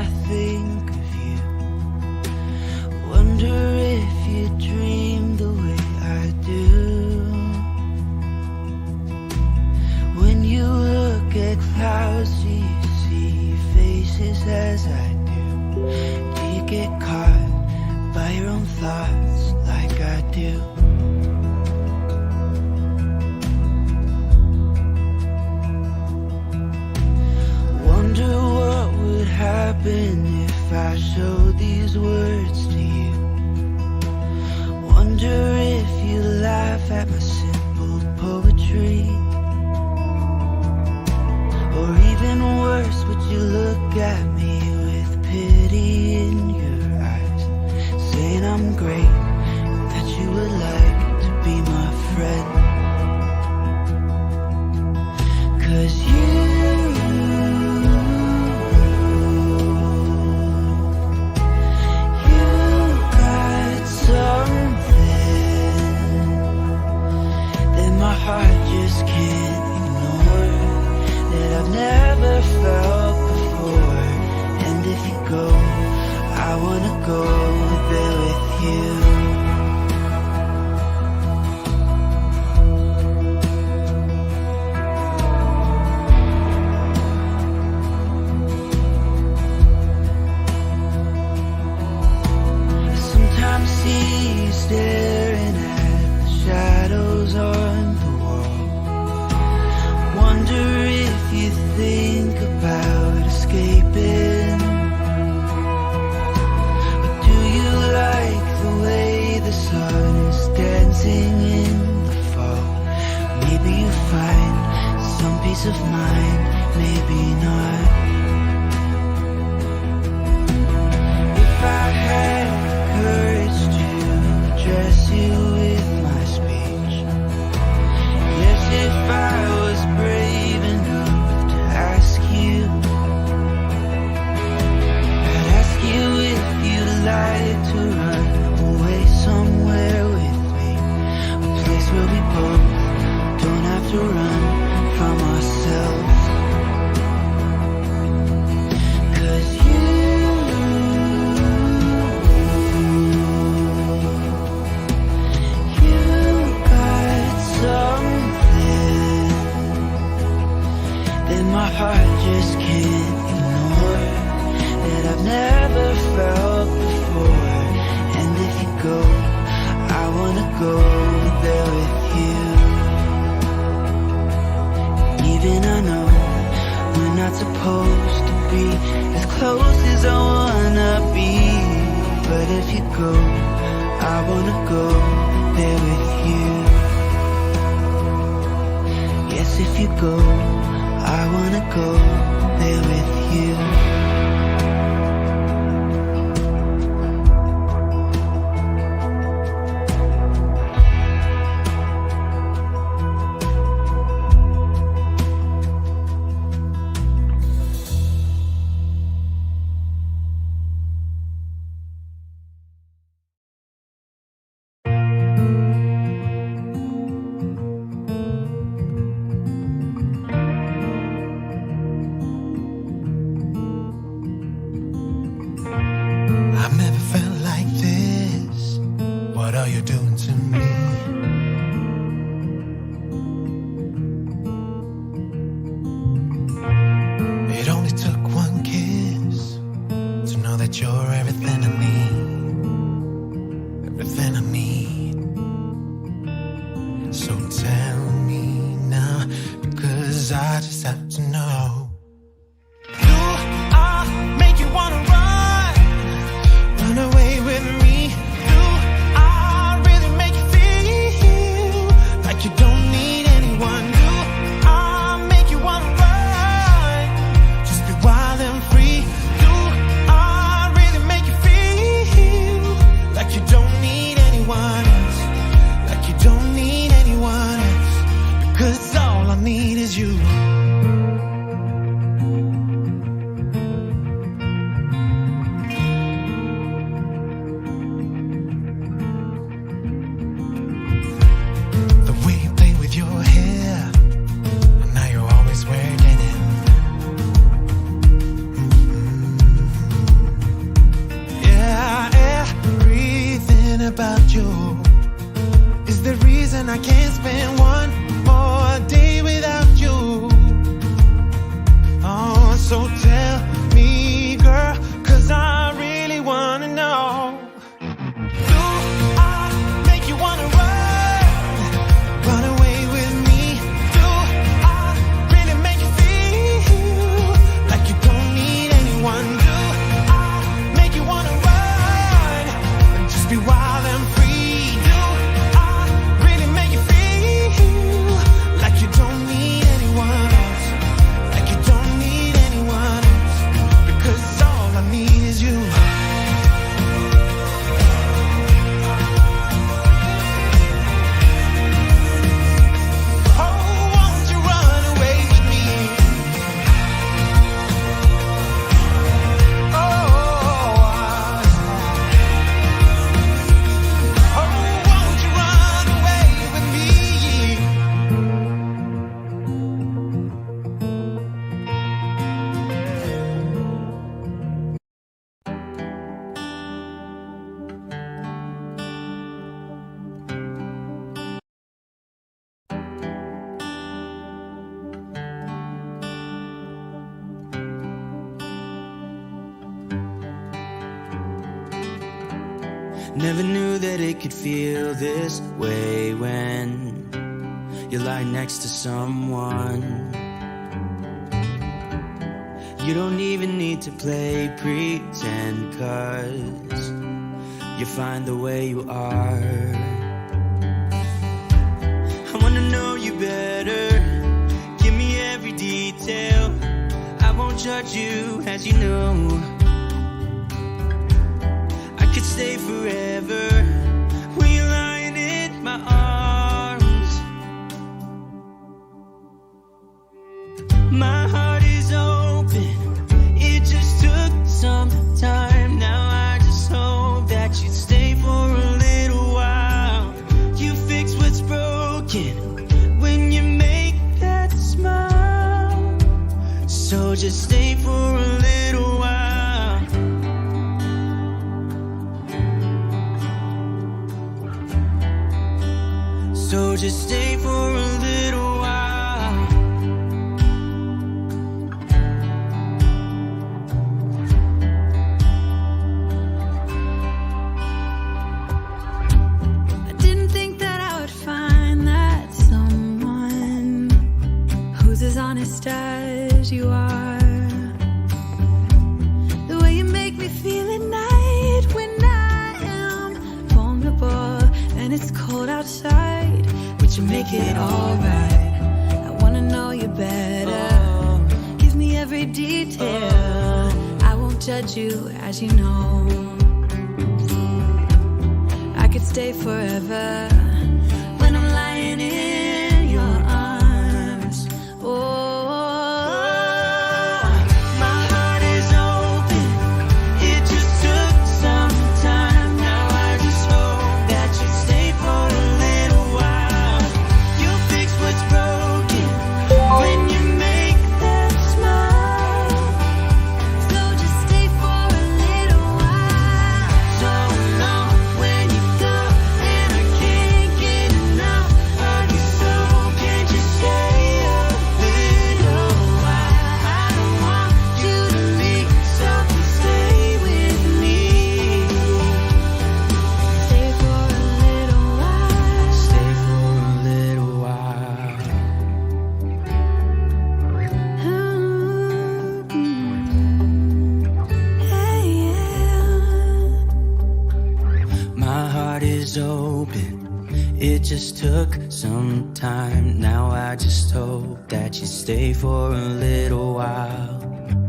I think of you. Wonder if you dream the way I do. When you look at clouds, do you see faces as I do? Do you get caught by your own thoughts like I do? Wonder what would happen if I showed these words to you. Wonder if you laugh at my simple poetry. Or even worse, would you look at me with pity in your eyes, saying I'm great, that you would like to be my friend? 'Cause you got something that my heart just can't ignore, that I've never felt before. And if you go, I wanna go there with you. I sometimes see you staring at the shadows on the wall. Wonder if you think about escaping. But do you like the way the sun is dancing in the fall? Maybe you find some peace of mind, maybe not. If I had courage to address you with my speech, yes, if I was brave enough to ask you, I'd ask you if you'd like to run away somewhere with me, a place where we both don't have to run from ourselves. 'Cause you got something that my heart just can't ignore, that I've never felt before. And if you go, I wanna go there with you. Even I know we're not supposed to be as close as I wanna be, but if you go, I wanna go there with you. Yes, if you go, I wanna go there with you. I've never felt like this. What are you doing to me? It only took one kiss to know that you're everything I need. Everything I need. So tell me now, because I just have to know. Do I make you wanna run away with me? Do I really make you feel like you don't need anyone? Do I make you wanna run, just be wild and free? Do I really make you feel like you don't need anyone else? Like you don't need anyone else? Because all I need is you. Never knew that it could feel this way when you lie next to someone. You don't even need to play pretend, 'cause you find the way you are. I wanna know you better, give me every detail. I won't judge you, as you know. I could stay forever when you're lying in my arms. My heart is open, it just took some time. Now I just hope that you'd stay for a little while. You fix what's broken when you make that smile. So just stay for a little while. So just stay for a little while. I didn't think that I would find that someone who's as honest as you are. The way you make me feel at night when I am vulnerable and it's cold outside, but you make it alright. I wanna know you better, give me every detail. I won't judge you, as you know. I could stay forever when I'm lying in your arms. My heart is open, it just took some time. Now I just hope that you stay for a little while. You'll fix what's broken when you make that smile. So just stay for a little while. So long when you go, and I can't get enough of you. So can't you stay a little while? I don't want you to leave, so stay with me. Stay for a little while. Stay for a little while. My heart is open, it just took some time. Now I just hope that you stay for a little while.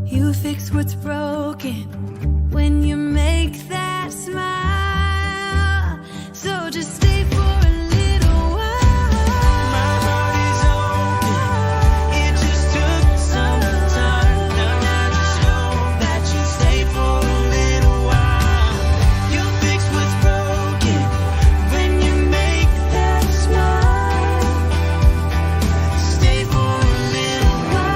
You fix what's broken when you make that smile. So just stay for a little while. My heart is open, it just took some time. Now I just hope that you stay for a little while. You fix what's broken when you make that smile. Stay for a little while.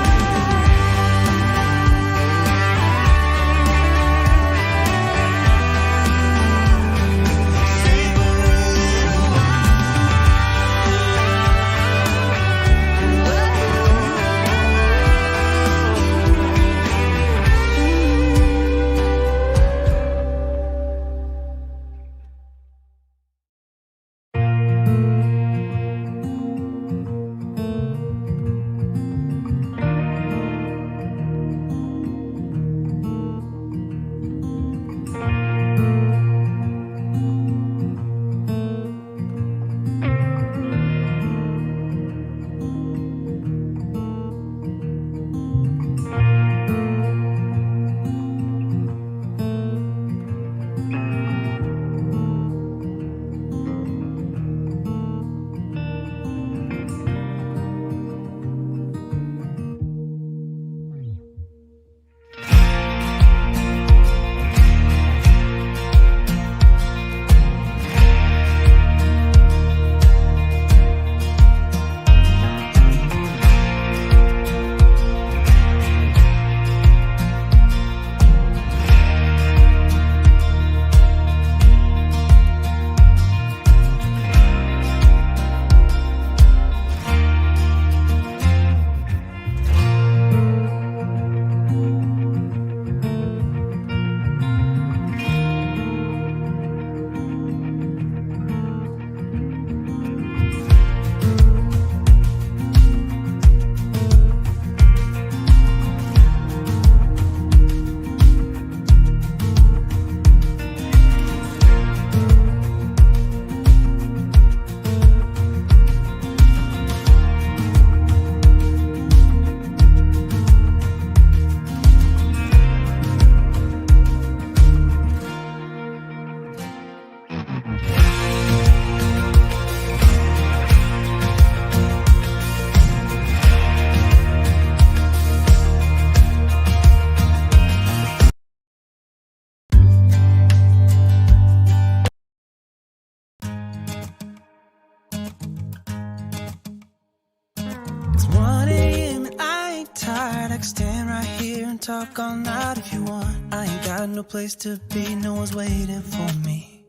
like stand right here and talk all night if you want. I ain't got no place to be, no one's waiting for me.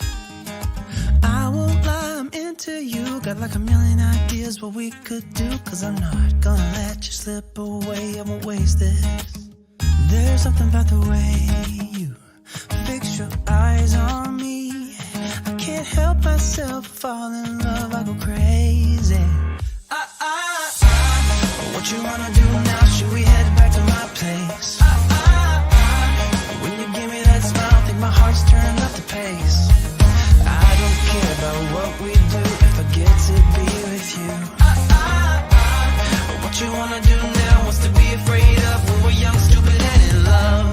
I won't lie, I'm into you. Got like a million ideas what we could do. Cause I'm not gonna let you slip away, I won't waste this. There's something about the way you fix your eyes on me. I can't help myself, fall in love, I go crazy. What you wanna do now? Should we head back to my place? When you give me that smile, I think my heart's turning up the pace. I don't care about what we do if I get to be with you. What you wanna do now? What's to be afraid of when we're young, stupid, and in love?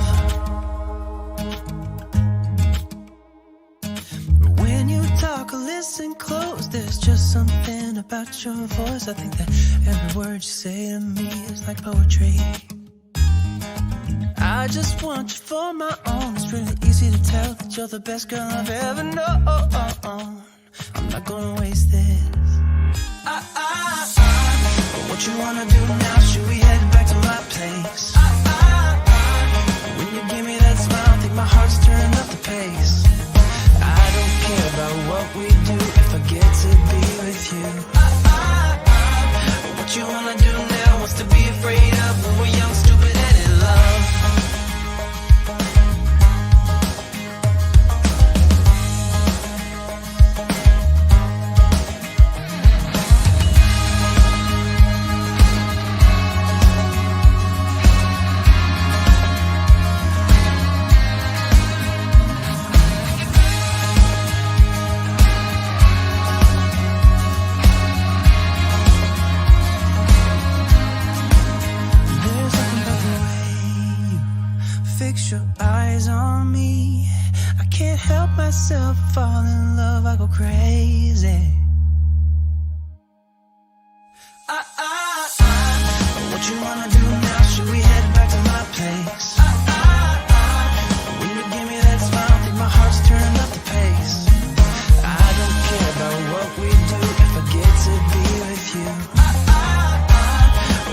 When you talk or listen close, there's just something about your voice. I think that every word you say to me is like poetry. I just want you for my own. It's really easy to tell that you're the best girl I've ever known. I'm not gonna waste this. What you wanna do now? Should we head back to my place? When you give me that smile, I think my heart's turning up the pace. I don't care about what we do if I get to be with you. What you wanna do now? What's to be afraid of when we're young, stupid, and in love? Fix your eyes on me. I can't help myself, fall in love, I go crazy. What you wanna do now? Should we head back to my place? When you give me that smile, I think my heart's turning up the pace. I don't care about what we do if I get to be with you.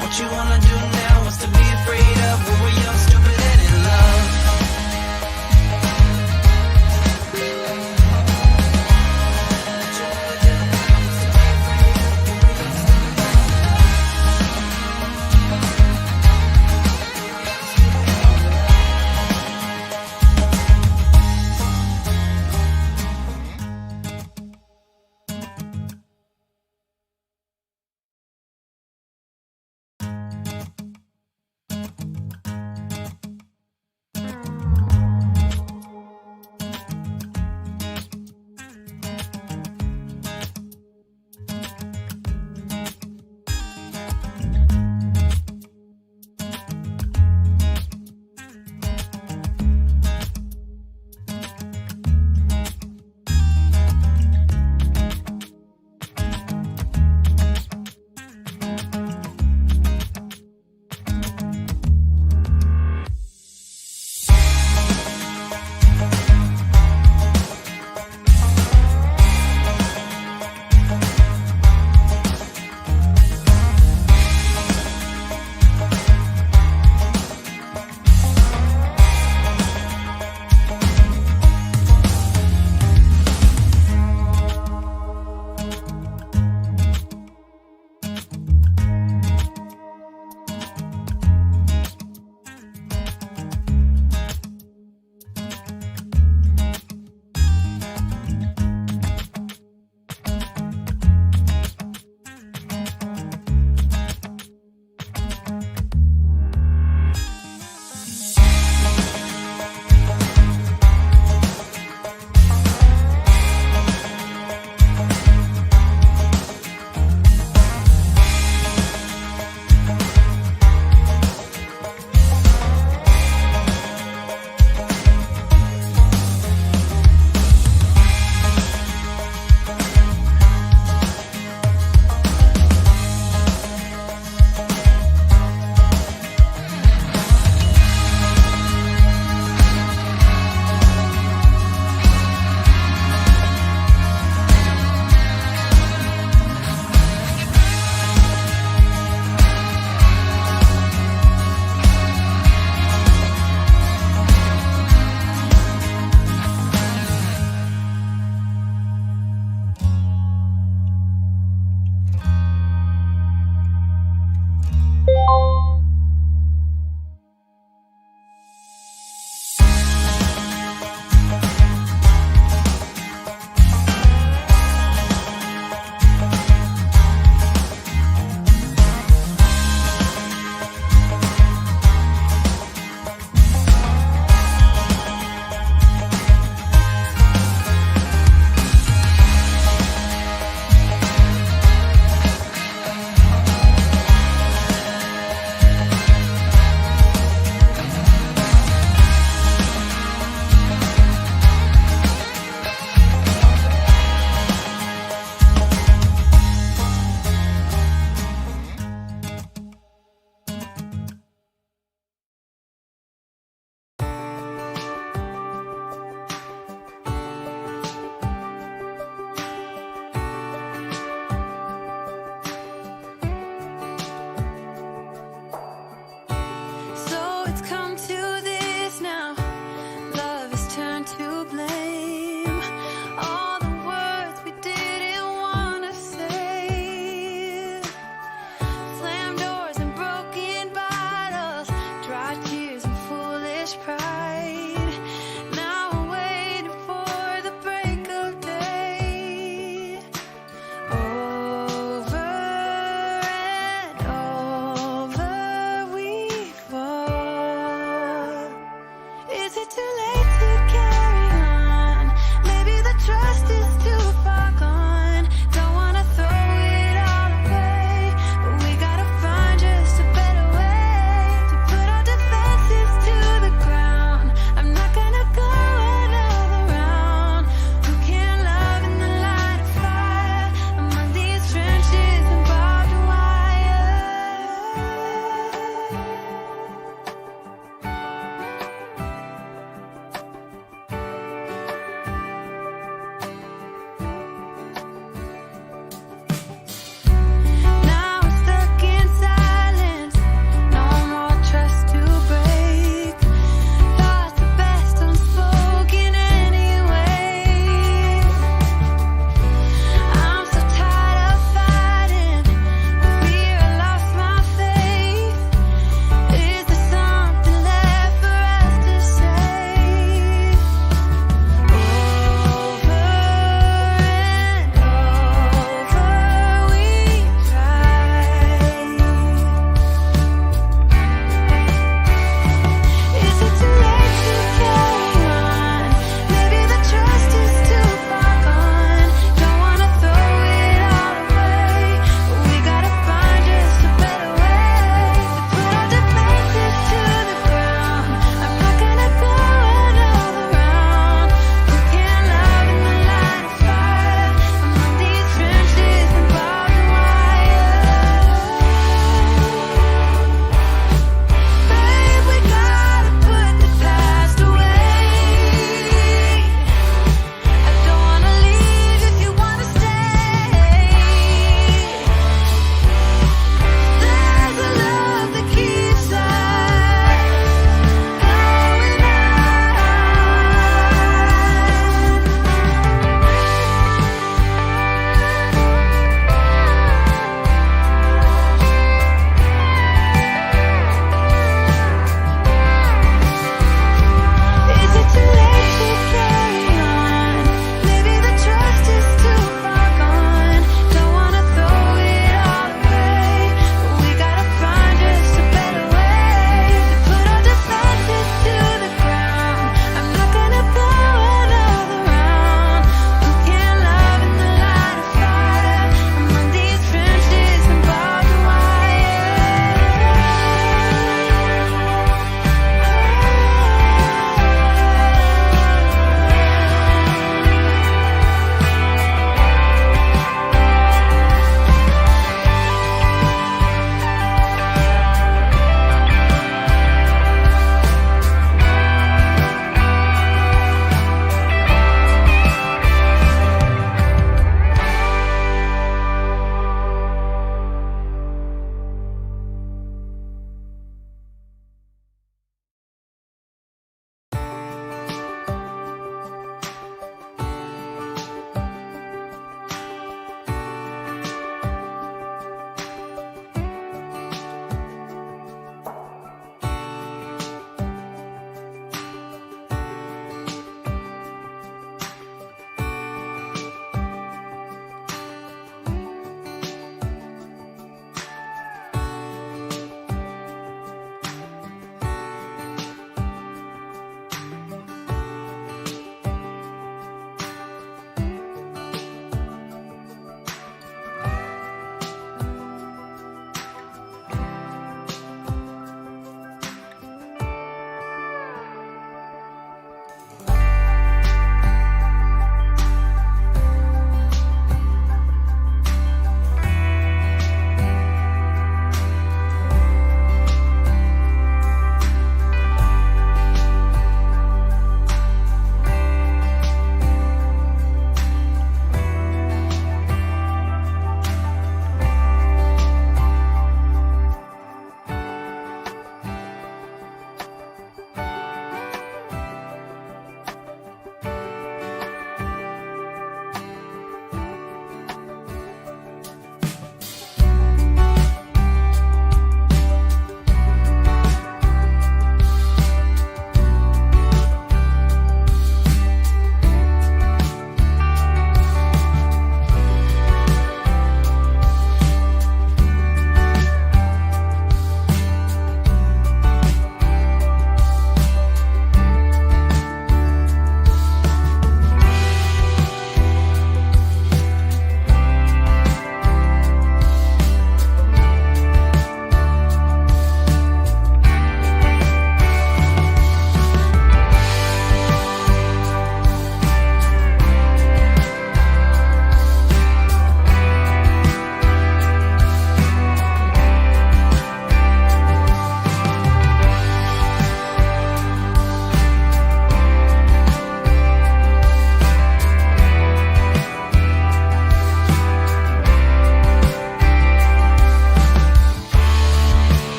What you wanna do now? What's to be afraid of when we're young, stupid, and in love?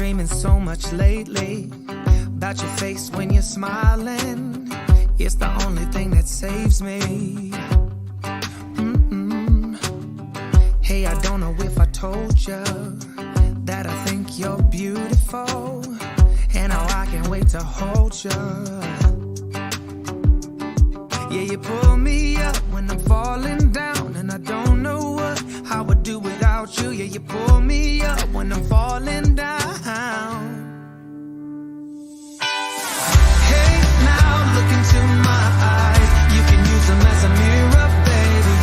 dreaming so much lately about your face when you're smiling. It's the only thing that saves me. Hey, I don't know if I told you that I think you're beautiful, and how I can't wait to hold you. Yeah, you pull me up when I'm falling down, and I don't know what I would do without you. Yeah, you pull me up when I'm falling down. Hey, now look into my eyes. You can use them as a mirror, baby.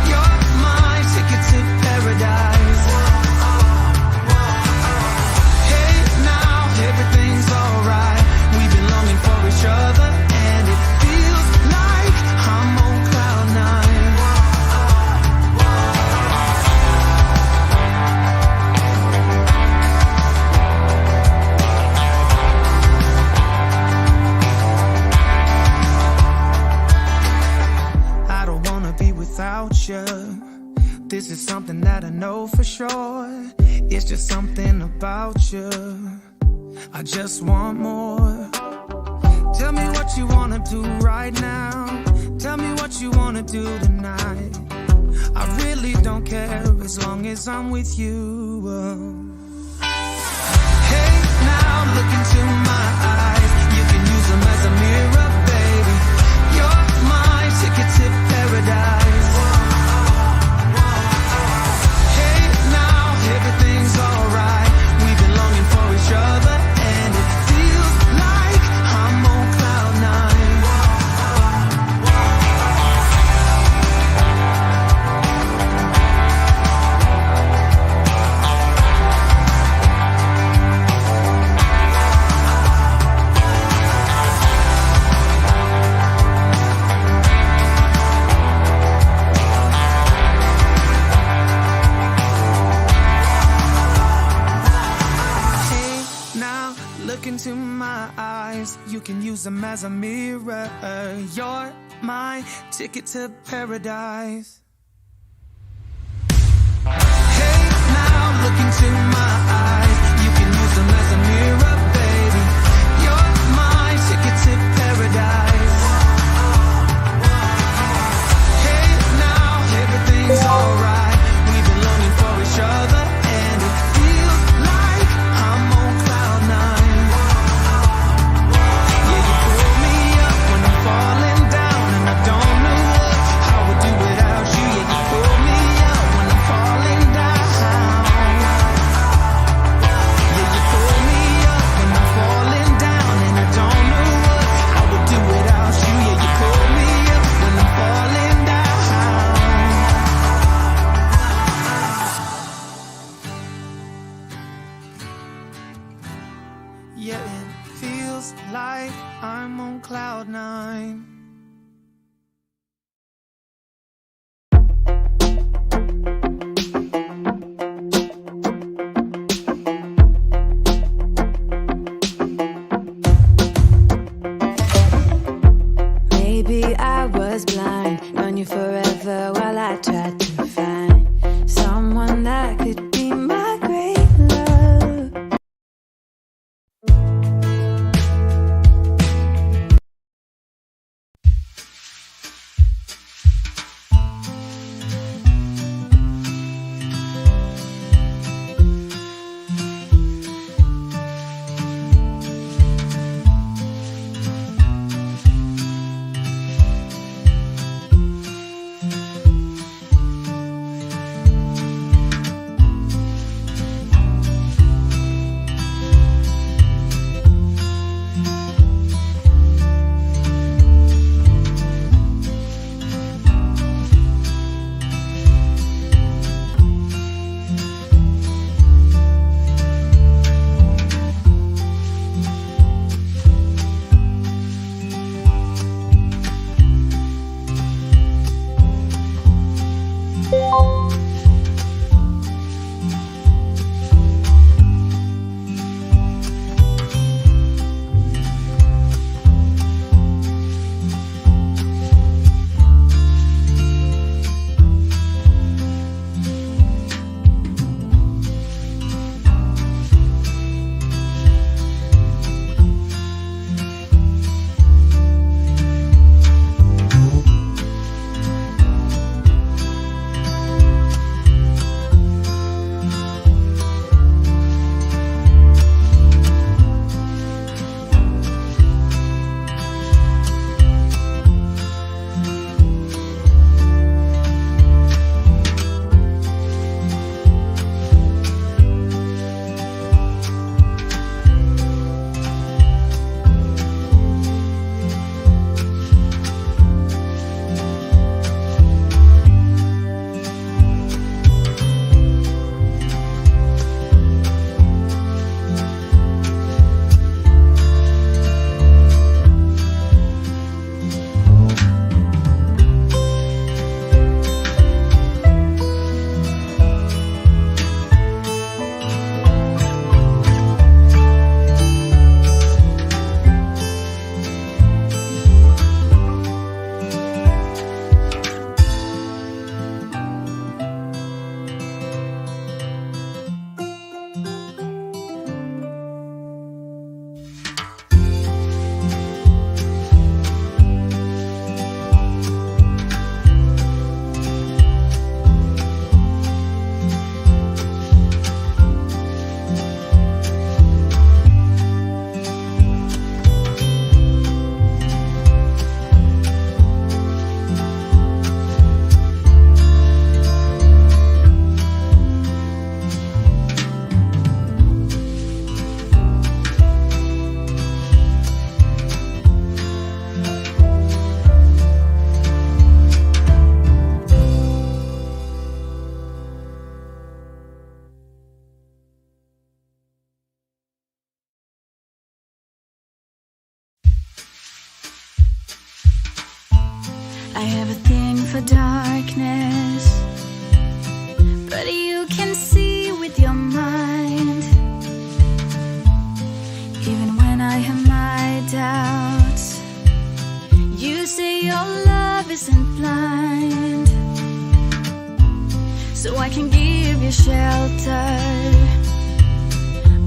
You're my ticket to paradise. Hey, now everything's alright. We've been longing for each other, and it feels like I'm on cloud nine. I don't wanna be without you. This is something that I know for sure. It's just something about you. I just want more. Tell me what you wanna do right now. Tell me what you wanna do tonight. I really don't care as long as I'm with you. Hey, now look into my eyes. You can use them as a mirror, baby. You're my ticket to paradise. Hey, now everything's alright. We've been longing for each other, and it feels like I'm on cloud nine. Hey, now look into my eyes. You can use them as a mirror. You're my ticket to paradise. Hey, now look into my eyes. You can use them as a mirror, baby. You're my ticket to paradise. Hey, now everything's alright. We've been longing for each other, and it feels like I'm on cloud nine. Yeah, you pull me up when I'm falling down, and I don't know what I would do without you. Yeah, you pull me up when I'm falling down. Yeah, you pull me up when I'm falling down, and I don't know what I would do without you. Yeah, you pull me up when I'm falling down. Yeah, it feels like I'm on cloud nine. Maybe I was blind, known you forever while I tried to find someone that could be my great love. your shelter,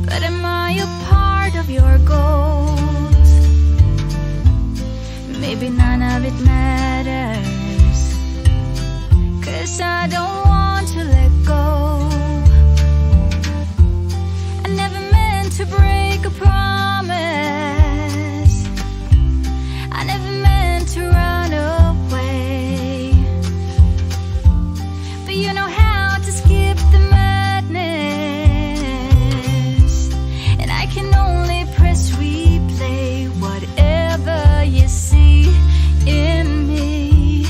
but am I a part of your goals? Maybe none of it matters, 'cause I don't want to let go. I never meant to break a promise, I never meant to run away, but you know how to skip the madness, and I can only press replay. Whatever you see in me,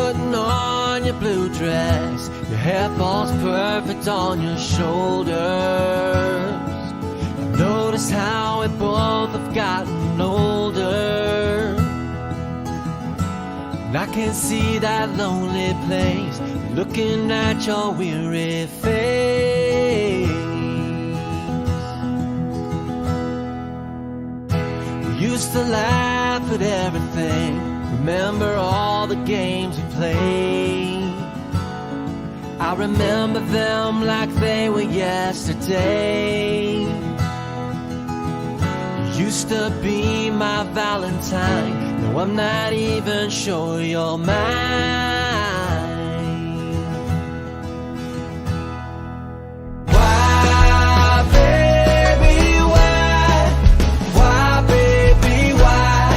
putting on your blue dress. Your hair falls perfect on your shoulders. I've noticed how we both have gotten older. And I can see that lonely place, looking at your weary face. We used to laugh at everything, remember all the games we played. I remember them like they were yesterday. You used to be my Valentine, no, I'm not even sure you're mine. Why, baby, why? Why, baby, why?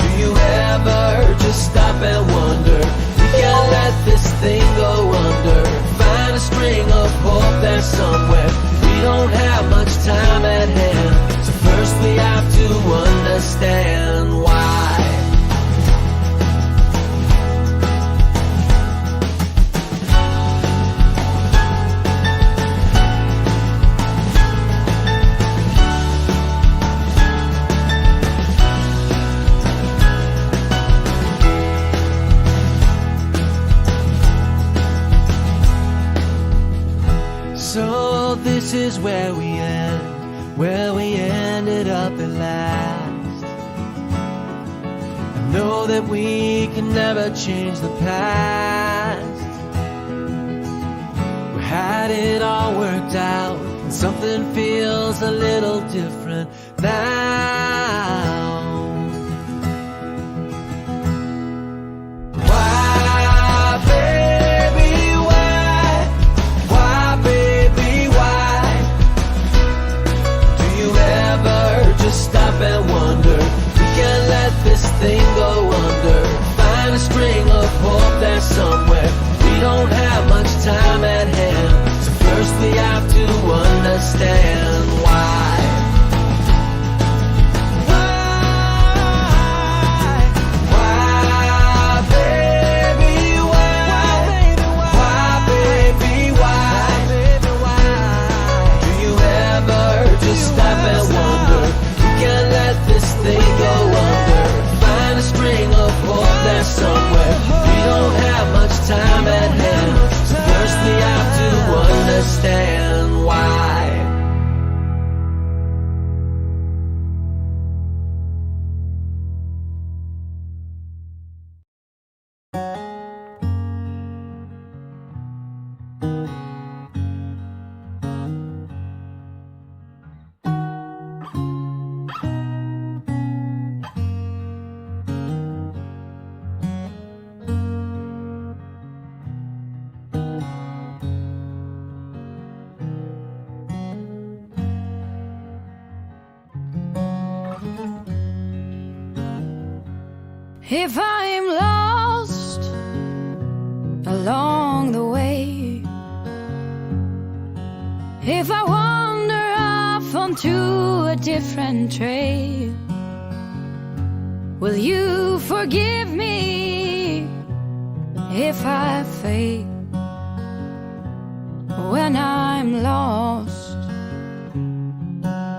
Do you ever just stop and wonder? We can't let this thing go under. Find a string of hope there somewhere. We don't have much time at hand, so first we have to understand why. So this is where we end, where we ended up at last. I know that we can never change the past. We had it all worked out, and something feels a little different now. Stop and wonder, we can't let this thing go under. Find a string of hope there somewhere. We don't have much time at hand, so first we have to understand why. Stop and wonder, can't let this thing go under. Find a string of hope there somewhere. We don't have much time at hand, so first we have to understand why. If I'm lost along the way, if I wander off onto a different trail, will you forgive me if I fail when I'm lost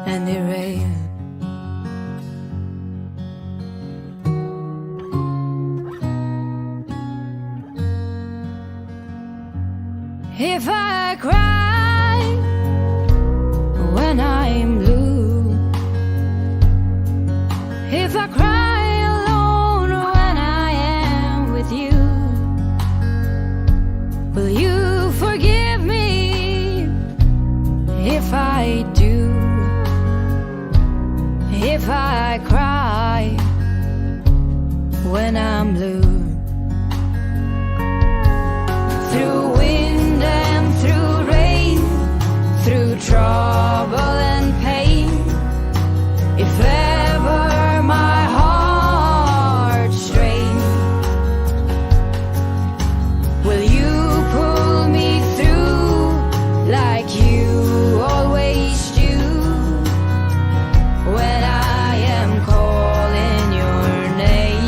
and derailed? If I cry when I'm blue, if I cry alone when I am with you, will you forgive me if I do? If I cry when I'm blue, through wind and through rain, through trouble and pain, if ever my heart strains, will you pull me through like you always do when I am calling your name?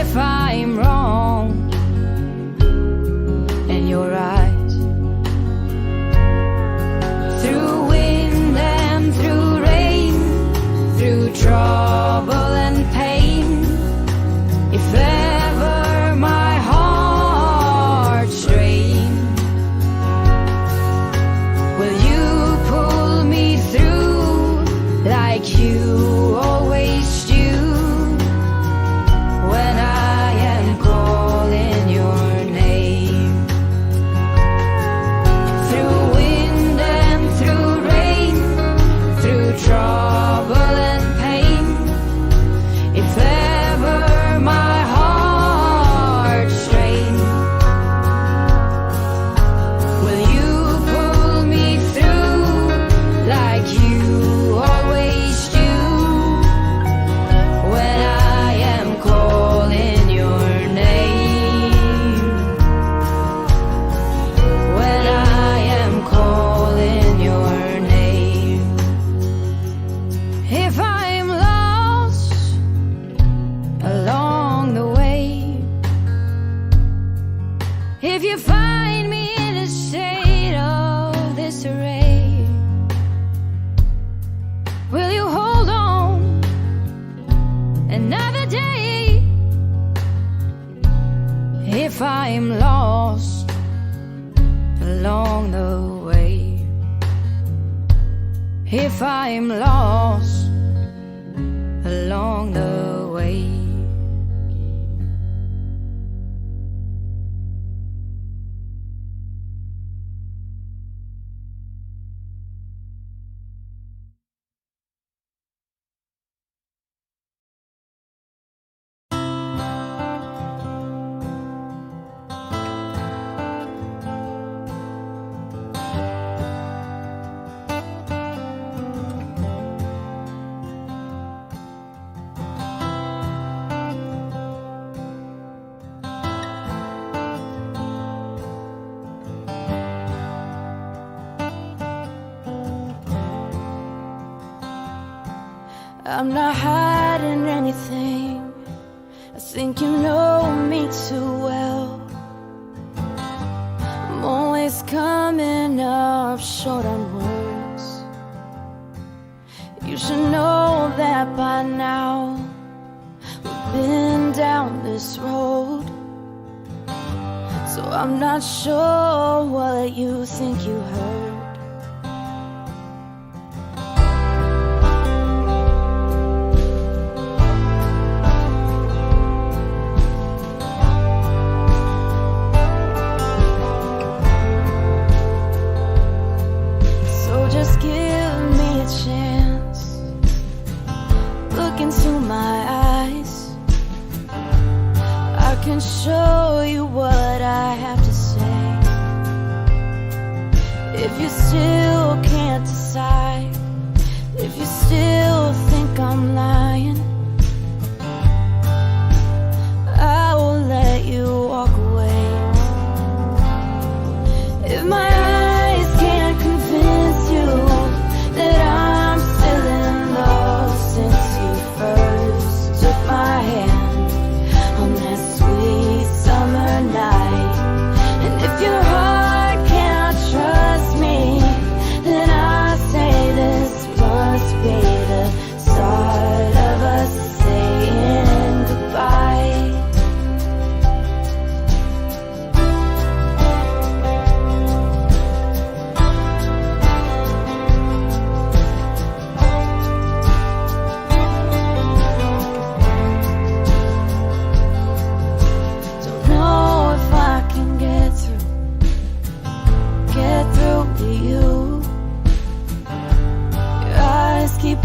if I'm wrong, and you're right. Through wind and through rain, through trouble and pain, if ever my heart strained, will you pull me through like you always do when I am calling your name? Through wind and through rain, through trouble and pain, if ever my heart strained, will you pull me through like you always do when I am calling your name? When I am calling your name. If I'm lost along the way, if you find me in a state of disarray, will you hold on another day? If I'm lost along the way, if I'm lost along the way. I'm not hiding anything. I think you know me too well. I'm always coming up short on words. You should know that by now. We've been down this road, so I'm not sure what you think you heard. Just give me a chance. Look into my eyes. I can show you what I have to say. If you still can't decide, if you still think I'm lying, I will let you walk away. If my eyes can't convince you that I'm still in love since you first took my hand on that sweet summer night, and if your heart can't trust me, then I say this must be the start of us saying goodbye.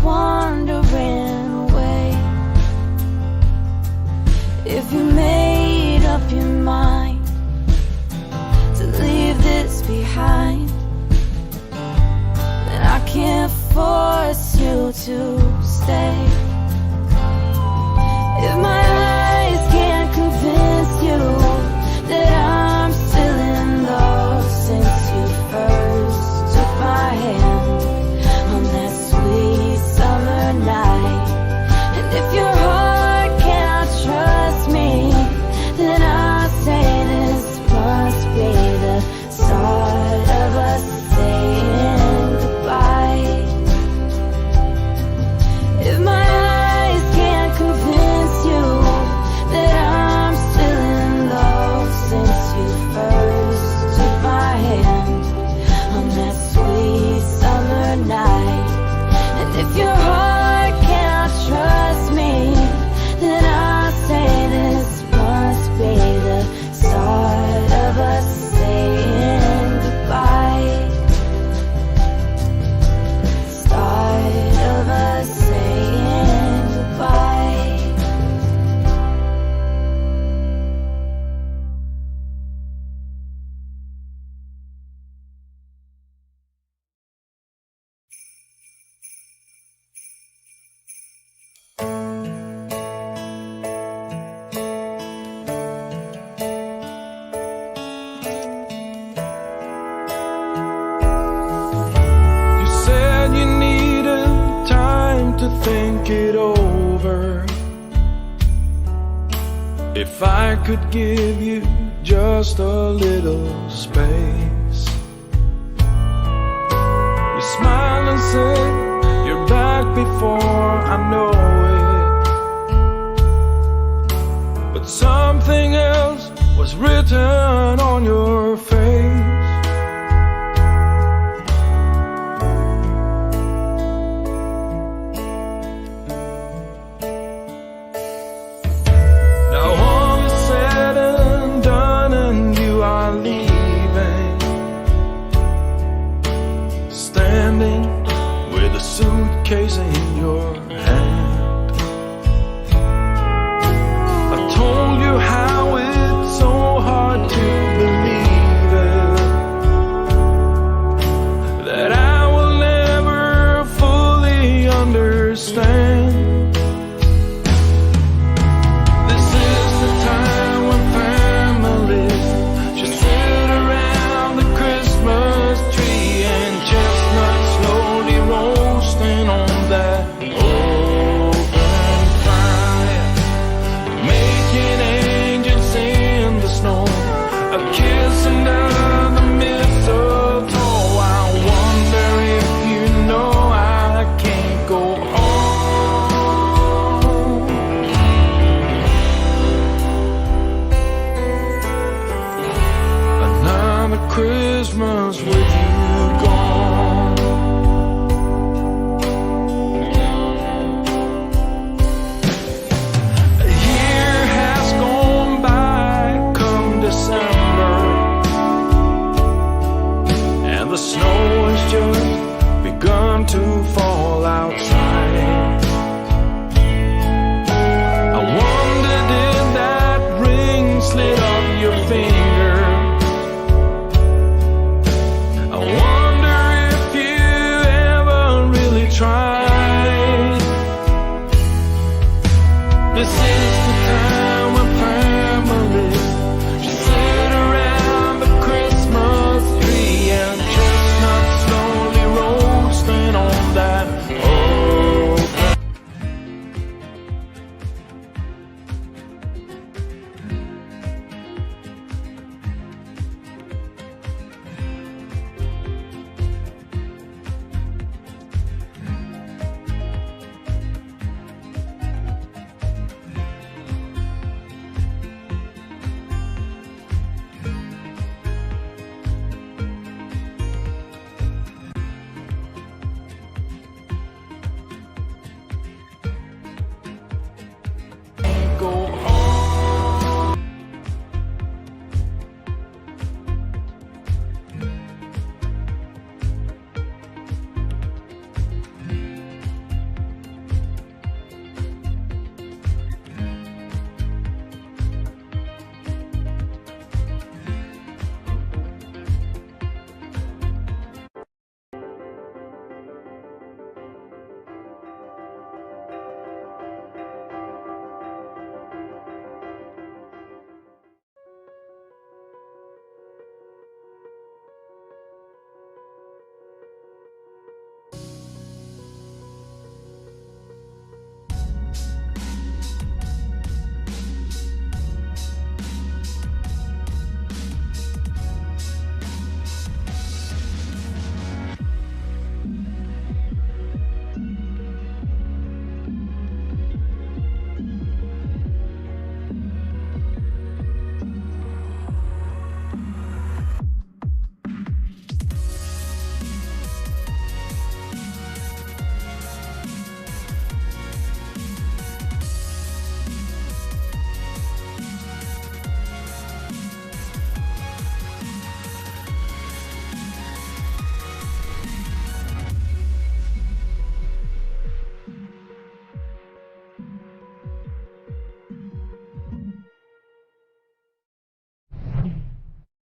Wandering away. If you made up your mind to leave this behind, then I can't force you to stay. If my eyes can't convince you that I'm still in love since you first took my hand on that sweet summer night, and if your heart can't trust me, think it over. If I could give you just a little space. You smile and say you're back before I know it. But something else was written on your face. Suitcase in your hand. I told you how it's so hard to believe it, that I will never fully understand. This is the time when families should sit around the Christmas tree and chestnuts slowly roasting on that open fire, making angels in the snow, a kiss under the mistletoe. I wonder if you know I can't go on another Christmas with you gone. A year has gone by come December, and the snow has just begun to fall outside. I wonder, did that ring slip off your finger? I wonder if you ever really tried. This is the time when families should sit around the Christmas tree and chestnuts slowly roasting on that open. Go on.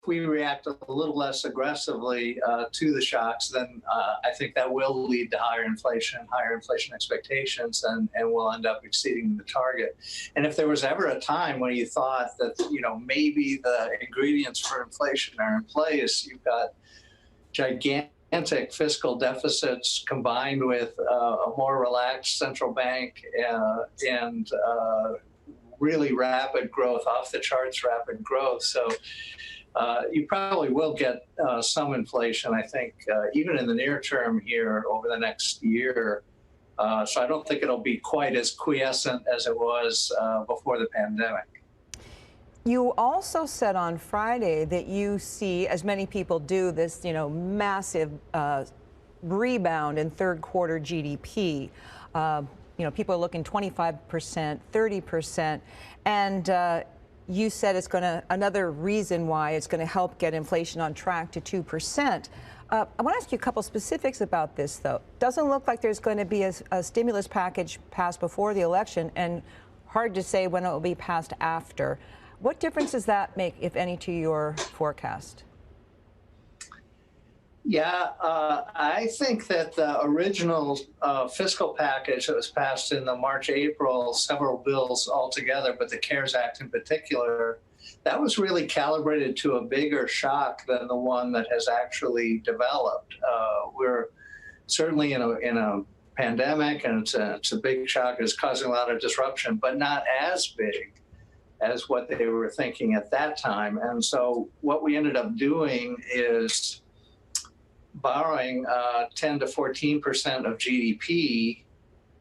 we react a little less aggressively to the shocks, then I think that will lead to higher inflation expectations, and we'll end up exceeding the target. And if there was ever a time when you thought that, you know, maybe the ingredients for inflation are in place, you've got gigantic gigantic fiscal deficits combined with a more relaxed central bank and really rapid growth, off the charts rapid growth. So you probably will get some inflation, I think, even in the near term here over the next year. So I don't think it'll be quite as quiescent as it was before the pandemic. You also said on Friday that you see, as many people do, this massive rebound in third quarter GDP. People are looking 25%, 30%, and you said it's going to, another reason why it's going to help get inflation on track to 2%. I want to ask you a couple specifics about this, though. Doesn't look like there's going to be a stimulus package passed before the election, and hard to say when it will be passed after. What difference does that make, if any, to your forecast? Yeah, I think that the original fiscal package that was passed in the March-April, several bills altogether, but the CARES Act in particular, that was really calibrated to a bigger shock than the one that has actually developed. We're certainly in a pandemic, and it's a big shock. It's causing a lot of disruption, but not as big as what they were thinking at that time. And so what we ended up doing is borrowing 10 to 14% of GDP.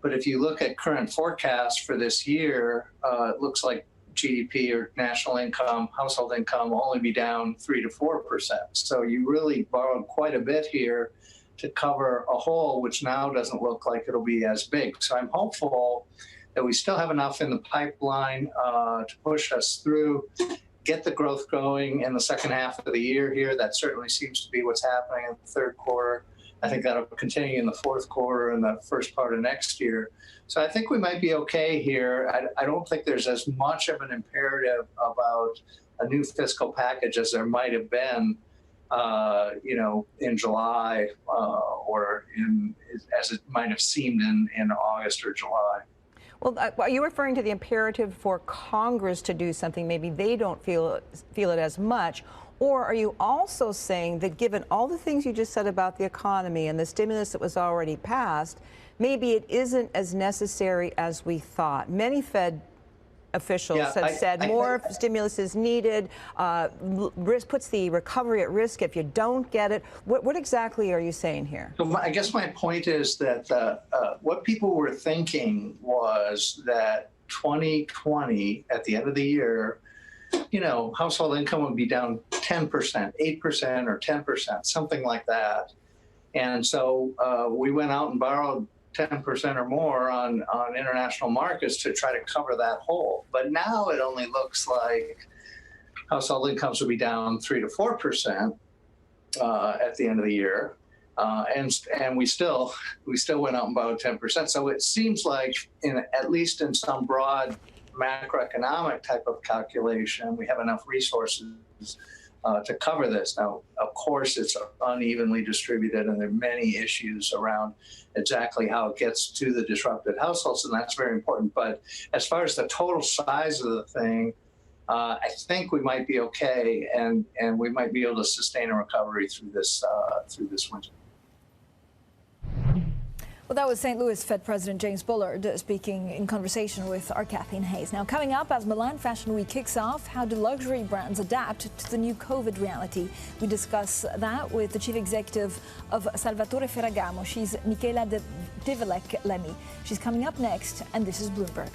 But if you look at current forecasts for this year, it looks like GDP or national income, household income will only be down 3 to 4%. So you really borrowed quite a bit here to cover a hole, which now doesn't look like it'll be as big. So I'm hopeful that we still have enough in the pipeline to push us through, get the growth going in the second half of the year here. That certainly seems to be what's happening in the third quarter. I think that'll continue in the fourth quarter and the first part of next year. So I think we might be okay here. I don't think there's as much of an imperative about a new fiscal package as there might have been, in July or as it might have seemed in August or July. Well, are you referring to the imperative for Congress to do something? Maybe they don't feel it as much. Or are you also saying that given all the things you just said about the economy and the stimulus that was already passed, maybe it isn't as necessary as we thought? Many Fed officials have said more stimulus is needed, puts the recovery at risk if you don't get it. What exactly are you saying here? So I guess my point is that what people were thinking was that 2020, at the end of the year, household income would be down 10%, 8% or 10%, something like that. And so we went out and borrowed 10% or more on international markets to try to cover that hole. But now it only looks like household incomes will be down 3 to 4% at the end of the year. And we still went out and borrowed 10%. So it seems like, at least in some broad macroeconomic type of calculation, we have enough resources to cover this. Now, of course, it's unevenly distributed, and there are many issues around exactly how it gets to the disrupted households, and that's very important. But as far as the total size of the thing, I think we might be okay, and we might be able to sustain a recovery through this winter. Well, that was St. Louis Fed President James Bullard speaking in conversation with our Kathleen Hayes. Now, coming up as Milan Fashion Week kicks off, how do luxury brands adapt to the new COVID reality? We discuss that with the chief executive of Salvatore Ferragamo. She's Michaela Divelec-Lemmy. She's coming up next, and this is Bloomberg.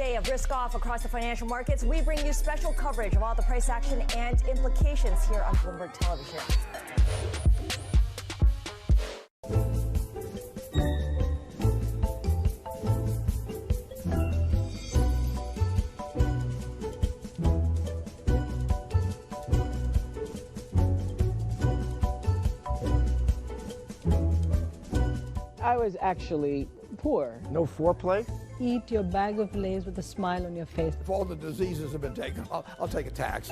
day of risk off across the financial markets, we bring you special coverage of all the price action and implications here on Bloomberg Television. I was actually poor. No foreplay? Eat your bag of Lay's with a smile on your face. If all the diseases have been taken, I'll take a tax.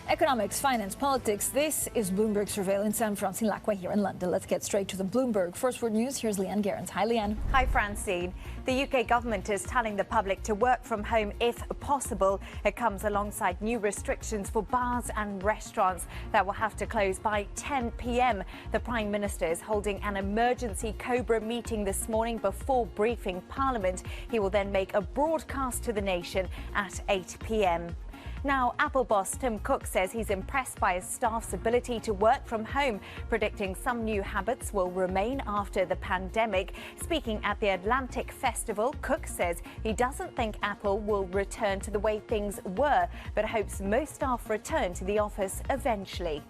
Economics, finance, politics. This is Bloomberg Surveillance. I'm Francine Lacqua here in London. Let's get straight to the Bloomberg First Word News. Here's Leanne Gerrans. Hi, Leanne. Hi, Francine. The UK government is telling the public to work from home if possible. It comes alongside new restrictions for bars and restaurants that will have to close by 10 p.m. The Prime Minister is holding an emergency COBRA meeting this morning before briefing Parliament. He will then make a broadcast to the nation at 8 p.m. Now, Apple boss Tim Cook says he's impressed by his staff's ability to work from home, predicting some new habits will remain after the pandemic. Speaking at the Atlantic Festival, Cook says he doesn't think Apple will return to the way things were, but hopes most staff return to the office eventually.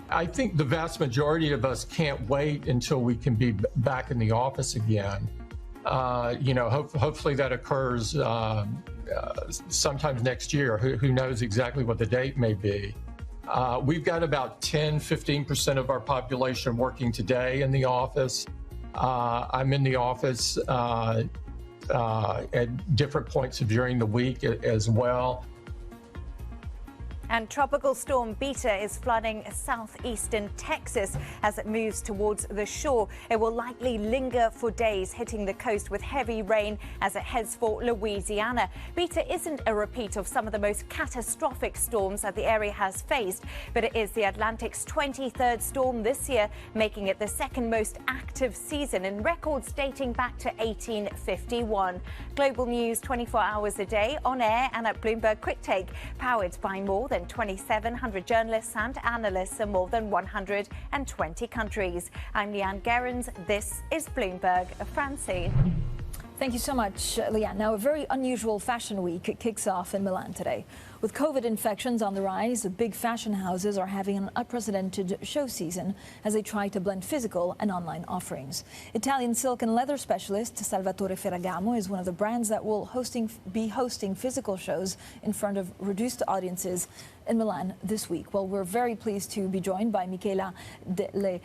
I think the vast majority of us can't wait until we can be back in the office again. Hopefully that occurs sometime next year. Who knows exactly what the date may be. We've got about 10-15% of our population working today in the office. I'm in the office at different points during the week as well. And Tropical Storm Beta is flooding southeastern Texas as it moves towards the shore. It will likely linger for days, hitting the coast with heavy rain as it heads for Louisiana. Beta isn't a repeat of some of the most catastrophic storms that the area has faced, but it is the Atlantic's 23rd storm this year, making it the second most active season in records dating back to 1851. Global news 24 hours a day, on air and at Bloomberg Quick Take, powered by more than 2,700 journalists and analysts in more than 120 countries. I'm Leanne Gerrans. This is Bloomberg. Francine. Thank you so much, Leanne. Now, a very unusual fashion week kicks off in Milan today. With COVID infections on the rise, the big fashion houses are having an unprecedented show season as they try to blend physical and online offerings. Italian silk and leather specialist Salvatore Ferragamo is one of the brands that will be hosting physical shows in front of reduced audiences in Milan this week. Well, we're very pleased to be joined by Michela De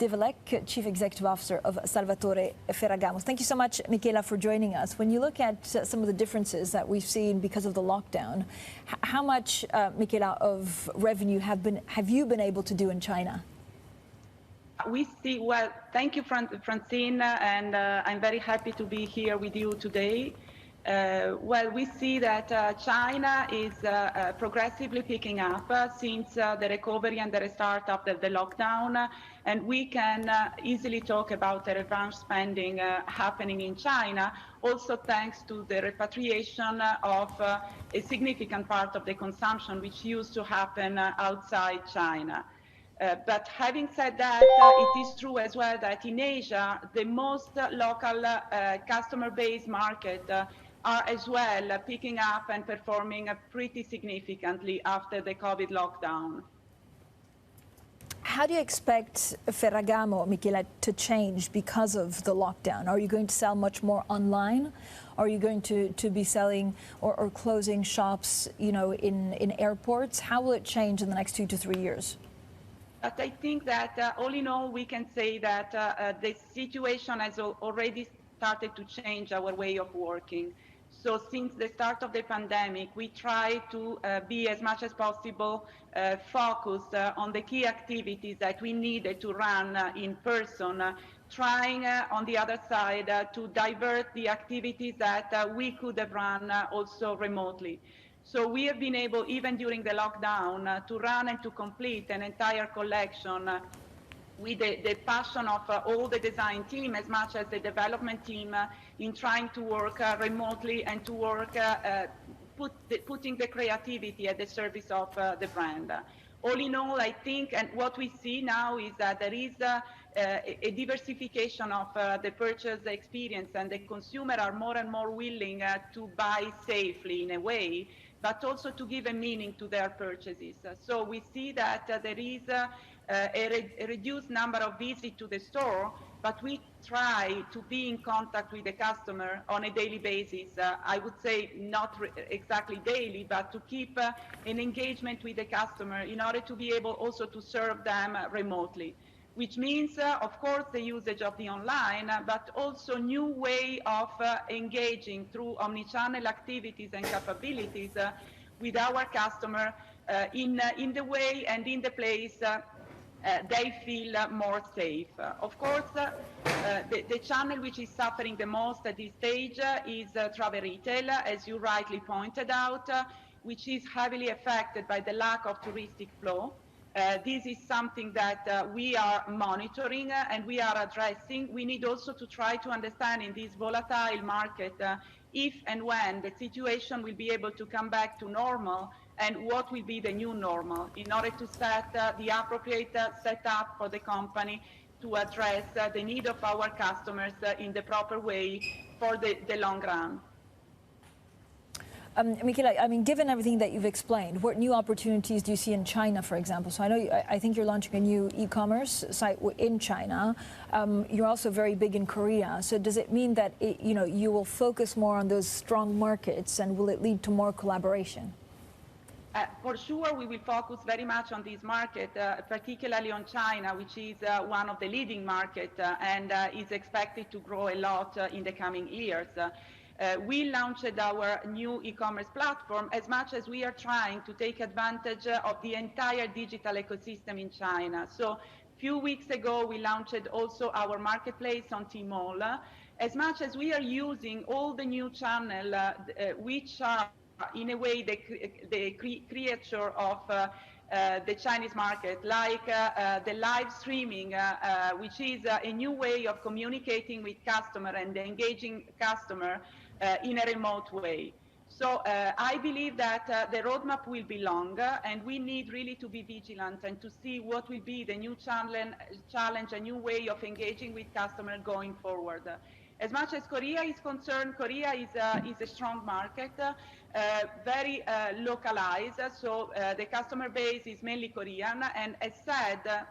Velec, Chief Executive Officer of Salvatore Ferragamo. Thank you so much, Michela, for joining us. When you look at some of the differences that we've seen because of the lockdown, how much, Michela, of revenue have you been able to do in China? We see, well, thank you, Francine, and I'm very happy to be here with you today. We see that China is progressively picking up since the recovery and the restart of the lockdown, and we can easily talk about the revenge spending happening in China, also thanks to the repatriation of a significant part of the consumption which used to happen outside China. But having said that, it is true as well that in Asia, the most local customer-based market are as well picking up and performing pretty significantly after the COVID lockdown. How do you expect Ferragamo, Michela, to change because of the lockdown? Are you going to sell much more online? Are you going to be selling or closing shops, in airports? How will it change in the next 2 to 3 years? But I think that all in all, we can say that the situation has already started to change our way of working. So since the start of the pandemic, we try to be as much as possible focused on the key activities that we needed to run in person, trying on the other side to divert the activities that we could have run also remotely. So we have been able, even during the lockdown, to run and to complete an entire collection with the passion of all the design team as much as the development team in trying to work remotely and to work putting the creativity at the service of the brand. All in all, I think, and what we see now is that there is a diversification of the purchase experience, and the consumer are more and more willing to buy safely in a way, but also to give a meaning to their purchases. So we see that there is a reduced number of visits to the store, but we try to be in contact with the customer on a daily basis. I would say not exactly daily, but to keep an engagement with the customer in order to be able also to serve them remotely, which means, of course, the usage of the online, but also new way of engaging through omnichannel activities and capabilities with our customer in the way and in the place they feel more safe. Of course, the channel which is suffering the most at this stage is travel retail, as you rightly pointed out, which is heavily affected by the lack of touristic flow. This is something that we are monitoring and we are addressing. We need also to try to understand in this volatile market if and when the situation will be able to come back to normal and what will be the new normal in order to set the appropriate setup for the company to address the need of our customers in the proper way for the long run. Michela, I mean, given everything that you've explained, what new opportunities do you see in China, for example? So I know I think you're launching a new e-commerce site in China. You're also very big in Korea. So does it mean that you will focus more on those strong markets, and will it lead to more collaboration? For sure, we will focus very much on this market, particularly on China, which is one of the leading markets and is expected to grow a lot in the coming years. We launched our new e-commerce platform as much as we are trying to take advantage of the entire digital ecosystem in China. So a few weeks ago, we launched also our marketplace on Tmall, as much as we are using all the new channels which are in a way the creature of the Chinese market, like the live streaming, which is a new way of communicating with customer and engaging customer in a remote way. So I believe that the roadmap will be longer, and we need really to be vigilant and to see what will be the new challenge, a new way of engaging with customer going forward. As much as Korea is concerned, Korea is a strong market, very localized, so the customer base is mainly Korean, and as said,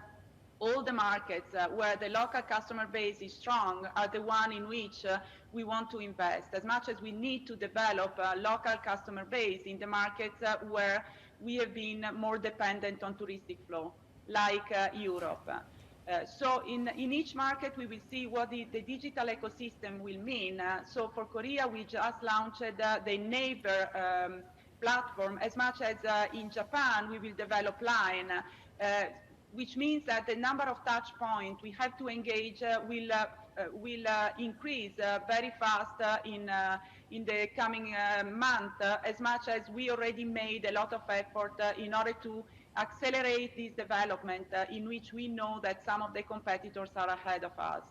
all the markets where the local customer base is strong are the one in which we want to invest, as much as we need to develop a local customer base in the markets where we have been more dependent on touristic flow, like Europe. So in each market, we will see what the digital ecosystem will mean. So for Korea, we just launched the neighbor platform, as much as in Japan, we will develop Line, which means that the number of touch points we have to engage will increase very fast in the coming month, as much as we already made a lot of effort in order to accelerate this development in which we know that some of the competitors are ahead of us.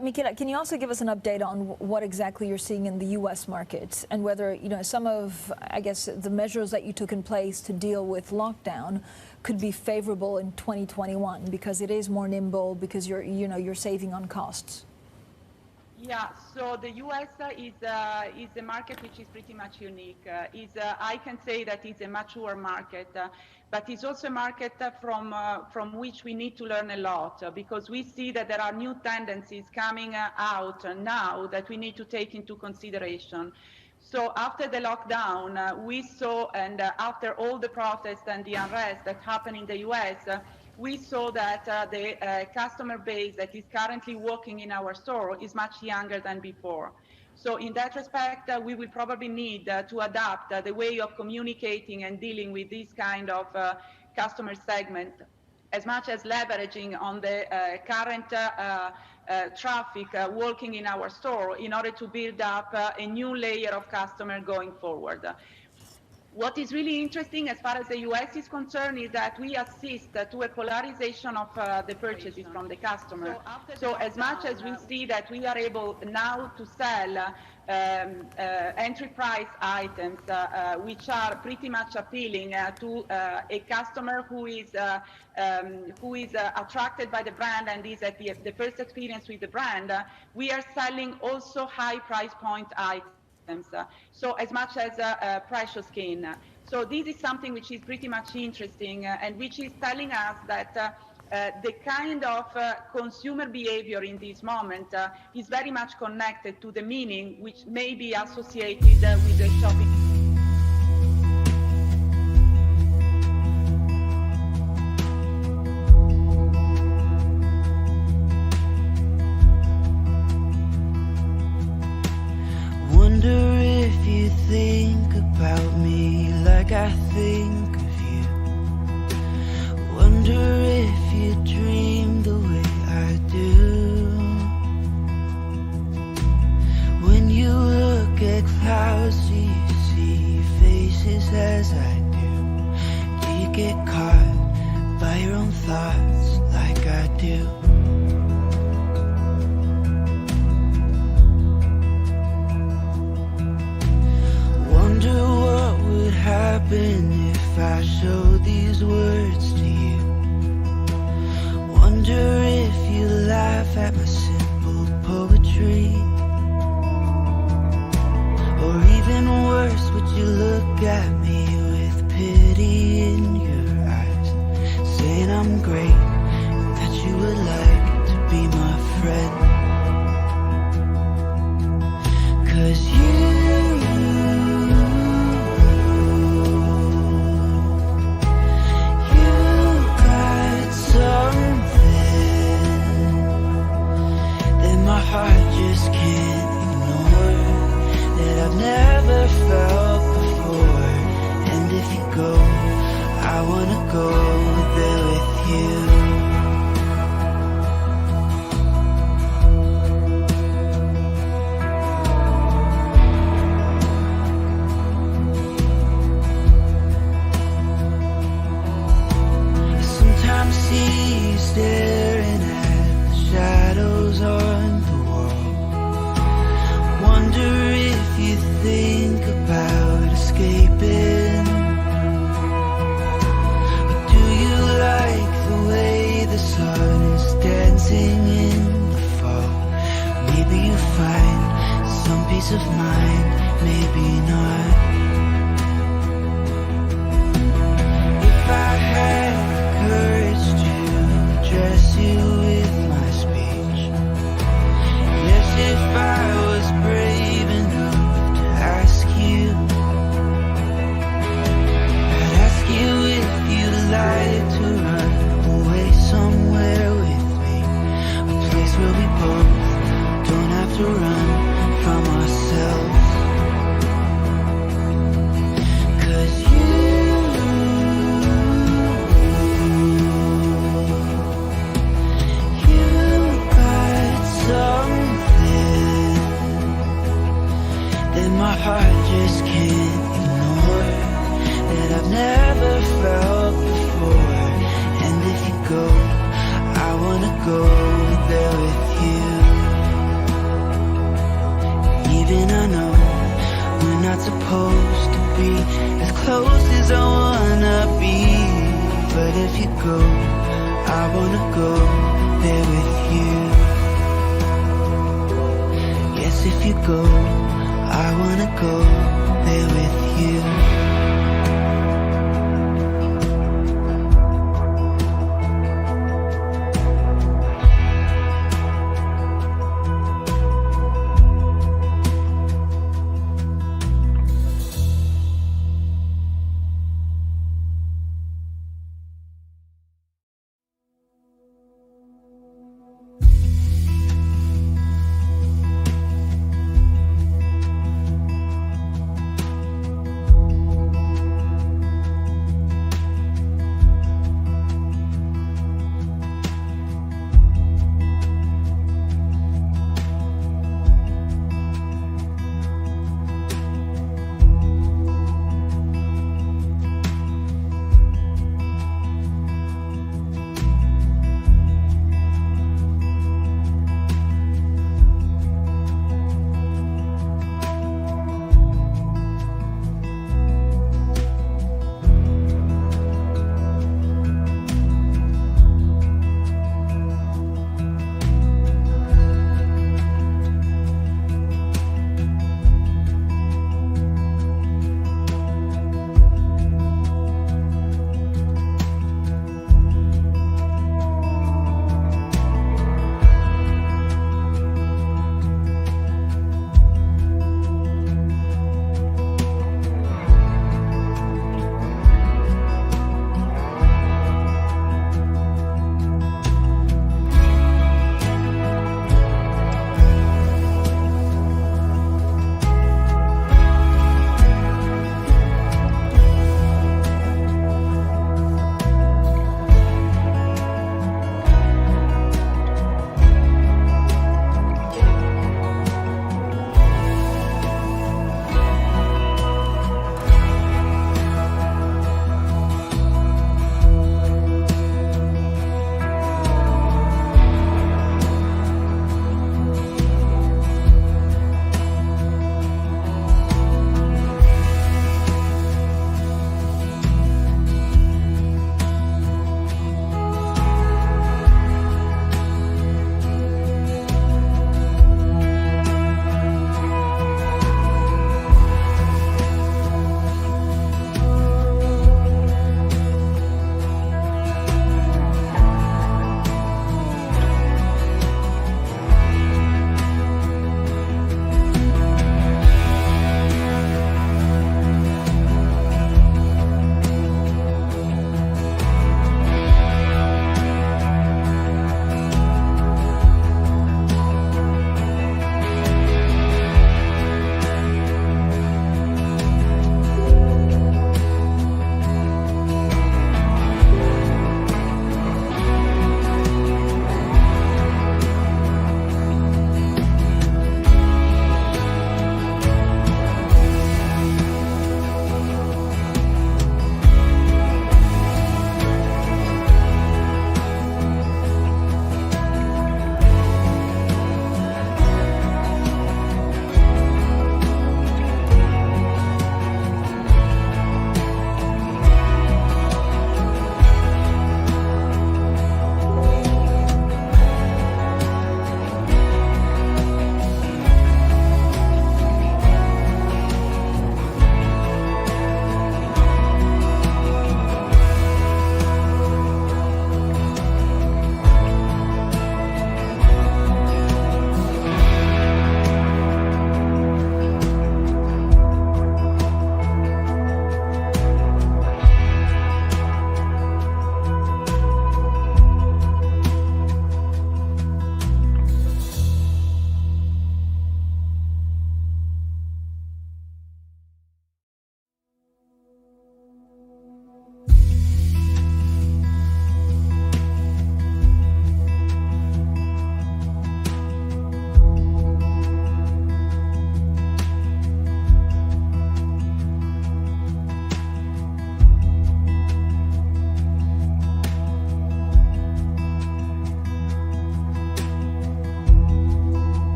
Michela, can you also give us an update on what exactly you're seeing in the U.S. market, and whether some of, I guess, the measures that you took in place to deal with lockdown could be favorable in 2021 because it is more nimble, because you're saving on costs? Yeah, so the U.S. is a market which is pretty much unique. I can say that it's a mature market, but it's also a market from which we need to learn a lot, because we see that there are new tendencies coming out now that we need to take into consideration. So after the lockdown, we saw, and after all the protests and the unrest that happened in the U.S., we saw that the customer base that is currently walking in our store is much younger than before. So in that respect, we will probably need to adapt the way of communicating and dealing with this kind of customer segment, as much as leveraging on the current traffic walking in our store in order to build up a new layer of customer going forward. What is really interesting as far as the US is concerned is that we assist to a polarization of the purchases from the customer. So as much as we see that we are able now to sell entry price items which are pretty much appealing to a customer who is attracted by the brand and is at the first experience with the brand, we are selling also high price point items. So as much as precious skin. So this is something which is pretty much interesting and which is telling us that the kind of consumer behavior in this moment is very much connected to the meaning which may be associated with the shopping. Wonder if you think about me like I think of you. Wonder if you dream the way I do. When you look at clouds, do you see faces as I do? Do you get caught by your own thoughts like I do? Wonder what would happen if I showed these words to you. Wonder if you laugh at my simple poetry. Or even worse, would you look at me with pity in your eyes, saying I'm great, and that you would like to be my friend? 'Cause you my heart just can't ignore, that I've never felt before. And if you go, I wanna go there with you. I sometimes see you staring at the shadows on the wall. Wonder if you think about escaping. Or do you like the way the sun is dancing in the fall? Maybe you find some peace of mind, maybe not. If I had courage to address you with my speech, yes, if I was brave enough to ask you, I'd ask you if you'd like to run away somewhere with me, a place where we both don't have to run from ourselves. 'Cause my heart just can't ignore, that I've never felt before. And if you go, I wanna go there with you. Even I know we're not supposed to be as close as I wanna be, but if you go, I wanna go there with you. Yes, if you go, I wanna go there with you.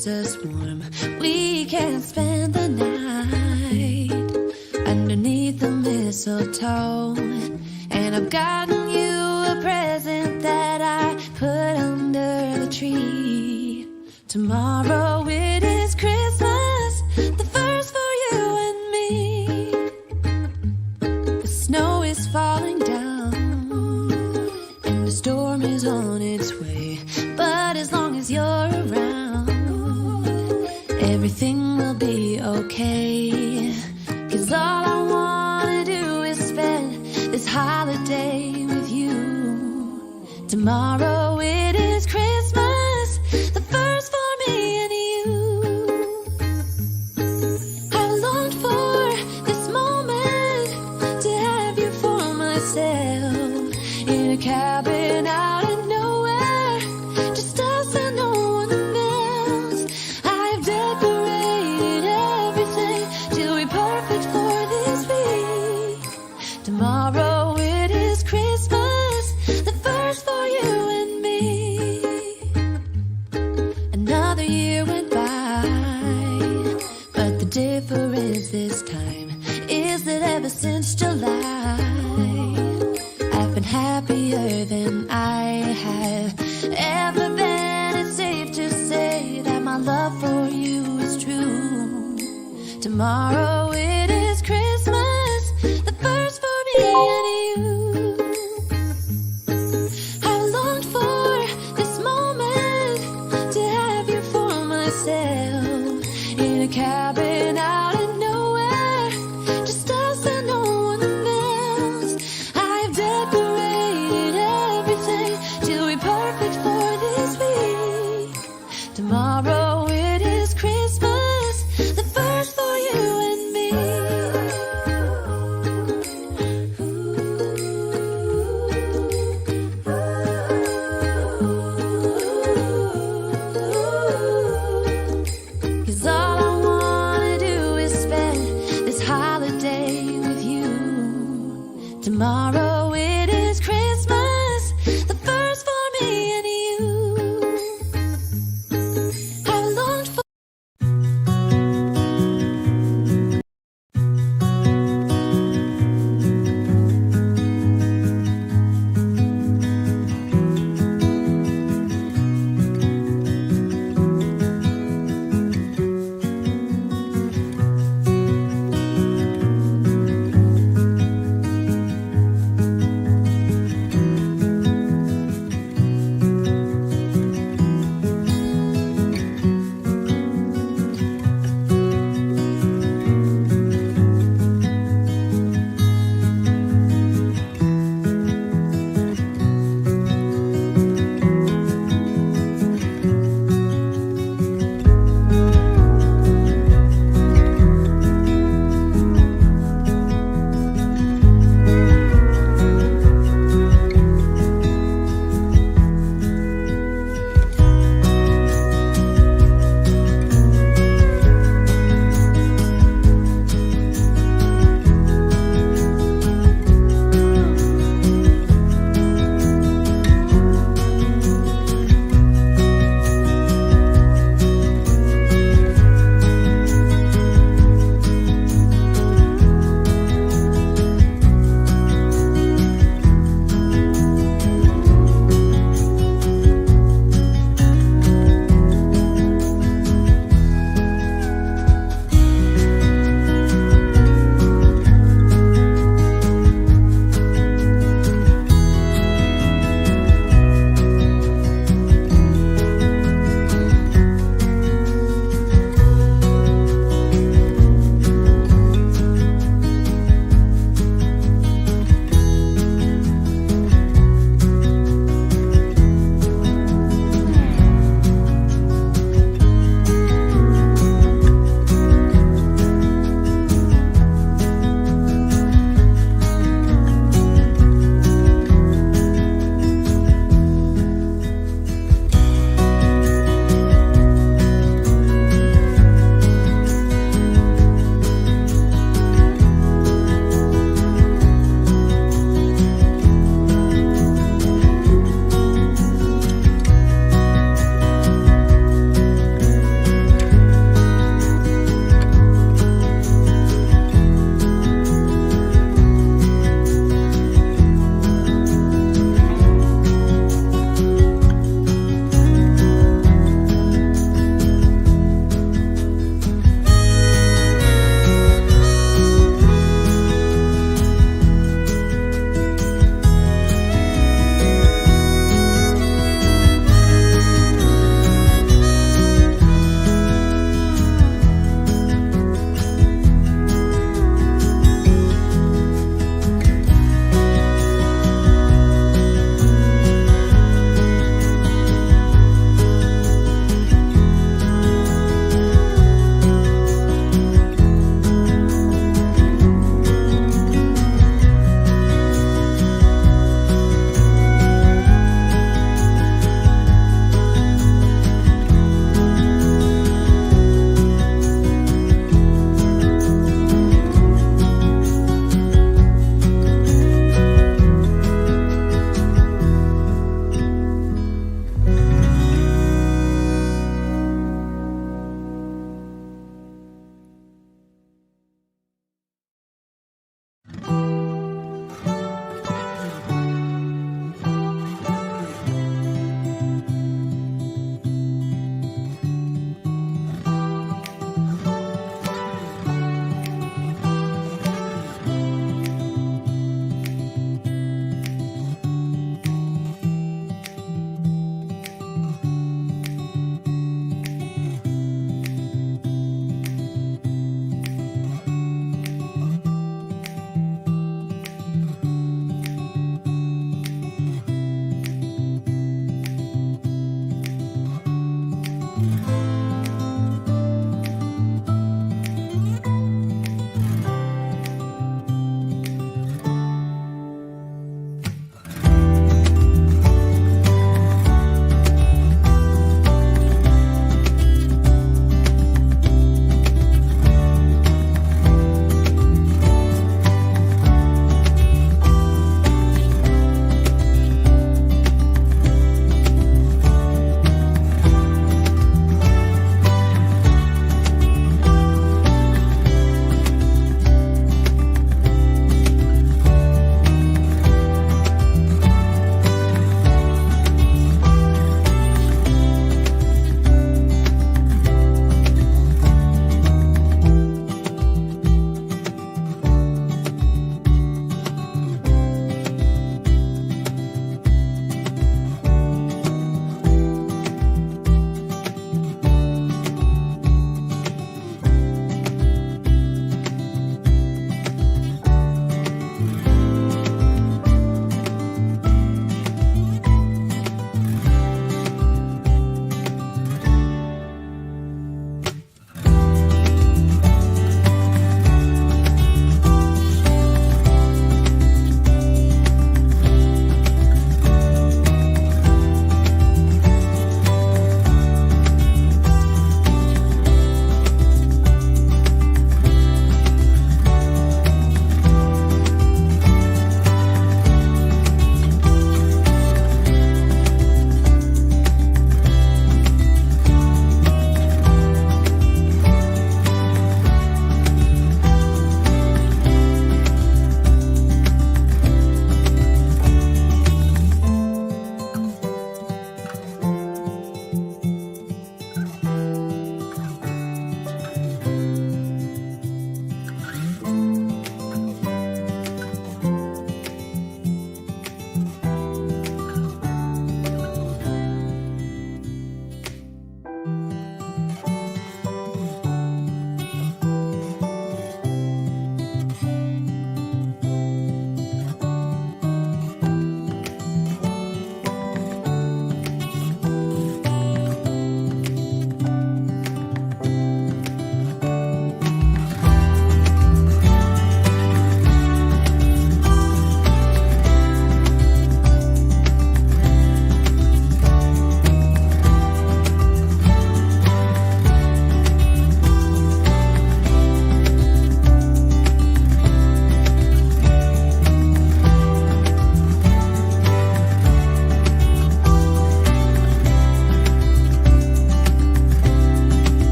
keeps us warm. We can spend the night underneath the mistletoe. And I've gotten you a present that I put under the tree. Tomorrow it is Christmas, the first for you and me. The snow is falling down and the storm is on its way. But as long as you're around, everything will be okay. 'Cause all I wanna do is spend this holiday with you. Tomorrow it is Christmas, the first for me and you. I longed for this moment to have you for myself in a cabin out of nowhere, just us and no one else. I've decorated everything to be perfect for this week. Tomorrow it is Christmas, the first for you and me. Another year went by, but the difference this time is that ever since July, I've been happier than I have ever been. It's safe to say that my love for you is true. Tomorrow it is Christmas, the first for me and you. I longed for this moment to have you for myself in a cabin out of nowhere, just us and no one else. I've decorated everything to be perfect for this week. Tomorrow it is Christmas, the first for you and me. 'Cause all I wanna do is spend this holiday with you. Tomorrow it is Christmas, the first for me and you. I longed for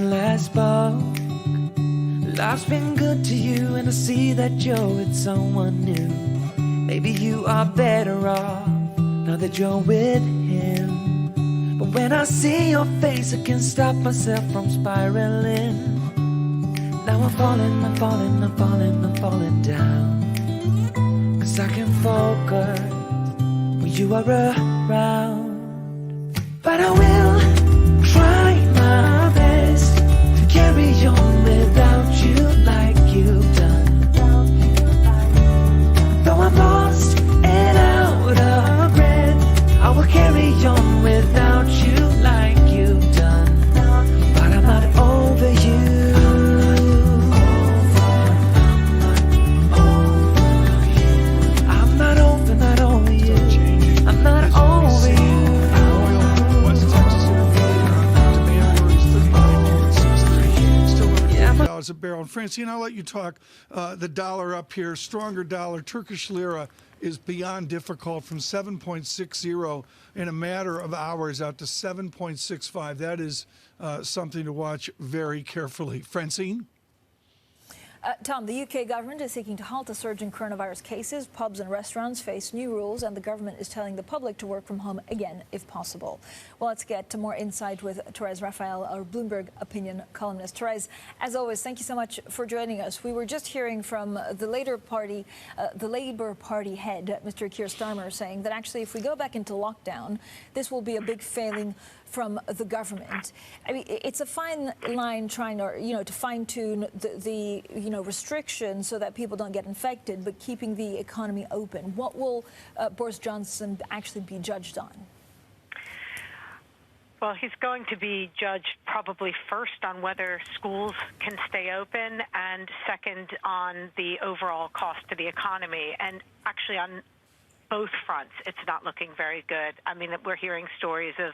last spoke. Life's been good to you, and I see that you're with someone new. Maybe you are better off now that you're with him. But when I see your face, I can't stop myself from spiraling. Now I'm falling, I'm falling, I'm falling, I'm falling down. 'Cause I can focus when you are around. But I will try my best to carry on without you like you've done. Though I'm lost and out of breath, I will carry on without you like you've done. But I'm not over you. I'm not over, not over you. I'm not over you. A barrel. And Francine, I'll let you talk. The dollar up here, stronger dollar. Turkish lira is beyond difficult, from 7.60 in a matter of hours out to 7.65. That is something to watch very carefully. Francine? Tom, the UK government is seeking to halt a surge in coronavirus cases. Pubs and restaurants face new rules, and the government is telling the public to work from home again if possible. Well, let's get to more insight with Therese Raphael, our Bloomberg opinion columnist. Therese, as always, thank you so much for joining us. We were just hearing from the Labour Party head, Mr. Keir Starmer, saying that actually if we go back into lockdown, this will be a big failing from the government. I mean, it's a fine line trying to, to fine-tune the restrictions so that people don't get infected, but keeping the economy open. What will Boris Johnson actually be judged on? Well, he's going to be judged probably first on whether schools can stay open, and second on the overall cost to the economy. And actually on both fronts, it's not looking very good. I mean, we're hearing stories of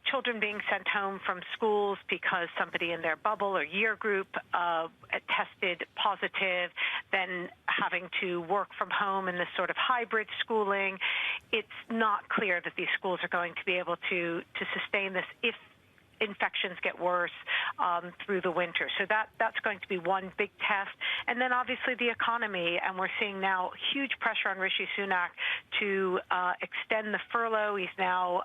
children being sent home from schools because somebody in their bubble or year group tested positive, then having to work from home in this sort of hybrid schooling. It's not clear that these schools are going to be able to sustain this if infections get worse through the winter. So that's going to be one big test. And then obviously the economy, and we're seeing now huge pressure on Rishi Sunak to extend the furlough. He's now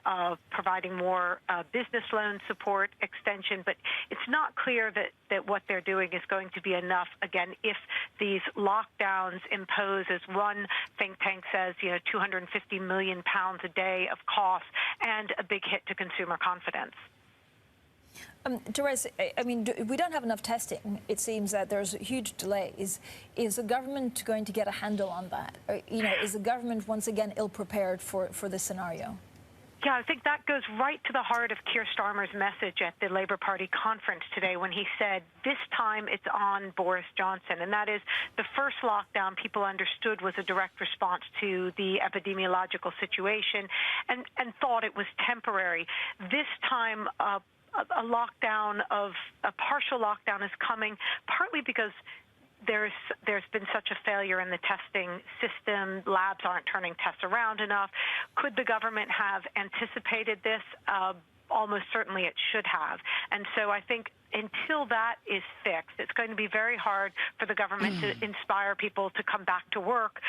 providing more business loan support extension, but it's not clear that what they're doing is going to be enough, again, if these lockdowns impose, as one think tank says, 250 million pounds a day of costs and a big hit to consumer confidence. Therese, I mean, we don't have enough testing. It seems that there's huge delays. Is the government going to get a handle on that? Or, is the government once again ill-prepared for this scenario? Yeah, I think that goes right to the heart of Keir Starmer's message at the Labour Party conference today when he said, this time it's on Boris Johnson. And that is, the first lockdown people understood was a direct response to the epidemiological situation and thought it was temporary. This time, a partial lockdown is coming, partly because there's been such a failure in the testing system. Labs aren't turning tests around enough. Could the government have anticipated this? Almost certainly it should have. And so I think until that is fixed, it's going to be very hard for the government to inspire people to come back to work,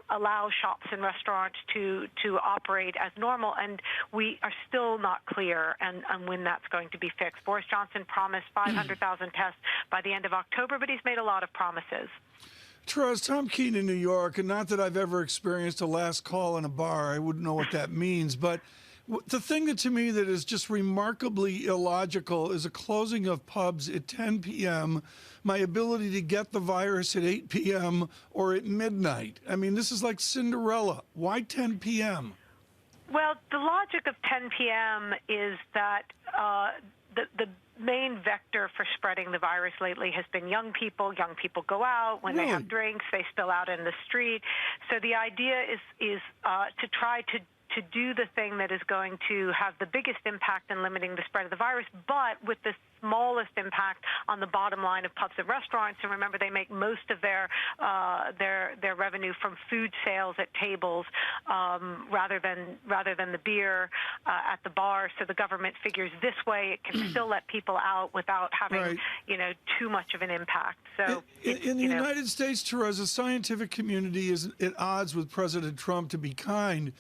allow shops and restaurants to operate as normal, and we are still not clear on when that's going to be fixed. Boris Johnson promised 500,000 tests by the end of October, but he's made a lot of promises. Therese, Tom Keene in New York, and not that I've ever experienced a last call in a bar. I wouldn't know what that means, but the thing that to me that is just remarkably illogical is a closing of pubs at 10 p.m., my ability to get the virus at 8 p.m. or at midnight. I mean, this is like Cinderella. Why 10 p.m.? Well, the logic of 10 p.m. is that the main vector for spreading the virus lately has been young people. Young people go out. When they have drinks, they spill out in the street. So the idea is to try to to do the thing that is going to have the biggest impact in limiting the spread of the virus, but with the smallest impact on the bottom line of pubs and restaurants. And remember, they make most of their revenue from food sales at tables rather than the beer at the bar. So the government figures this way it can still let people out without having too much of an impact. So in the United States, Therese, the scientific community is at odds with President Trump, to be kind.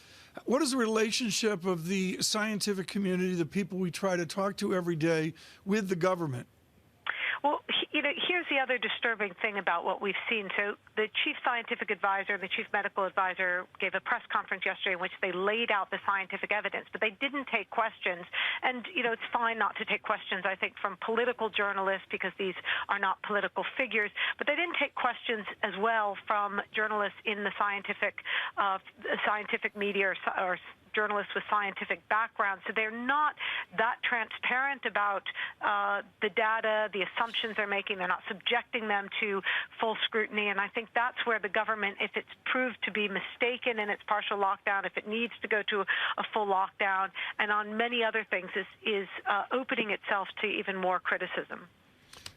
What is the relationship of the scientific community, the people we try to talk to every day, with the government? Well, here's the other disturbing thing about what we've seen. So the chief scientific advisor, the chief medical advisor gave a press conference yesterday in which they laid out the scientific evidence, but they didn't take questions. And, it's fine not to take questions, I think, from political journalists because these are not political figures, but they didn't take questions as well from journalists in the scientific media or journalists with scientific backgrounds. So they're not that transparent about the data, the assumptions they're making. They're not subjecting them to full scrutiny. And I think that's where the government, if it's proved to be mistaken in its partial lockdown, if it needs to go to a full lockdown, and on many other things, is opening itself to even more criticism.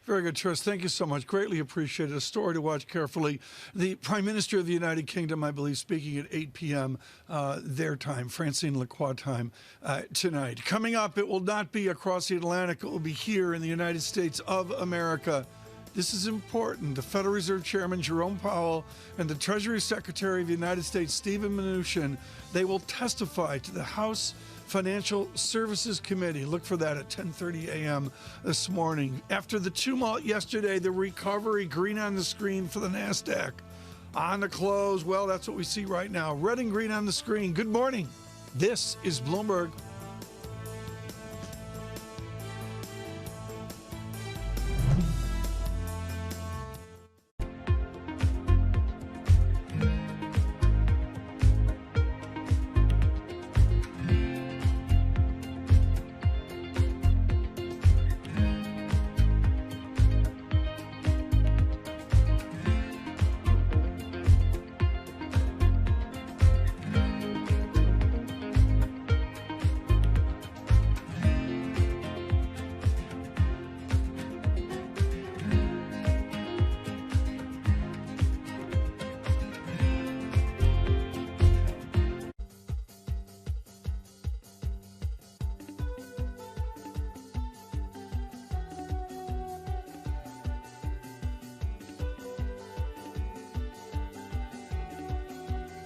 Very good, Therese. Thank you so much. Greatly appreciated. A story to watch carefully. The Prime Minister of the United Kingdom, I believe, speaking at 8 p.m. Their time, Francine Lacroix time, tonight. Coming up, it will not be across the Atlantic. It will be here in the United States of America. This is important. The Federal Reserve Chairman, Jerome Powell, and the Treasury Secretary of the United States, Steven Mnuchin, they will testify to the House Financial Services Committee. Look for that at 10:30 a.m. this morning. After the tumult yesterday, the recovery, green on the screen for the NASDAQ. On the close, well, that's what we see right now. Red and green on the screen. Good morning. This is Bloomberg.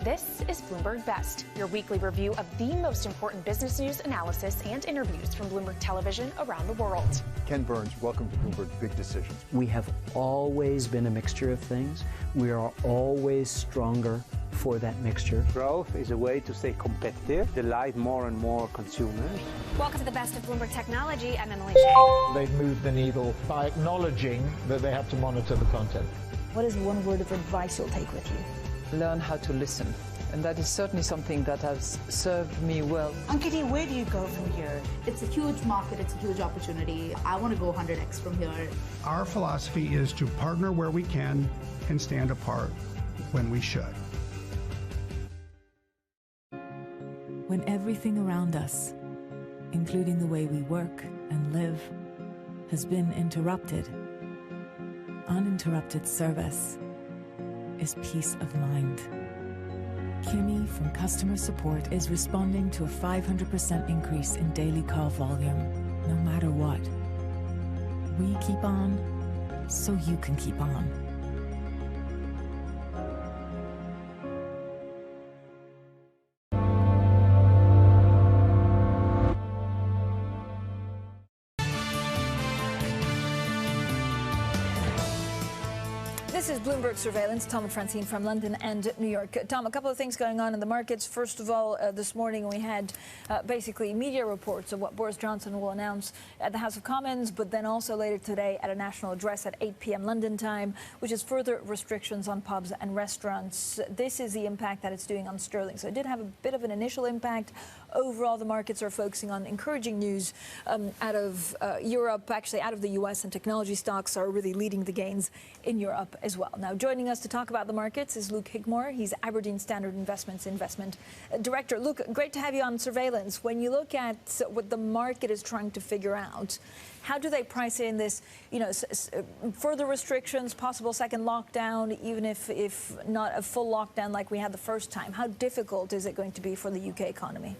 This is Bloomberg Best, your weekly review of the most important business news, analysis, and interviews from Bloomberg Television around the world. Ken Burns, welcome to Bloomberg Big Decisions. We have always been a mixture of things. We are always stronger for that mixture. Growth is a way to stay competitive, delight more and more consumers. Welcome to the Best of Bloomberg Technology. I'm Emily Shea. They've moved the needle by acknowledging that they have to monitor the content. What is one word of advice you'll take with you? Learn how to listen. And that is certainly something that has served me well. Ankiti, where do you go from here? It's a huge market. It's a huge opportunity. I want to go 100x from here. Our philosophy is to partner where we can and stand apart when we should. When everything around us, including the way we work and live, has been interrupted, uninterrupted service is peace of mind. Kimmy from customer support is responding to a 500% increase in daily call volume, no matter what. We keep on, so you can keep on. This is Bloomberg Surveillance. Tom and Francine from London and New York. Tom, a couple of things going on in the markets. First of all, this morning we had basically media reports of what Boris Johnson will announce at the House of Commons, but then also later today at a national address at 8 p.m. London time, which is further restrictions on pubs and restaurants. This is the impact that it's doing on sterling. So it did have a bit of an initial impact overall, the markets are focusing on encouraging news out of Europe, actually out of the US, and technology stocks are really leading the gains in Europe as well. Now, joining us to talk about the markets is Luke Higmore. He's Aberdeen Standard Investments Investment Director. Luke, great to have you on Surveillance. When you look at what the market is trying to figure out, how do they price in this, further restrictions, possible second lockdown, even if not a full lockdown like we had the first time? How difficult is it going to be for the UK economy?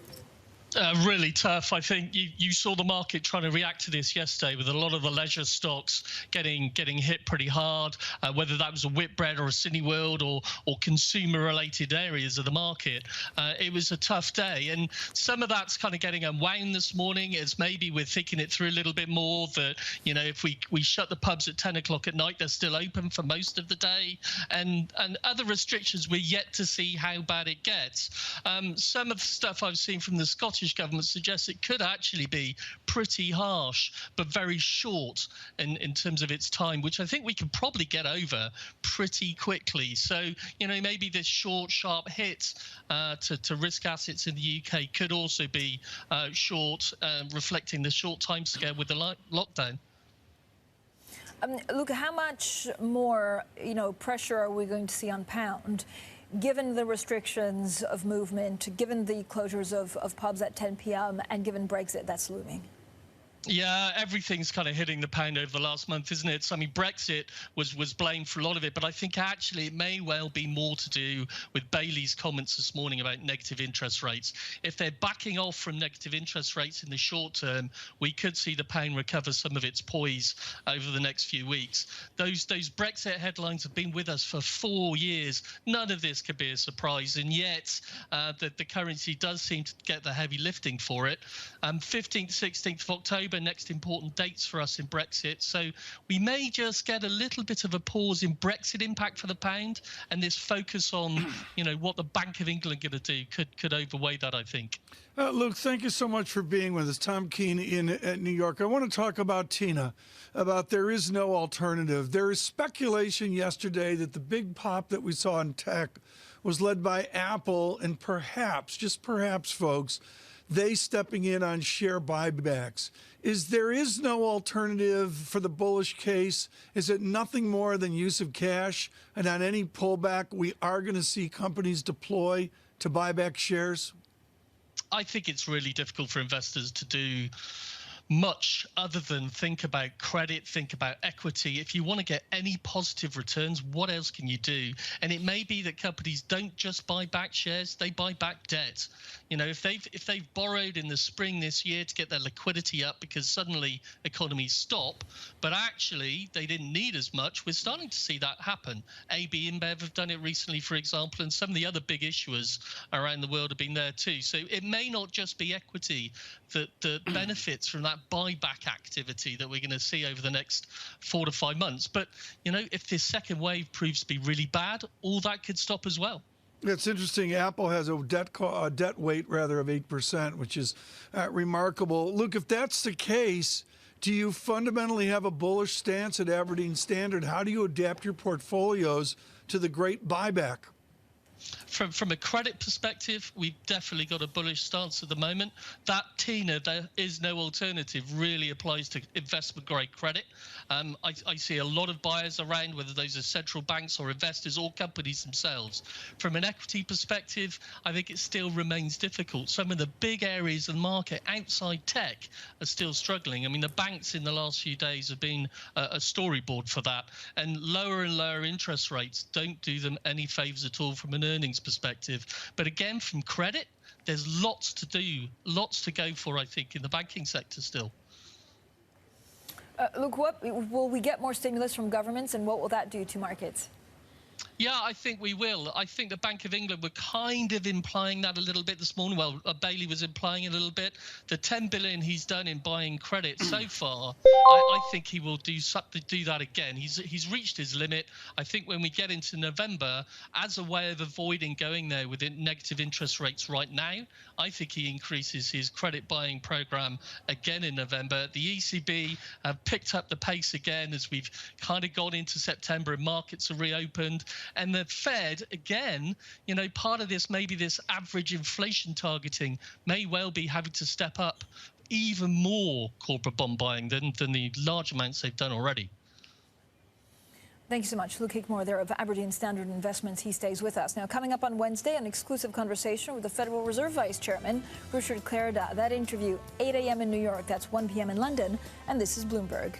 Really tough. I think you saw the market trying to react to this yesterday with a lot of the leisure stocks getting hit pretty hard, whether that was a Whitbread or a Cineworld or consumer-related areas of the market. It was a tough day, and some of that's kind of getting unwound this morning as maybe we're thinking it through a little bit more that, if we shut the pubs at 10 o'clock at night, they're still open for most of the day, and other restrictions, we're yet to see how bad it gets. Some of the stuff I've seen from the Scottish government suggests it could actually be pretty harsh, but very short in terms of its time, which I think we can probably get over pretty quickly. So, maybe this short, sharp hit to risk assets in the UK could also be short, reflecting the short time scale with the lockdown. Luke, how much more, pressure are we going to see on pound, given the restrictions of movement, given the closures of pubs at 10 p.m. and given Brexit that's looming? Yeah, everything's kind of hitting the pound over the last month, isn't it? So, I mean, Brexit was blamed for a lot of it, but I think actually it may well be more to do with Bailey's comments this morning about negative interest rates. If they're backing off from negative interest rates in the short term, we could see the pound recover some of its poise over the next few weeks. Those Brexit headlines have been with us for 4 years. None of this could be a surprise, and yet the currency does seem to get the heavy lifting for it. 15th, 16th of October, next important dates for us in Brexit, so we may just get a little bit of a pause in Brexit impact for the pound, and this focus on what the Bank of England going to do could overweigh that, I think. Luke, thank you so much for being with us. Tom Keene at New York. I want to talk about Tina, about there is no alternative. There is speculation yesterday that the big pop that we saw in tech was led by Apple, and perhaps, just perhaps, folks, they stepping in on share buybacks. There is no alternative for the bullish case? Is it nothing more than use of cash? And on any pullback, we are going to see companies deploy to buy back shares? I think it's really difficult for investors to do much other than think about credit, think about equity. If you want to get any positive returns, what else can you do? And it may be that companies don't just buy back shares, they buy back debt. If they've borrowed in the spring this year to get their liquidity up because suddenly economies stop, but actually they didn't need as much, we're starting to see that happen. AB InBev have done it recently, for example, and some of the other big issuers around the world have been there too. So it may not just be equity that benefits from that buyback activity that we're going to see over the next 4 to 5 months. But, if this second wave proves to be really bad, all that could stop as well. It's interesting. Apple has a debt weight, rather, of 8%, which is remarkable. Luke, if that's the case, do you fundamentally have a bullish stance at Aberdeen Standard? How do you adapt your portfolios to the great buyback? From a credit perspective, we've definitely got a bullish stance at the moment. That Tina, there is no alternative, really applies to investment-grade credit. I see a lot of buyers around, whether those are central banks or investors or companies themselves. From an equity perspective, I think it still remains difficult. Some of the big areas of the market outside tech are still struggling. I mean, the banks in the last few days have been a storyboard for that. And lower interest rates don't do them any favors at all from an earnings perspective. But again, from credit, there's lots to do, lots to go for, I think, in the banking sector still. Look, will we get more stimulus from governments, and what will that do to markets? Yeah, I think we will. I think the Bank of England were kind of implying that a little bit this morning. Well, Bailey was implying a little bit. The 10 billion he's done in buying credit so far, I think he will do that again. He's reached his limit. I think when we get into November, as a way of avoiding going there with negative interest rates right now, I think he increases his credit buying program again in November. The ECB have picked up the pace again as we've kind of gone into September and markets are reopened. And the Fed, again, you know, part of this, maybe this average inflation targeting may well be having to step up even more corporate bond buying than the large amounts they've done already. Thank you so much. Luke Hickmore there of Aberdeen Standard Investments. He stays with us. Now, coming up on Wednesday, an exclusive conversation with the Federal Reserve Vice Chairman, Richard Clarida. That interview, 8 a.m. in New York. That's 1 p.m. in London. And this is Bloomberg.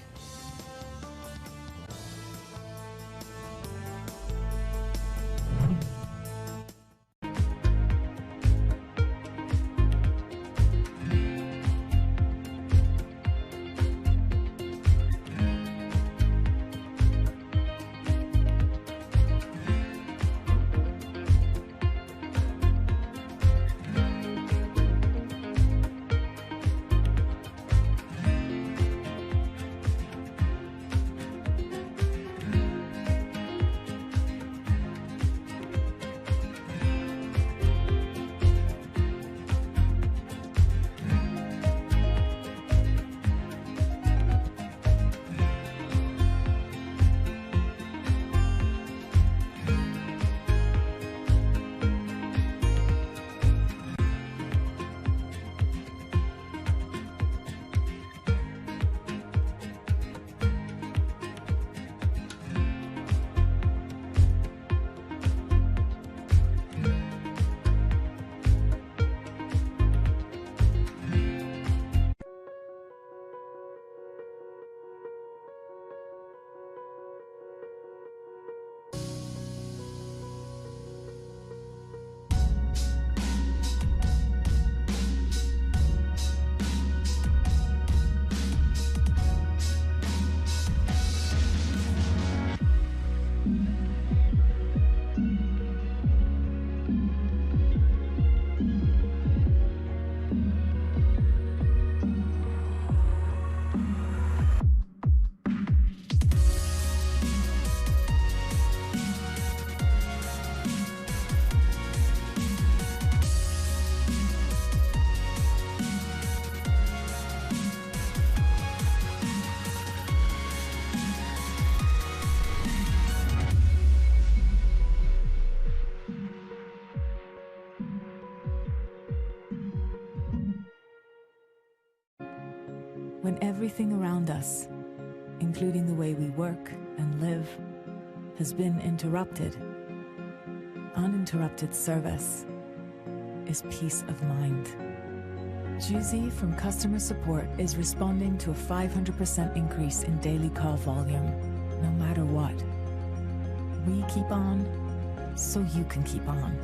When everything around us, including the way we work and live, has been interrupted, uninterrupted service is peace of mind. Juzi from customer support is responding to a 500% increase in daily call volume, no matter what. We keep on, so you can keep on.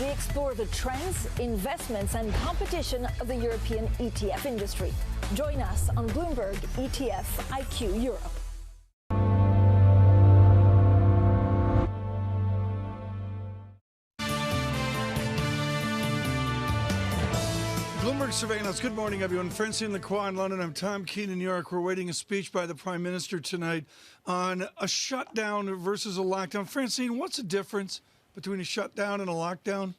We explore the trends, investments, and competition of the European ETF industry. Join us on Bloomberg ETF IQ Europe. Bloomberg Surveillance. Good morning, everyone. Francine Lacroix in London. I'm Tom Keene in New York. We're waiting a speech by the Prime Minister tonight on a shutdown versus a lockdown. Francine, what's the difference between a shutdown and a lockdown?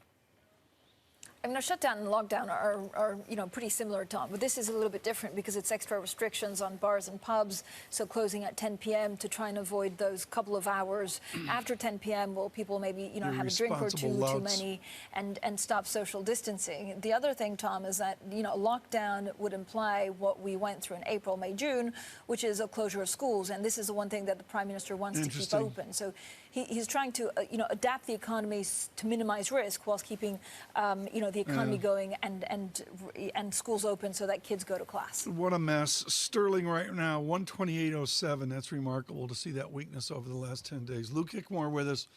I mean, a shutdown and lockdown are pretty similar, Tom, but this is a little bit different because it's extra restrictions on bars and pubs, so closing at 10 p.m. to try and avoid those couple of hours after 10 p.m. Well, people maybe, have a drink or two too many and stop social distancing. The other thing, Tom, is that, a lockdown would imply what we went through in April, May, June, which is a closure of schools, and this is the one thing that the Prime Minister wants to keep open. So he's trying to, adapt the economy to minimize risk whilst keeping, the economy going and schools open so that kids go to class. What a mess. Sterling right now, 128.07. That's remarkable to see that weakness over the last 10 days. Luke Hickmore with us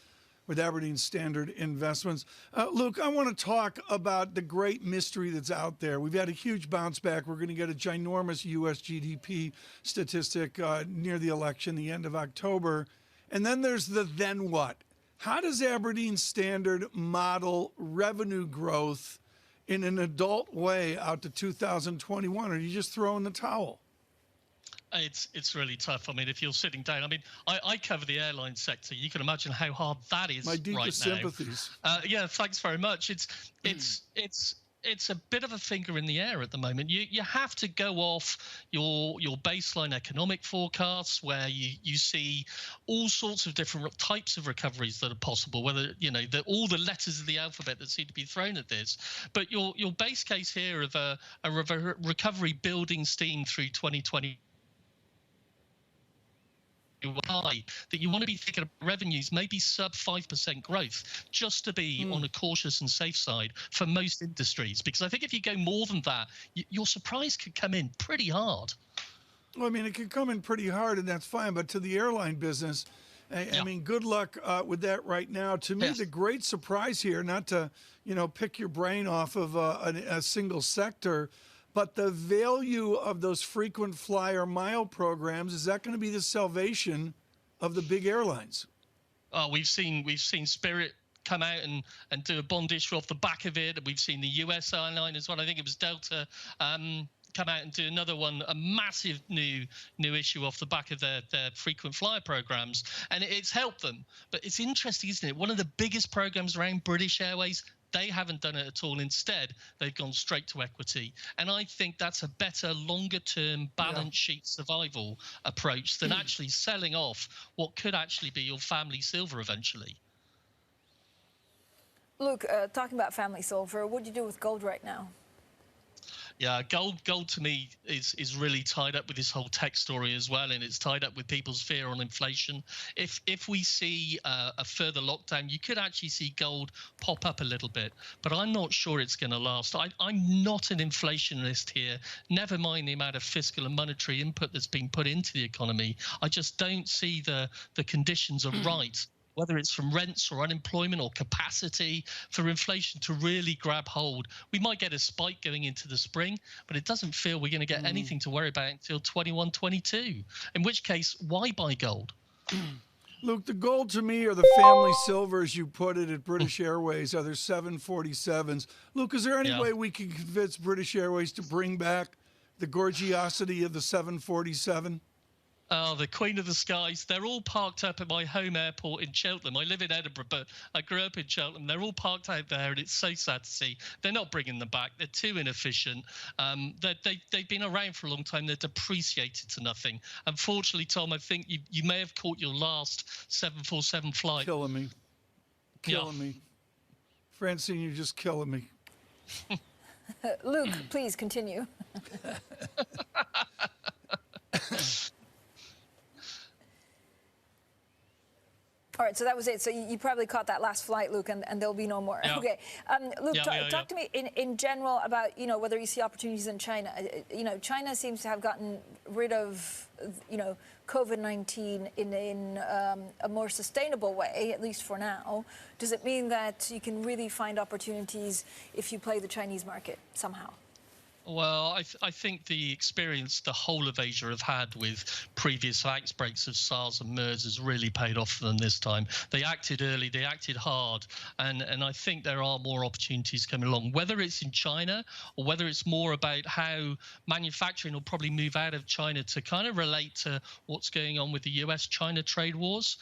with Aberdeen Standard Investments. Luke, I want to talk about the great mystery that's out there. We've had a huge bounce back. We're going to get a ginormous U.S. GDP statistic near the election, the end of October. And then there's the then what? How does Aberdeen Standard model revenue growth in an adult way out to 2021? Or are you just throwing the towel? It's really tough. I mean, if you're sitting down, I mean, I cover the airline sector. You can imagine how hard that is. My deepest right now. sympathies. Yeah, thanks very much. It's a bit of a finger in the air at the moment. You have to go off your baseline economic forecasts, where you see all sorts of different types of recoveries that are possible, whether all the letters of the alphabet that seem to be thrown at this. But your base case here of a recovery building steam through 2020. High, that you want to be thinking of revenues maybe sub 5% growth, just to be on a cautious and safe side for most industries, because I think if you go more than that, your surprise could come in pretty hard. Well, I mean, it could come in pretty hard, and that's fine, but to the airline business, I mean, good luck with that right now. To me, the great surprise here, not to pick your brain off of a single sector, but the value of those frequent flyer mile programs, is that going to be the salvation of the big airlines? Oh, we've seen Spirit come out and do a bond issue off the back of it. We've seen the US airline as well. I think it was Delta come out and do another one, a massive new issue off the back of their frequent flyer programs, and it's helped them. But it's interesting, isn't it? One of the biggest programs around, British Airways, they haven't done it at all. Instead, they've gone straight to equity. And I think that's a better, longer-term balance sheet survival approach than actually selling off what could actually be your family silver eventually. Luke, talking about family silver, what do you do with gold right now? Yeah, gold to me is really tied up with this whole tech story as well, and it's tied up with people's fear on inflation. If we see a further lockdown, you could actually see gold pop up a little bit, but I'm not sure it's going to last. I'm not an inflationist here, never mind the amount of fiscal and monetary input that's been put into the economy. I just don't see the conditions are right, whether it's from rents or unemployment or capacity, for inflation to really grab hold. We might get a spike going into the spring, but it doesn't feel we're going to get anything to worry about until 21, 22, in which case, why buy gold? Luke, the gold to me are the family silver, as you put it, at British Airways, are their 747s. Luke, is there any way we can convince British Airways to bring back the gorgeosity of the 747? Oh, the Queen of the Skies. They're all parked up at my home airport in Cheltenham. I live in Edinburgh, but I grew up in Cheltenham. They're all parked out there, and it's so sad to see. They're not bringing them back. They're too inefficient. They've been around for a long time. They're depreciated to nothing. Unfortunately, Tom, I think you may have caught your last 747 flight. Killing me. Killing me. Francine, you're just killing me. Luke, please continue. All right, so that was it. So you probably caught that last flight, Luke, and there'll be no more. Yeah. Okay, Luke, talk to me in general about whether you see opportunities in China. China seems to have gotten rid of COVID-19 in a more sustainable way, at least for now. Does it mean that you can really find opportunities if you play the Chinese market somehow? Well, I think the experience the whole of Asia have had with previous outbreaks of SARS and MERS has really paid off for them this time. They acted early, they acted hard, and I think there are more opportunities coming along, whether it's in China or whether it's more about how manufacturing will probably move out of China to kind of relate to what's going on with the US-China trade wars.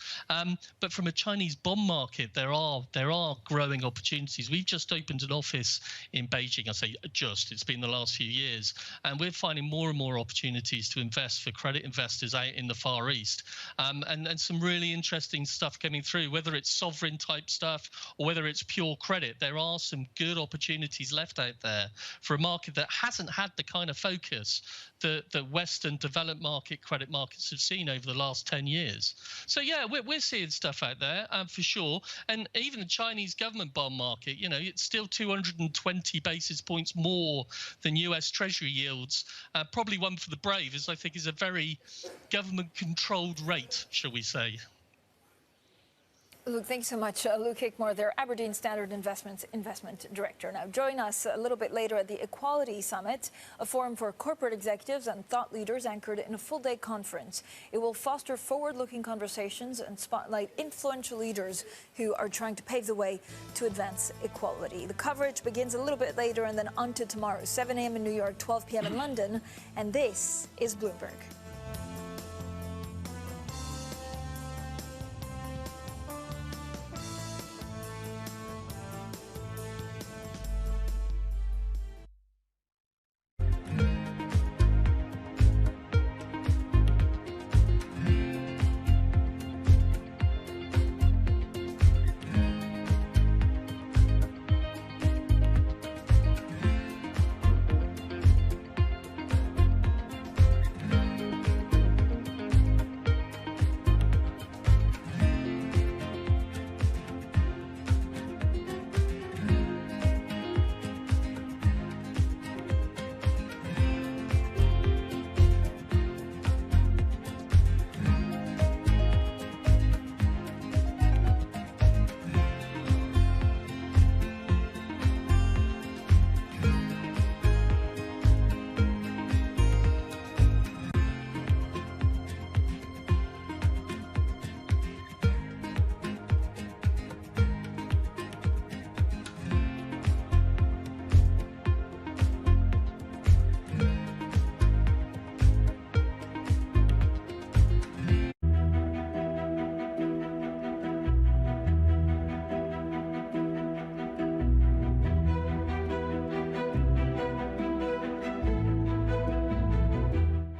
But from a Chinese bond market, there are growing opportunities. We've just opened an office in Beijing. I say just, it's been the last few years, and we're finding more and more opportunities to invest for credit investors out in the Far East, and some really interesting stuff coming through, whether it's sovereign type stuff or whether it's pure credit. There are some good opportunities left out there for a market that hasn't had the kind of focus that Western developed market credit markets have seen over the last 10 years. So yeah, we're seeing stuff out there for sure. And even the Chinese government bond market, it's still 220 basis points more than US Treasury yields. Probably one for the brave, as I think is a very government-controlled rate, shall we say. Luke, thanks so much. Luke Hickmore, their Aberdeen Standard Investments Investment Director. Now, join us a little bit later at the Equality Summit, a forum for corporate executives and thought leaders anchored in a full-day conference. It will foster forward-looking conversations and spotlight influential leaders who are trying to pave the way to advance equality. The coverage begins a little bit later and then on to tomorrow, 7 a.m. in New York, 12 p.m. in London. And this is Bloomberg.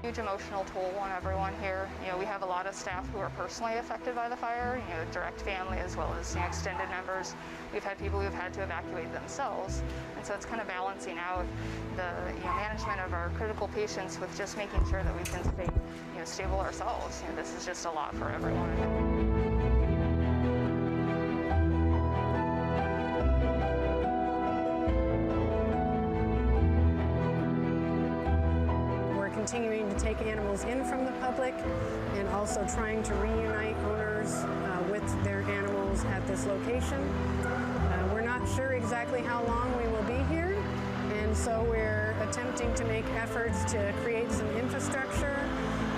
Huge emotional toll on everyone here. We have a lot of staff who are personally affected by the fire, direct family as well as extended members. We've had people who've had to evacuate themselves. And so it's kind of balancing out the management of our critical patients with just making sure that we can stay stable ourselves. This is just a lot for everyone. Continuing to take animals in from the public and also trying to reunite owners with their animals at this location. We're not sure exactly how long we will be here, and so we're attempting to make efforts to create some infrastructure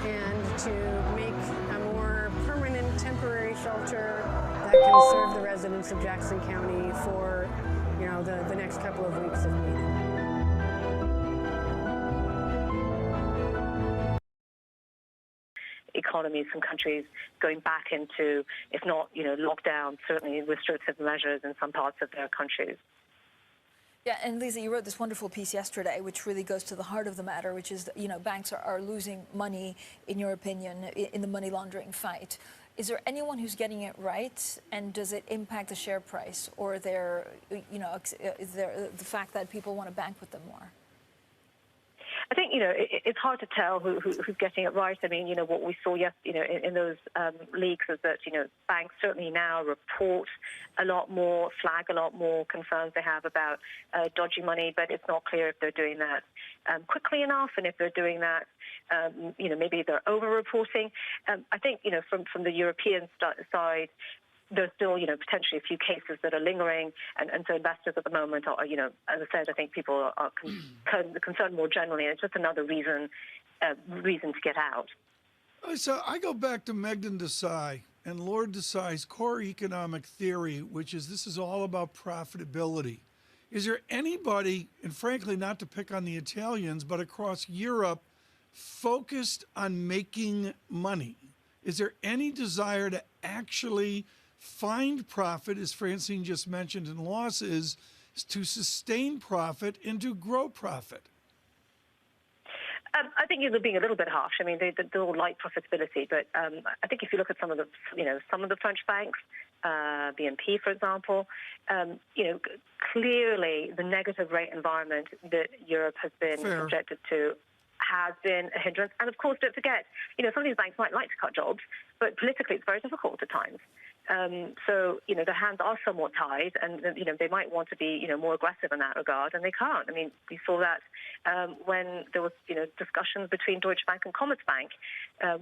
and to make a more permanent temporary shelter that can serve the residents of Jackson County for the next couple of weeks if needed. Economies and countries going back into, if not, lockdown, certainly restrictive measures in some parts of their countries. Yeah, and Lisa, you wrote this wonderful piece yesterday, which really goes to the heart of the matter, which is that, banks are losing money, in your opinion, in the money laundering fight. Is there anyone who's getting it right, and does it impact the share price or is there the fact that people want to bank with them more? I think, it's hard to tell who's getting it right. I mean, what we saw in those leaks is that, banks certainly now report a lot more, flag a lot more concerns they have about dodgy money, but it's not clear if they're doing that quickly enough, and if they're doing that, maybe they're over-reporting. I think, from the European side, there's still, potentially a few cases that are lingering, and so investors at the moment are, as I said, I think people are concerned more generally, and it's just another reason to get out. So I go back to Meghdon Desai and Lord Desai's core economic theory, which is this is all about profitability. Is there anybody, and frankly, not to pick on the Italians, but across Europe, focused on making money? Is there any desire to actually find profit, as Francine just mentioned, in losses, to sustain profit and to grow profit? I think you're being a little bit harsh. I mean, they all like profitability, but I think if you look at some of the French banks, BNP, for example, clearly the negative rate environment that Europe has been subjected to has been a hindrance. And of course, don't forget, some of these banks might like to cut jobs, but politically it's very difficult at times. So, their hands are somewhat tied, and, they might want to be, more aggressive in that regard, and they can't. I mean, we saw that when there was, discussions between Deutsche Bank and Commerzbank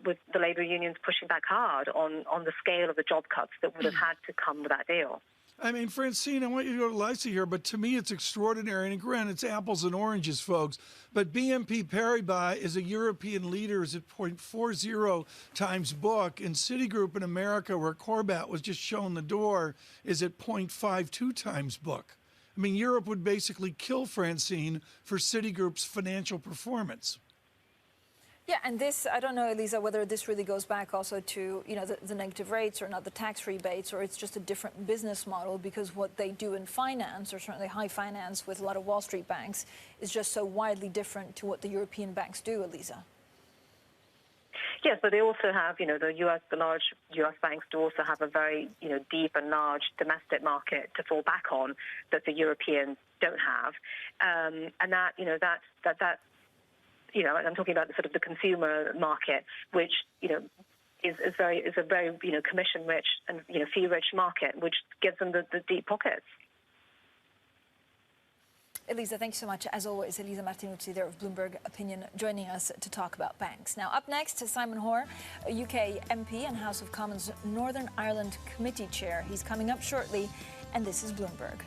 with the labour unions pushing back hard on the scale of the job cuts that would have had to come with that deal. I mean, Francine, I want you to go to Lisa here, but to me it's extraordinary. And again, it's apples and oranges, folks. But BNP Paribas is a European leader, is at 0.40 times book. And Citigroup in America, where Corbat was just shown the door, is at 0.52 times book. I mean, Europe would basically kill Francine for Citigroup's financial performance. Yeah, and this, I don't know, Elisa, whether this really goes back also to, the negative rates or not the tax rebates, or it's just a different business model, because what they do in finance, or certainly high finance with a lot of Wall Street banks, is just so widely different to what the European banks do, Elisa. Yes, but they also have, the large U.S. banks do also have a very, deep and large domestic market to fall back on that the Europeans don't have, and that, I'm talking about the sort of the consumer market, which, is a very, commission-rich and, fee-rich market, which gives them the deep pockets. Elisa, thank you so much. As always, Elisa Martinucci there of Bloomberg Opinion joining us to talk about banks. Now, up next, Simon Hoare, a UK MP and House of Commons Northern Ireland Committee Chair. He's coming up shortly, and this is Bloomberg.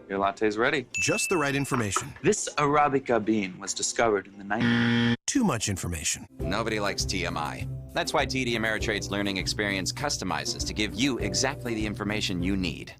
Your latte's ready. Just the right information. This Arabica bean was discovered in the 90s. Too much information. Nobody likes TMI. That's why TD Ameritrade's Learning Experience customizes to give you exactly the information you need.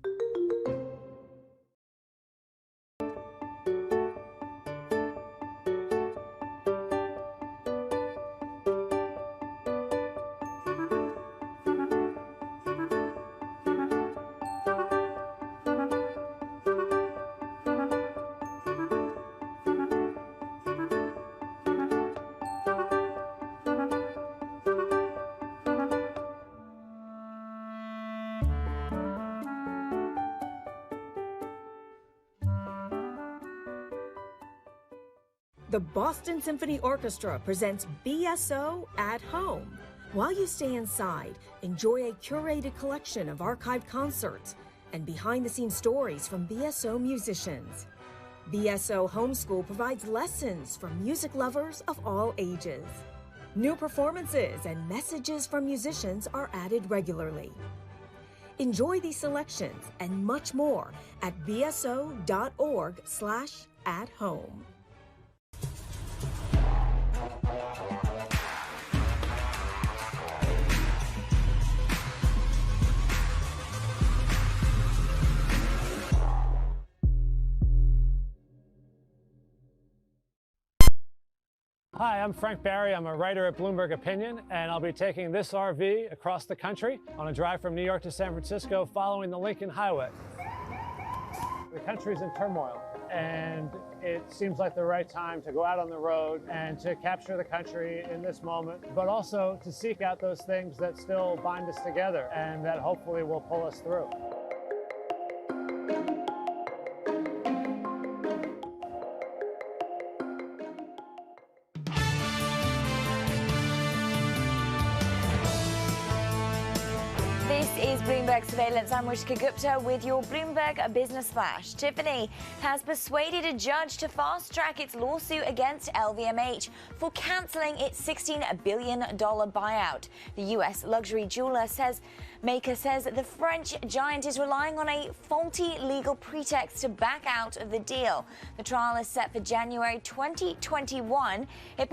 The Boston Symphony Orchestra presents BSO at Home. While you stay inside, enjoy a curated collection of archived concerts and behind-the-scenes stories from BSO musicians. BSO Homeschool provides lessons for music lovers of all ages. New performances and messages from musicians are added regularly. Enjoy these selections and much more at bso.org/at-home. Hi, I'm Frank Barry. I'm a writer at Bloomberg Opinion, and I'll be taking this RV across the country on a drive from New York to San Francisco following the Lincoln Highway. The country's in turmoil, and it seems like the right time to go out on the road and to capture the country in this moment, but also to seek out those things that still bind us together and that hopefully will pull us through. Bloomberg Surveillance. I'm Rishika Gupta with your Bloomberg Business Flash. Tiffany has persuaded a judge to fast-track its lawsuit against LVMH for canceling its $16 billion buyout. The U.S. luxury jeweler maker says the French giant is relying on a faulty legal pretext to back out of the deal. The trial is set for January 2021. It puts